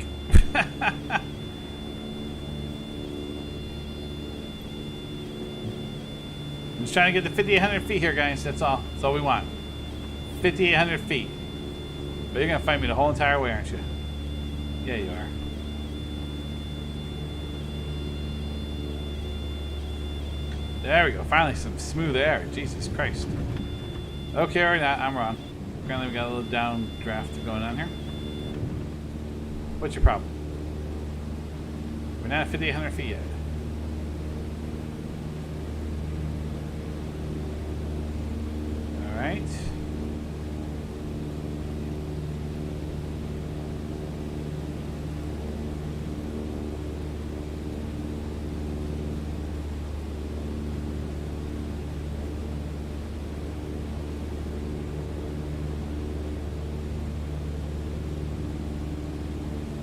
I'm just trying to get to 5,800 feet here, guys. That's all. That's all we want. 5,800 feet. But you're going to fight me the whole entire way, aren't you? Yeah, you are. There we go. Finally, some smooth air. Jesus Christ. Okay, or not. I'm wrong. Apparently, we got a little downdraft going on here. What's your problem? We're not at 5,800 feet yet. All right.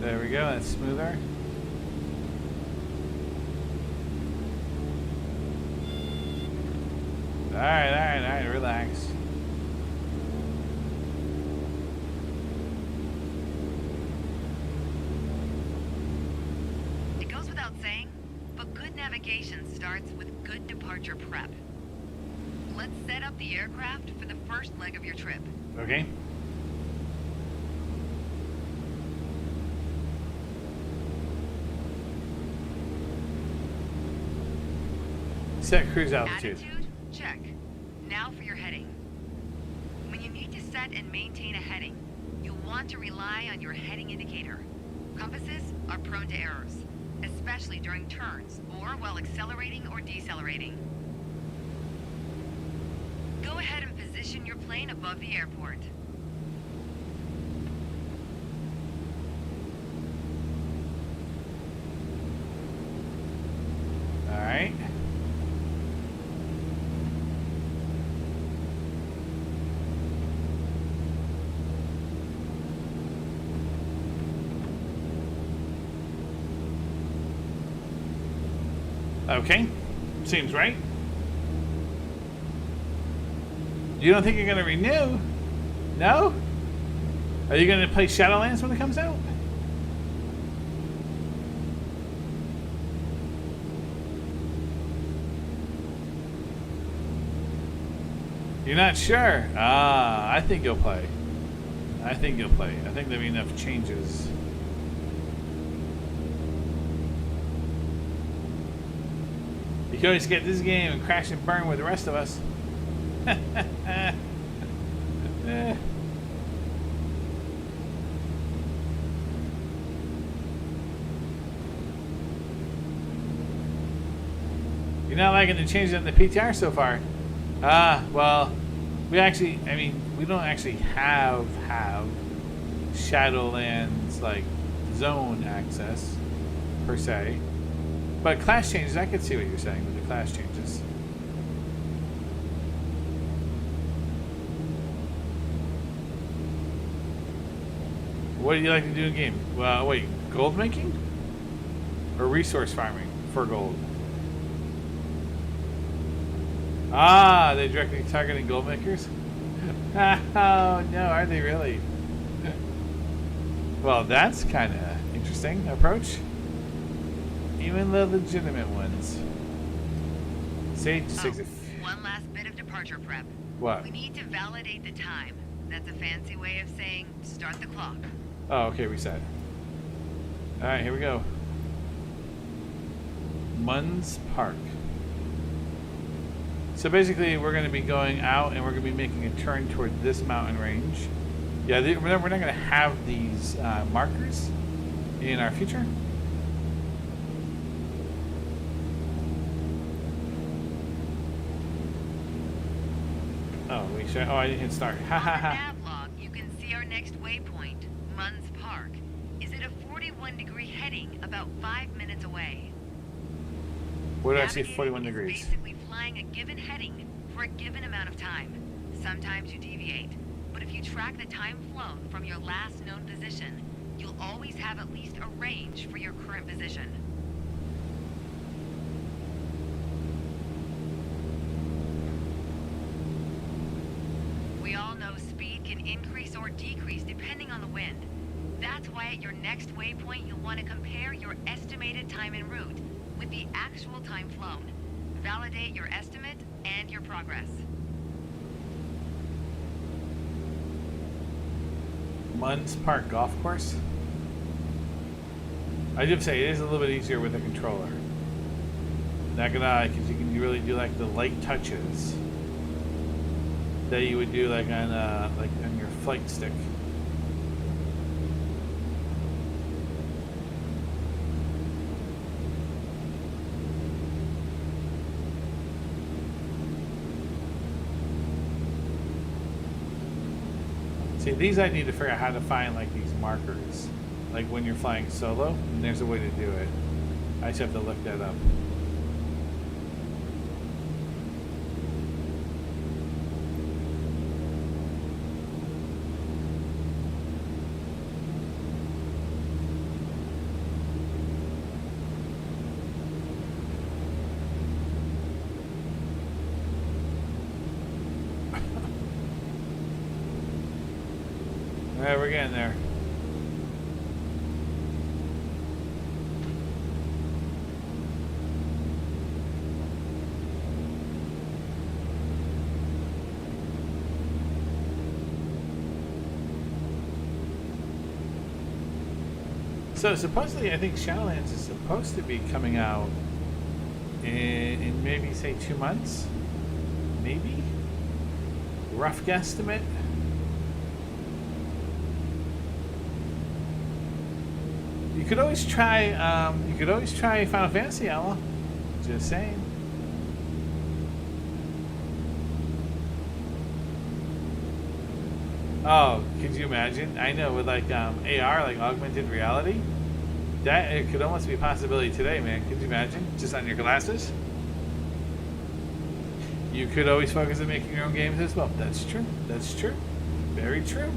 There we go, that's smoother. Alright, relax. It goes without saying, but good navigation starts with good departure prep. Let's set up the aircraft for the first leg of your trip. Okay. Set cruise altitude. Attitude? Check. Now for your heading. When you need to set and maintain a heading, you'll want to rely on your heading indicator. Compasses are prone to errors, especially during turns or while accelerating or decelerating. Go ahead and position your plane above the airport. All right. Okay. Seems right. You don't think you're going to renew? No? Are you going to play Shadowlands when it comes out? You're not sure? Ah, I think you'll play. I think you'll play. I think there'll be enough changes. You can always get this game and crash and burn with the rest of us. You're not liking the changes in the PTR so far. Well, we actually, I mean, we don't actually have Shadowlands, like, zone access, per se. But class changes, I can see what you're saying with the class changes. What do you like to do in game? Well, wait, gold making? Or resource farming for gold? Ah, they're directly targeting gold makers? Oh, no, are they really? Well, that's kind of interesting approach. Even the legitimate ones. Sage 6. One last bit of departure prep. What? We need to validate the time. That's a fancy way of saying start the clock. Oh, okay, reset. Alright, here we go. Munns Park. So basically, we're going to be going out and we're going to be making a turn toward this mountain range. Yeah, we're not going to have these markers in our future. Oh, we should. Oh, I didn't hit start. Ha ha On the ha. nav log, you can see our next waypoint, Munns Park, is at a 41-degree heading about 5 minutes away. Where do I see Navigating 41 is degrees? basically flying a given heading for a given amount of time. Sometimes you deviate, but if you track the time flown from your last known position, you'll always have at least a range for your current position. We all know speed can increase or decrease depending on the wind. That's why at your next waypoint you'll want to compare your estimated time en route with the actual time flown. Validate your estimate and your progress. Munns Park Golf Course. I do say it is a little bit easier with a controller. Not gonna lie, because you can really do like the light touches that you would do like on your flight stick. See, these I need to figure out how to find like these markers, like when you're flying solo, and there's a way to do it. I just have to look that up. Alright, we're getting there. So supposedly, I think Shadowlands is supposed to be coming out in maybe say 2 months, maybe. Rough guesstimate. You could always try. You could always try Final Fantasy, Ella. Just saying. Oh, could you imagine? I know with like AR, like augmented reality, that it could almost be a possibility today, man. Could you imagine? Just on your glasses. You could always focus on making your own games as well. That's true. That's true. Very true.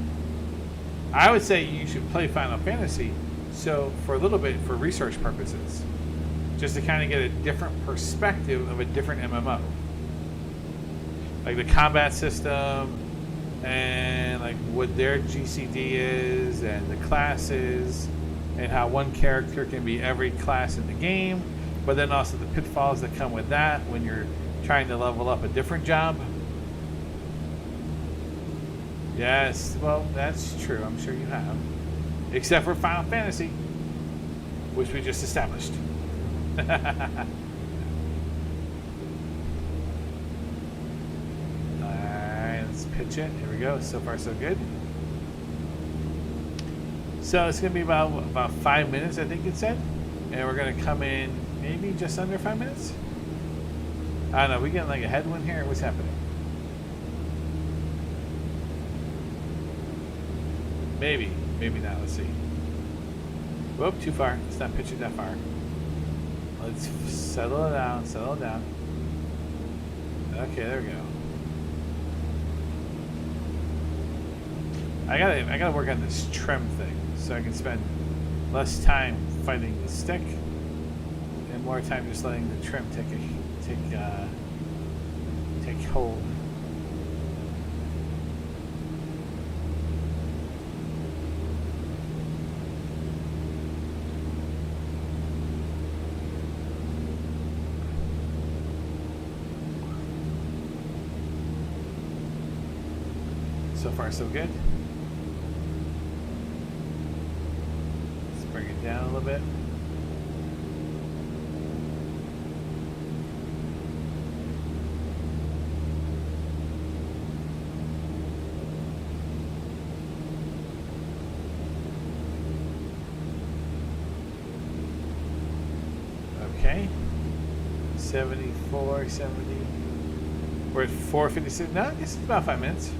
I would say you should play Final Fantasy. So for a little bit for research purposes, just to kind of get a different perspective of a different MMO. Like the combat system, and like what their GCD is, and the classes, and how one character can be every class in the game, but then also the pitfalls that come with that when you're trying to level up a different job. Yes, well, that's true. I'm sure you have. Except for Final Fantasy, which we just established. Alright, let's pitch it. Here we go. So far, so good. So it's going to be about 5 minutes, I think it said. And we're going to come in maybe just under 5 minutes. I don't know. We getting like a headwind here? What's happening? Maybe. Maybe not. Let's see. Whoop, too far. Let's not pitch it that far. Let's settle it down. Settle it down. Okay, there we go. I gotta work on this trim thing so I can spend less time fighting the stick and more time just letting the trim take hold. So far, so good. Let's bring it down a little bit. Okay. 74, 70. We're at 4:56. No, this is about 5 minutes.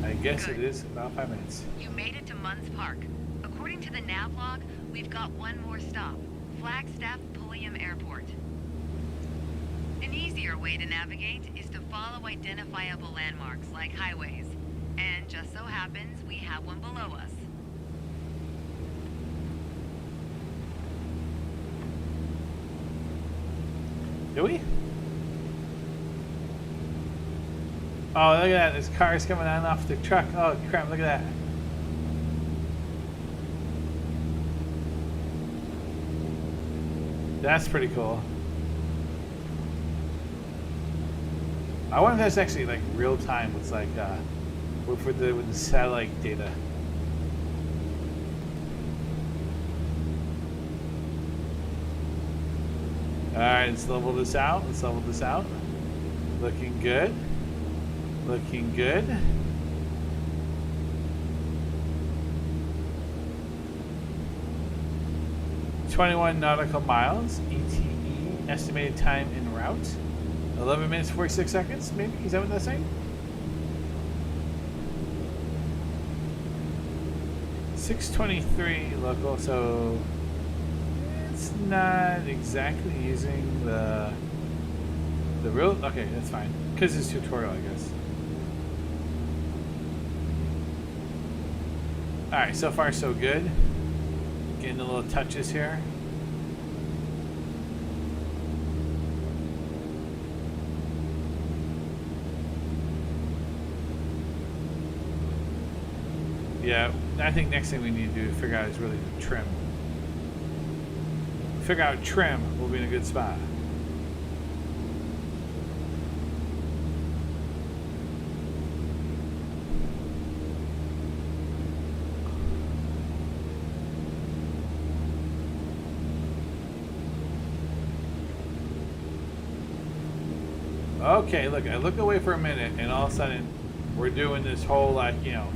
I guess Good. it is about 5 minutes. You made it to Munns Park. According to the nav log, we've got one more stop. Flagstaff Pulliam Airport. An easier way to navigate is to follow identifiable landmarks like highways. And just so happens we have one below us. Do we? Oh, look at that. There's cars coming on off the truck. Oh, crap. Look at that. That's pretty cool. I wonder if that's actually like real time with like with the satellite data. All right, let's level this out. Let's level this out. Looking good. Looking good. "21 nautical miles, ETE, estimated time en route, 11 minutes 46 seconds, maybe? Is that what that's saying? 6:23 local, so it's not exactly using the real. Okay, that's fine, because it's tutorial, I guess. All right, so far so good. Getting the little touches here. Yeah, I think next thing we need to do to figure out is really the trim. Figure out trim, we'll be in a good spot. Okay, look, I look away for a minute, and all of a sudden, we're doing this whole, like, you know,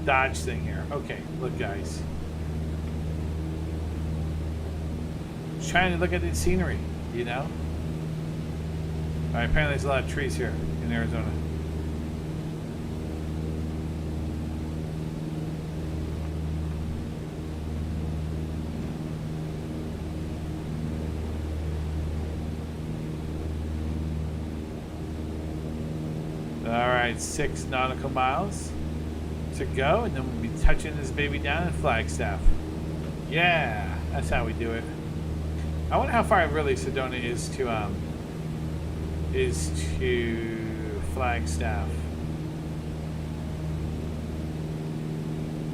dodge thing here. Okay, look, guys. Just trying to look at the scenery, you know? Alright, apparently there's a lot of trees here in Arizona. Alright, 6 nautical miles to go, and then we'll be touching this baby down in Flagstaff. Yeah, that's how we do it. I wonder how far really Sedona is to Flagstaff.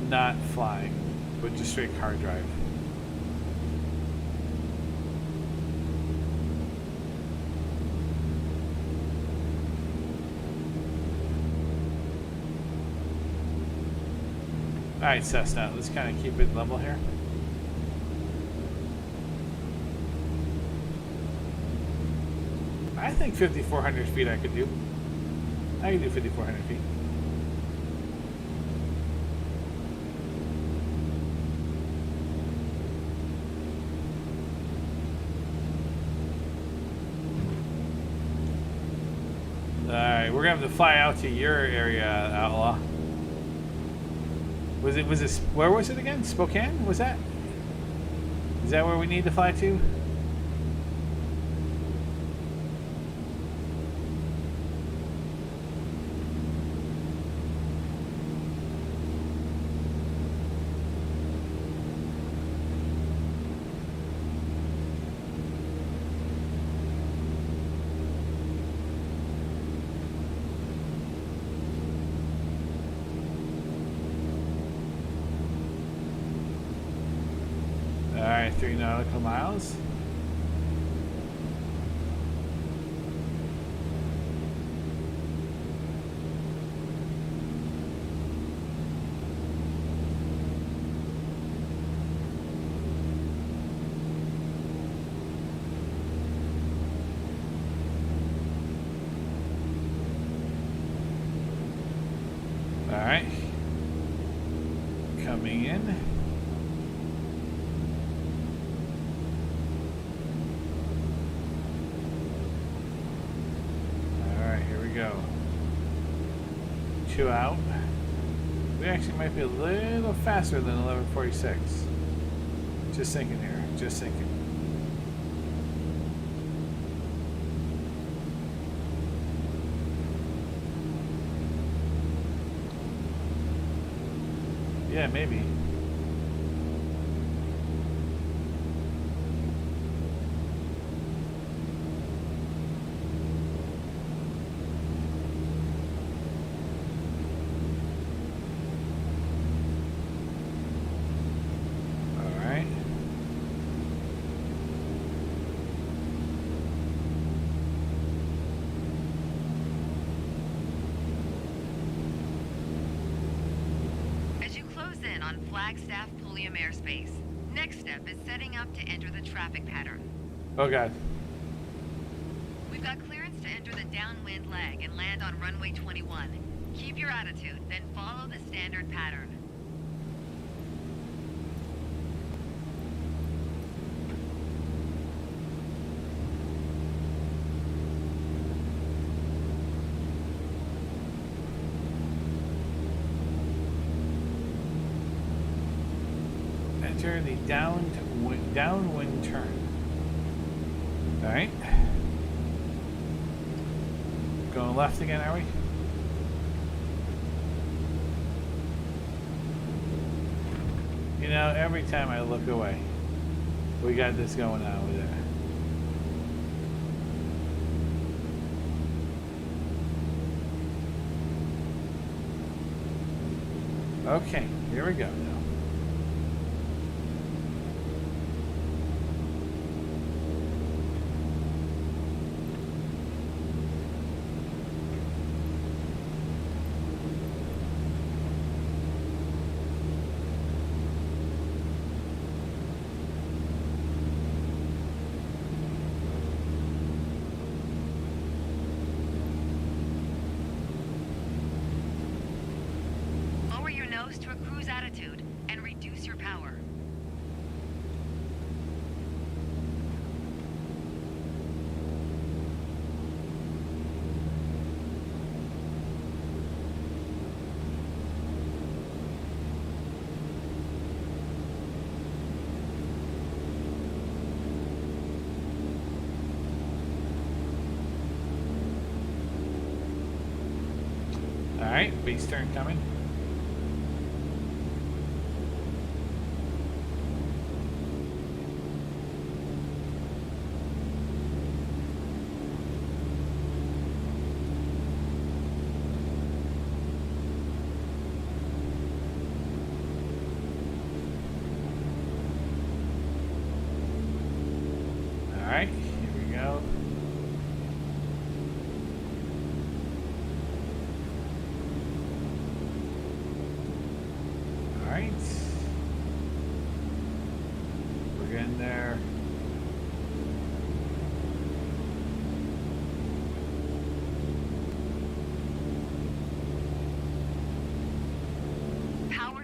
Not flying, but just straight car drive. Alright, Cessna, let's kind of keep it level here. I think 5,400 feet I could do. I can do 5,400 feet. Alright, we're gonna have to fly out to your area, Outlaw. Was this, where was it again? Spokane? Was that? Is that where we need to fly to? Alright, 3 nautical miles. Alright. Coming in. Go. 2 out. We actually might be a little faster than 1146. Just thinking here. Just thinking. Yeah, maybe. On Flagstaff Pulliam airspace. Next step is setting up to enter the traffic pattern. Oh god. We've got clearance to enter the downwind leg and land on runway 21. Keep your attitude, then follow the standard pattern. Enter the downwind turn. Alright. Going left again, are we? You know, every time I look away, we got this going on with it. Okay, here we go now. To a cruise attitude and reduce your power. All right, base turn coming.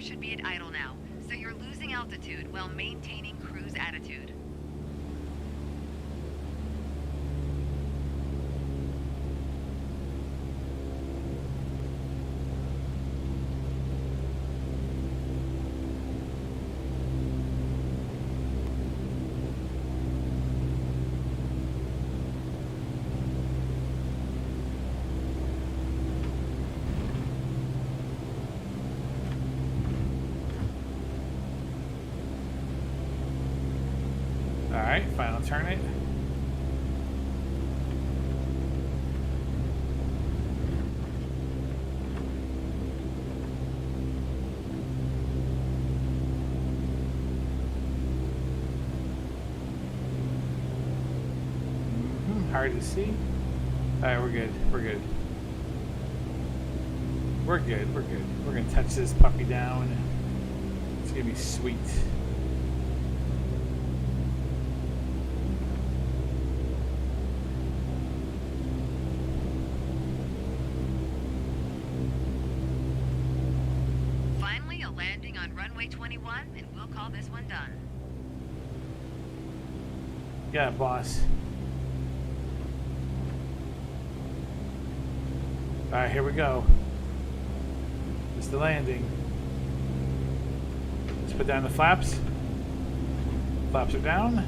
should be at idle now, so you're losing altitude while maintaining cruise attitude. Alright, final turn it. Hard to see. Alright, we're good. We're good. We're good. We're good. We're gonna touch this puppy down. It's gonna be sweet. Finally, a landing on runway 21, and we'll call this one done. Yeah, boss. Alright, here we go. It's the landing. Let's put down the flaps. Flaps are down.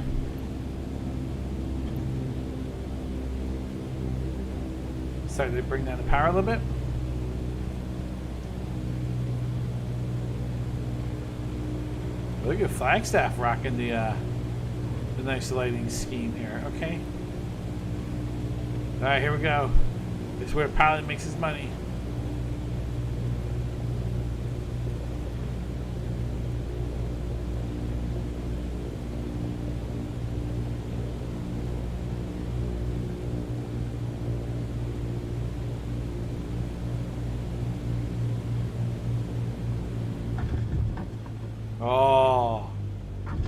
Started to bring down the power a little bit. Look at Flagstaff rocking the nice lighting scheme here. Okay. Alright, here we go. This is where a pilot makes his money. Oh,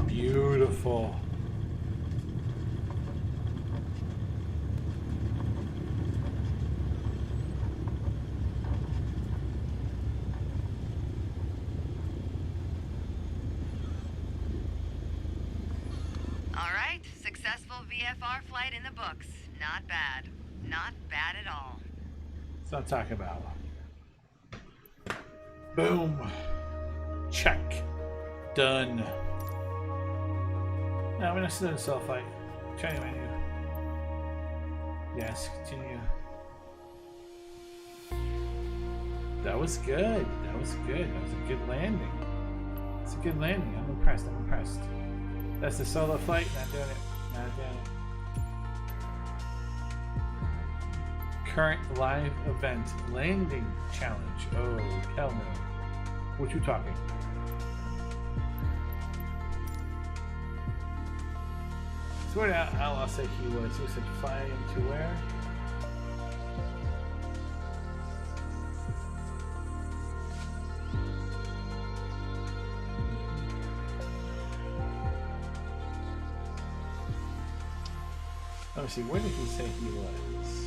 beautiful. Alright, successful VFR flight in the books. Not bad. Not bad at all. That's what I'm talking about. Boom. Check. Done. No, we're not still in self flight. Training menu. Yes, continue. That was good. That was good. That was a good landing. It's a good landing. I'm impressed. I'm impressed. That's the solo flight. Not doing it. Not doing it. Current live event landing challenge. Oh, hell no. What you talking? So where I'll say he was. He said fly into where? Let me see, where did he say he was?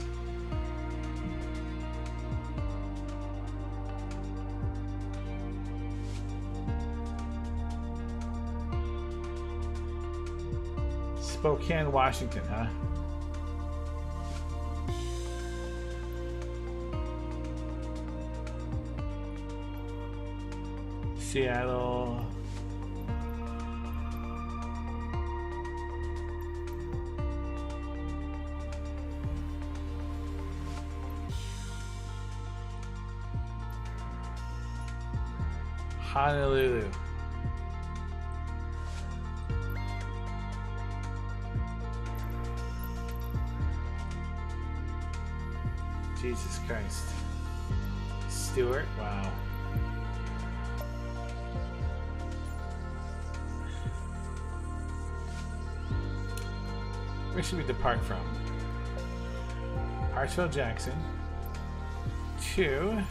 Spokane, Washington, huh? Seattle. Honolulu. Jesus Christ. Stewart, wow. Where should we depart from? Hartsfield Jackson to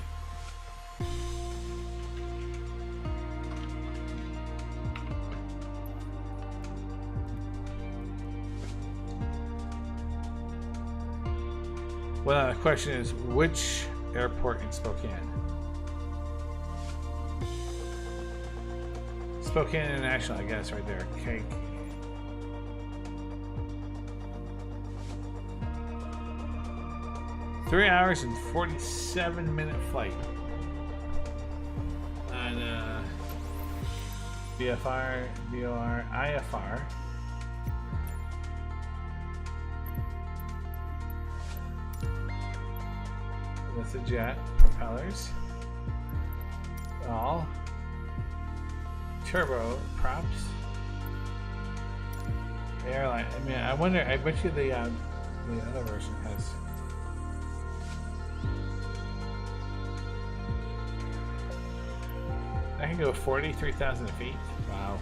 well, the question is, which airport in Spokane? Spokane International, I guess, right there. Okay. Three hours and 47-minute flight. On VFR, VOR, IFR. That's a jet. Propellers. All. Turbo props. Airline. I mean, I wonder. I bet you the other version has. I can go 43,000 feet. Wow.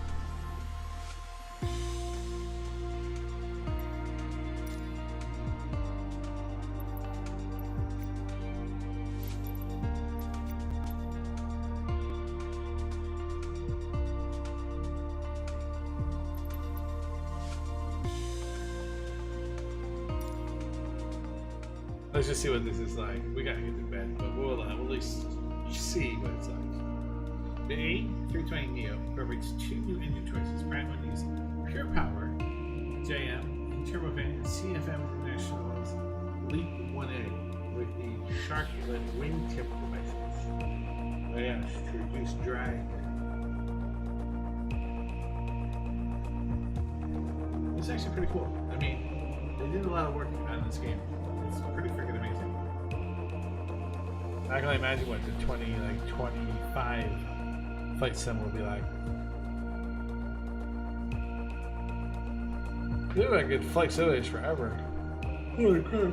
Let's just see what this is like. We gotta get to bed, but we'll at least see what it's like. The A320neo incorporates two new engine choices: Pratt & Whitney's Pure Power JM and Turbofan CFM International's LEAP 1A with the shark-led wingtip devices. Oh yes, to reduce drag. It's actually pretty cool. I mean, they did a lot of work on this game. It's pretty freaking amazing. I can only imagine what the 25 flight sim will be like. They're like good flight simulators forever. Holy crap.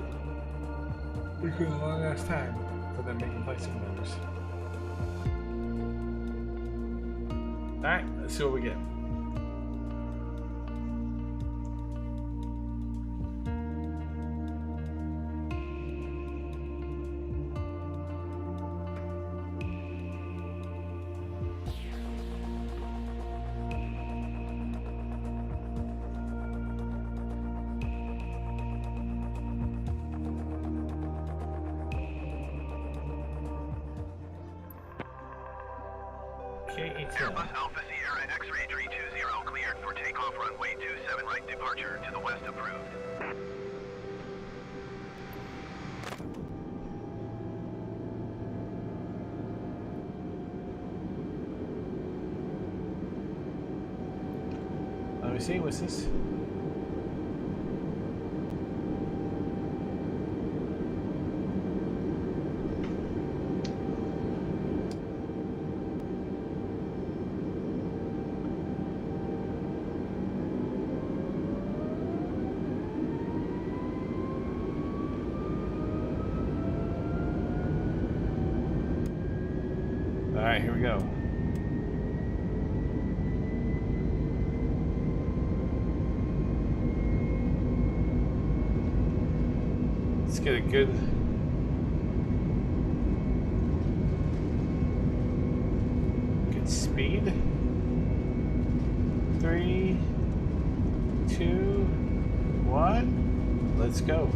It's been a long ass time for them making flight simulators. Alright, let's see what we get. Airbus Alpha Sierra X-ray 320 cleared for takeoff runway 27 right departure to the west approved. Let me see, what's this? Alright, here we go. Let's get a good speed. 3, 2, 1. Let's go.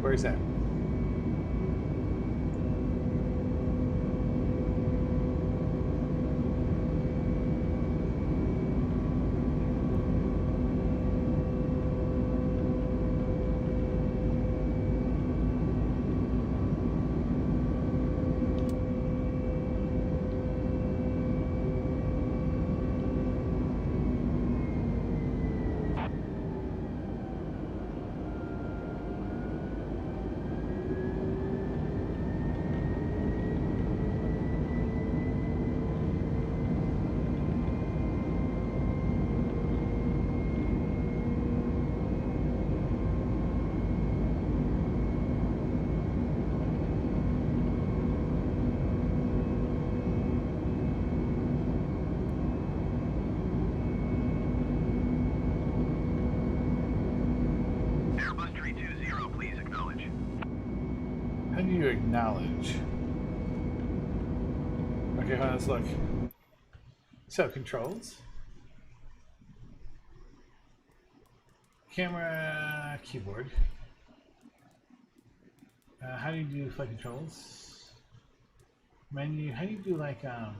Where's that? How do you acknowledge? Okay, hold on, let's look. So, controls. Camera, keyboard. How do you do flight controls? Menu, how do you do like, no,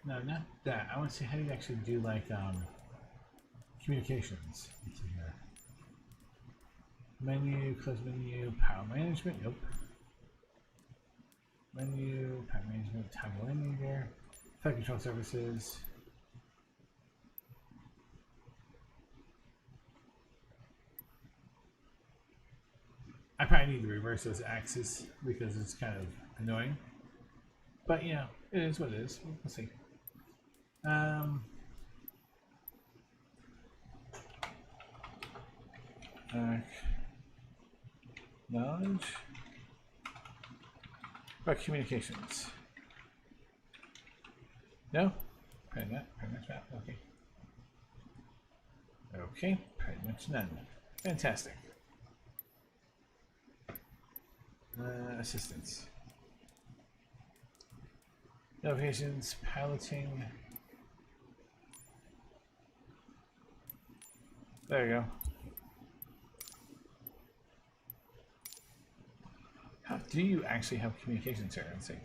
not that. I want to see how do you actually do like, communications. Let's see here. Menu, close menu, power management, nope. Menu, power management, toggle in here. Flight control services. I probably need to reverse those axes because it's kind of annoying. But you know, it is what it is. We'll see. Knowledge. About communications. No? Pretty much not. Okay. Okay, pretty much none. Fantastic. Assistance. Navigations, piloting. There you go. How do you actually have communications here? Let's see.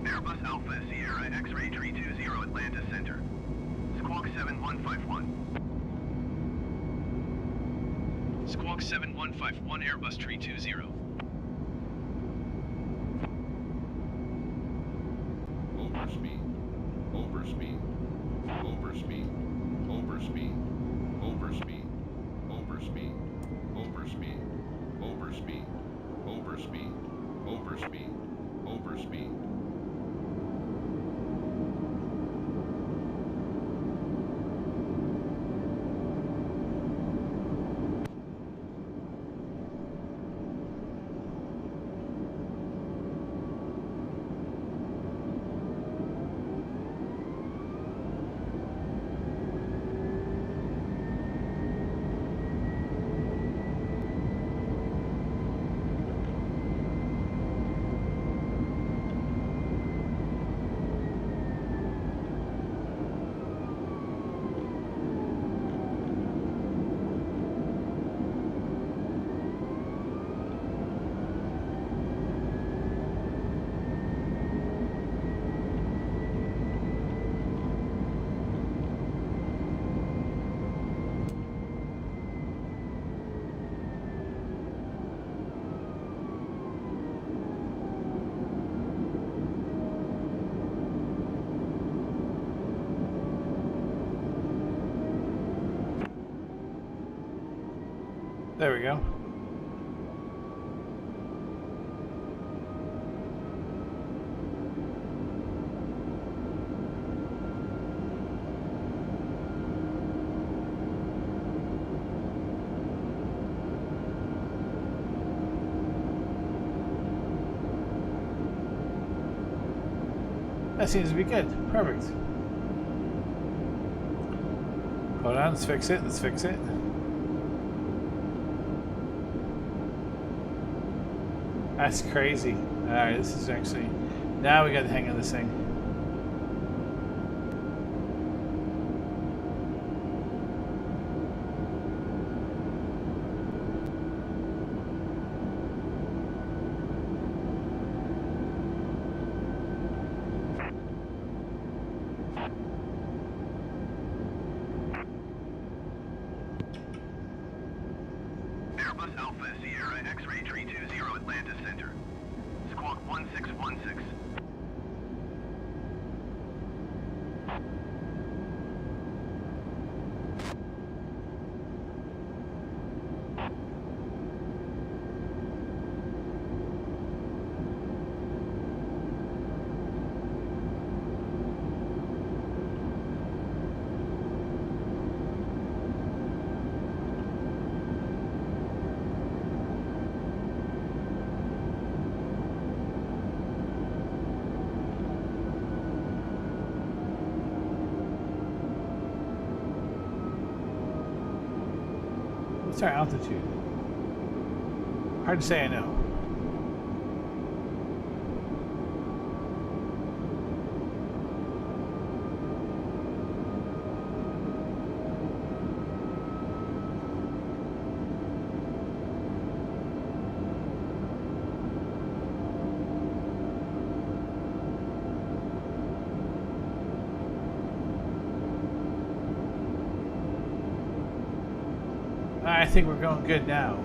Airbus Alpha Sierra X-ray 320 Atlanta Center. Squawk 7151. Squawk 7151 Airbus 320. Overspeed. Overspeed. Overspeed. Overspeed. Overspeed. Overspeed. Overspeed. Overspeed. Overspeed. Overspeed. Overspeed. There we go. That seems to be good. Perfect. Hold on, let's fix it. Let's fix it. That's crazy. Alright, this is actually... Now we got the hang of this thing. Airbus Alpha Sierra X-ray 320 Atlanta Center. Squawk 1616. What's our altitude? Hard to say, I know. I think we're going good now.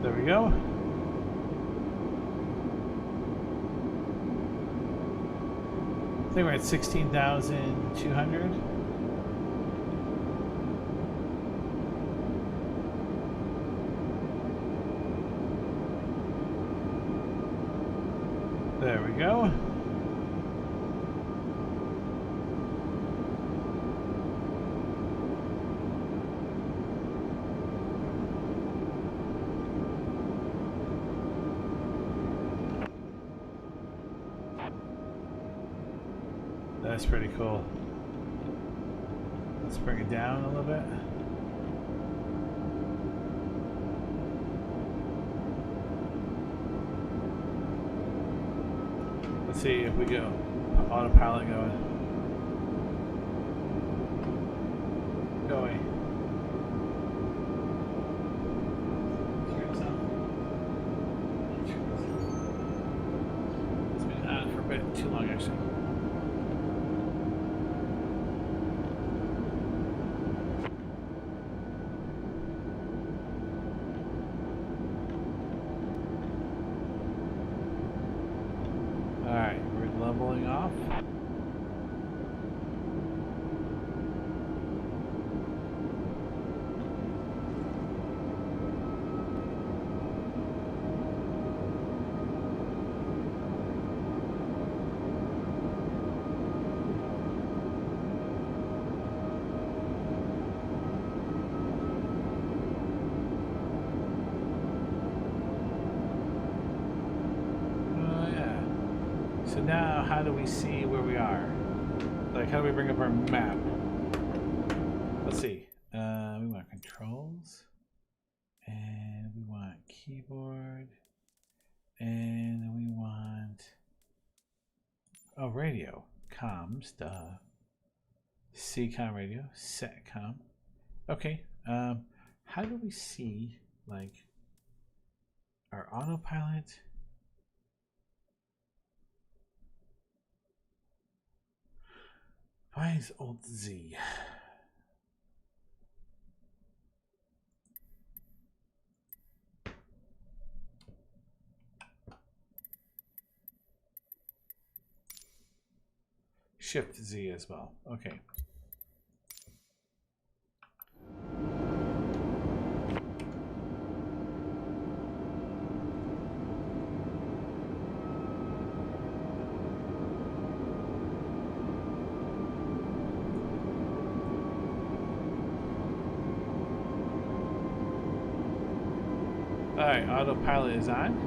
There we go. I think we're at 16,200. There we go. That's pretty cool. Let's bring it down a little bit. Let's see if we go autopilot going. Going. It's been on for a bit too long actually. Alright, we're leveling off. So now, how do we see where we are? Like, how do we bring up our map? Let's see. We want controls, and we want keyboard, and we want radio, comms, duh. CCOM radio, SETCOM. Okay. How do we see like our autopilot? Why is Alt Z? Shift Z as well. Okay. Alright, autopilot is on.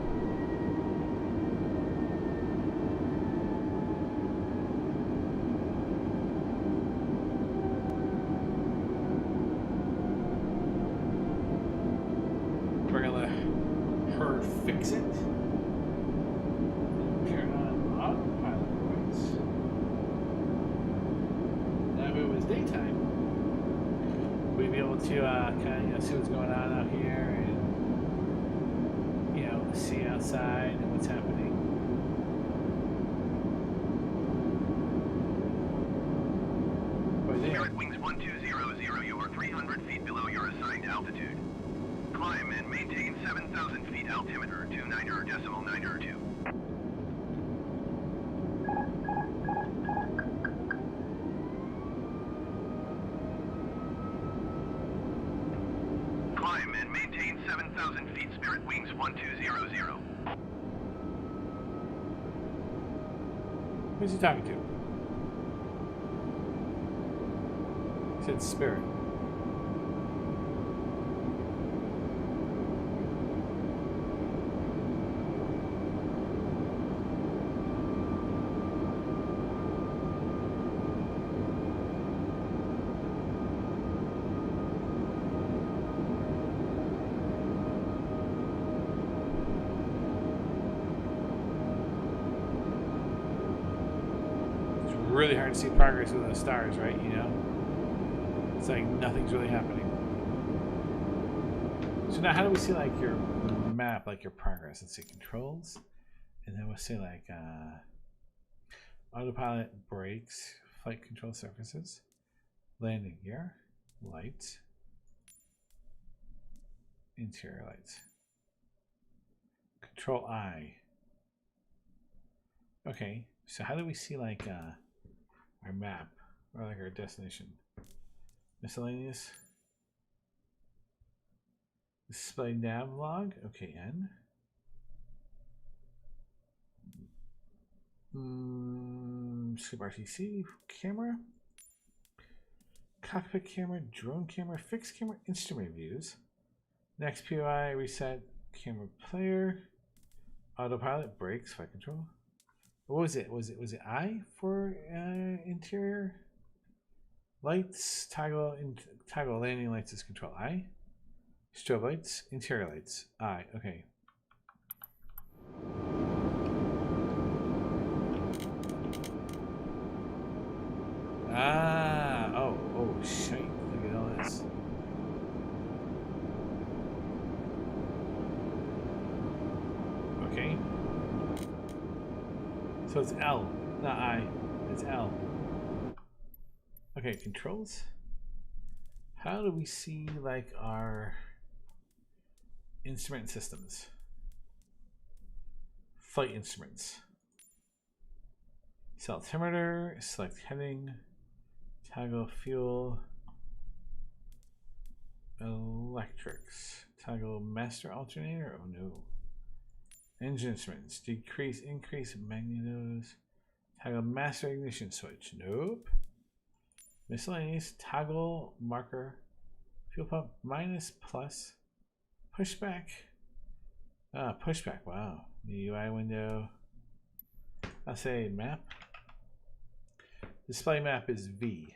We're gonna let her fix it. Turn on autopilot voice. Now if it was daytime, we'd be able to kind of see what's going on out here and see outside and what's happening. You're at wings 1200, you are 300 feet below your assigned altitude. Climb and maintain 7,000 feet altimeter, 29.902. 7,000 feet, Spirit Wings 1200. Who's he talking to? He said Spirit. Really hard to see progress with those stars, right? You know, it's like nothing's really happening. So now, how do we see like your map, like your progress? Let's see controls, and then we'll say like autopilot, brakes, flight control surfaces, landing gear, lights, interior lights, control I. Okay, so how do we see like our map, or like our destination? Miscellaneous. Display nav log. Okay, N. Scoop RTC. Camera. Cockpit camera. Drone camera. Fixed camera. Instrument views. Next POI. Reset. Camera player. Autopilot. Brakes. Flight control. What was it? Was it I for interior lights? Toggle landing lights is control I. Strobe lights, interior lights I. Okay. Oh shit! Look at all this. Okay. So it's L, not I. It's L. Okay, controls. How do we see like our instrument systems? Flight instruments. Altimeter, select heading, toggle fuel, electrics, toggle master alternator. Oh no. Engine instruments, decrease, increase, magnetos, toggle master ignition switch. Nope. Miscellaneous, toggle marker, fuel pump, minus, plus, pushback. Pushback, wow. The UI window. I'll say map. Display map is V.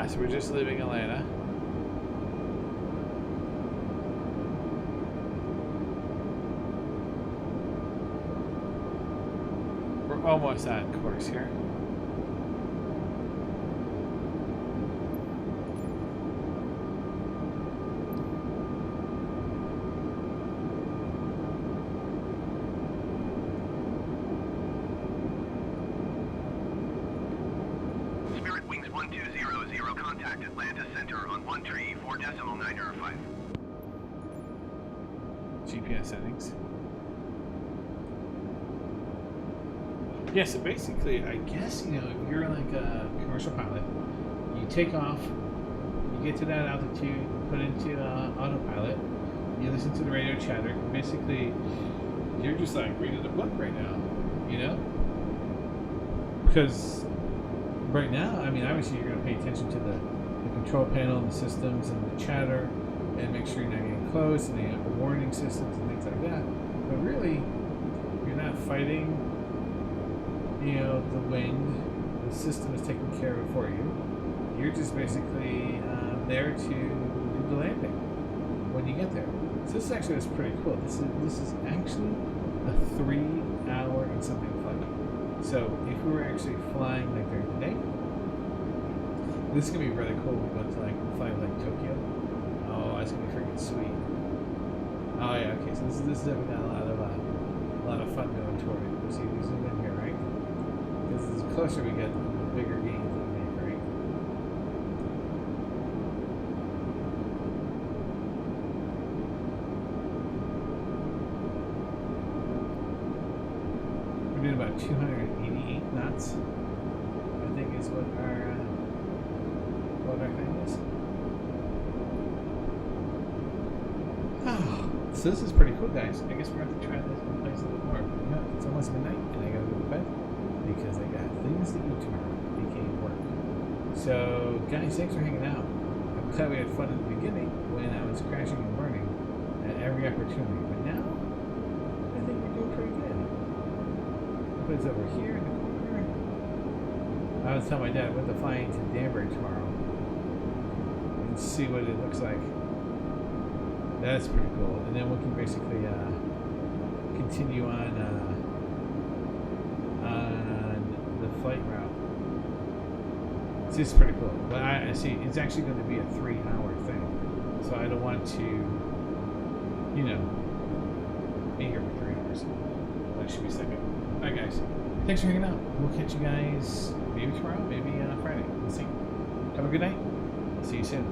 So we're just leaving Atlanta. We're almost on course here. Spirit Wings 1200, contact Atlanta Center on 134.905. GPS settings. Yeah, so basically, I guess, you know, if you're like a commercial pilot, you take off, you get to that altitude, put into autopilot, you listen to the radio chatter, basically, you're just like reading a book right now, you know? Because right now, I mean, obviously you're going to pay attention to the control panel, the systems, and the chatter, and make sure you're not getting close, and they have warning systems and things like that. But really, you're not fighting, you know, the wind. The system is taking care of it for you. You're just basically there to do the landing when you get there. So this actually is pretty cool. This is actually a 3-hour and something flight. So if we were actually flying like during the day, this is gonna be really cool. We're going to like fly like Tokyo. Oh, that's gonna be freaking sweet. Oh yeah, okay. So this is definitely got a lot of fun going toward it. See, we zoom in here, right? Because the closer we get, the bigger gains we make, right? 288 knots, I think is what our thing is. Oh, so this is pretty cool, guys. I guess we're going to try this one place a little more. But no, it's almost midnight, and I gotta go to bed because I got things to do tomorrow. aka work. So, guys, thanks for hanging out. I'm glad we had fun at the beginning when I was crashing and burning at every opportunity. But now, I think we're doing pretty good. Put it over here in the corner. I was telling my dad we're flying to Danbury tomorrow and see what it looks like. That's pretty cool. And then we can basically continue on the flight route. So this is pretty cool. But I see it's actually going to be a 3-hour thing. So I don't want to, you know, be here for 3 hours. That should be second. Alright guys, thanks for hanging out. We'll catch you guys maybe tomorrow, maybe Friday. We'll see. Have a good night. See you soon.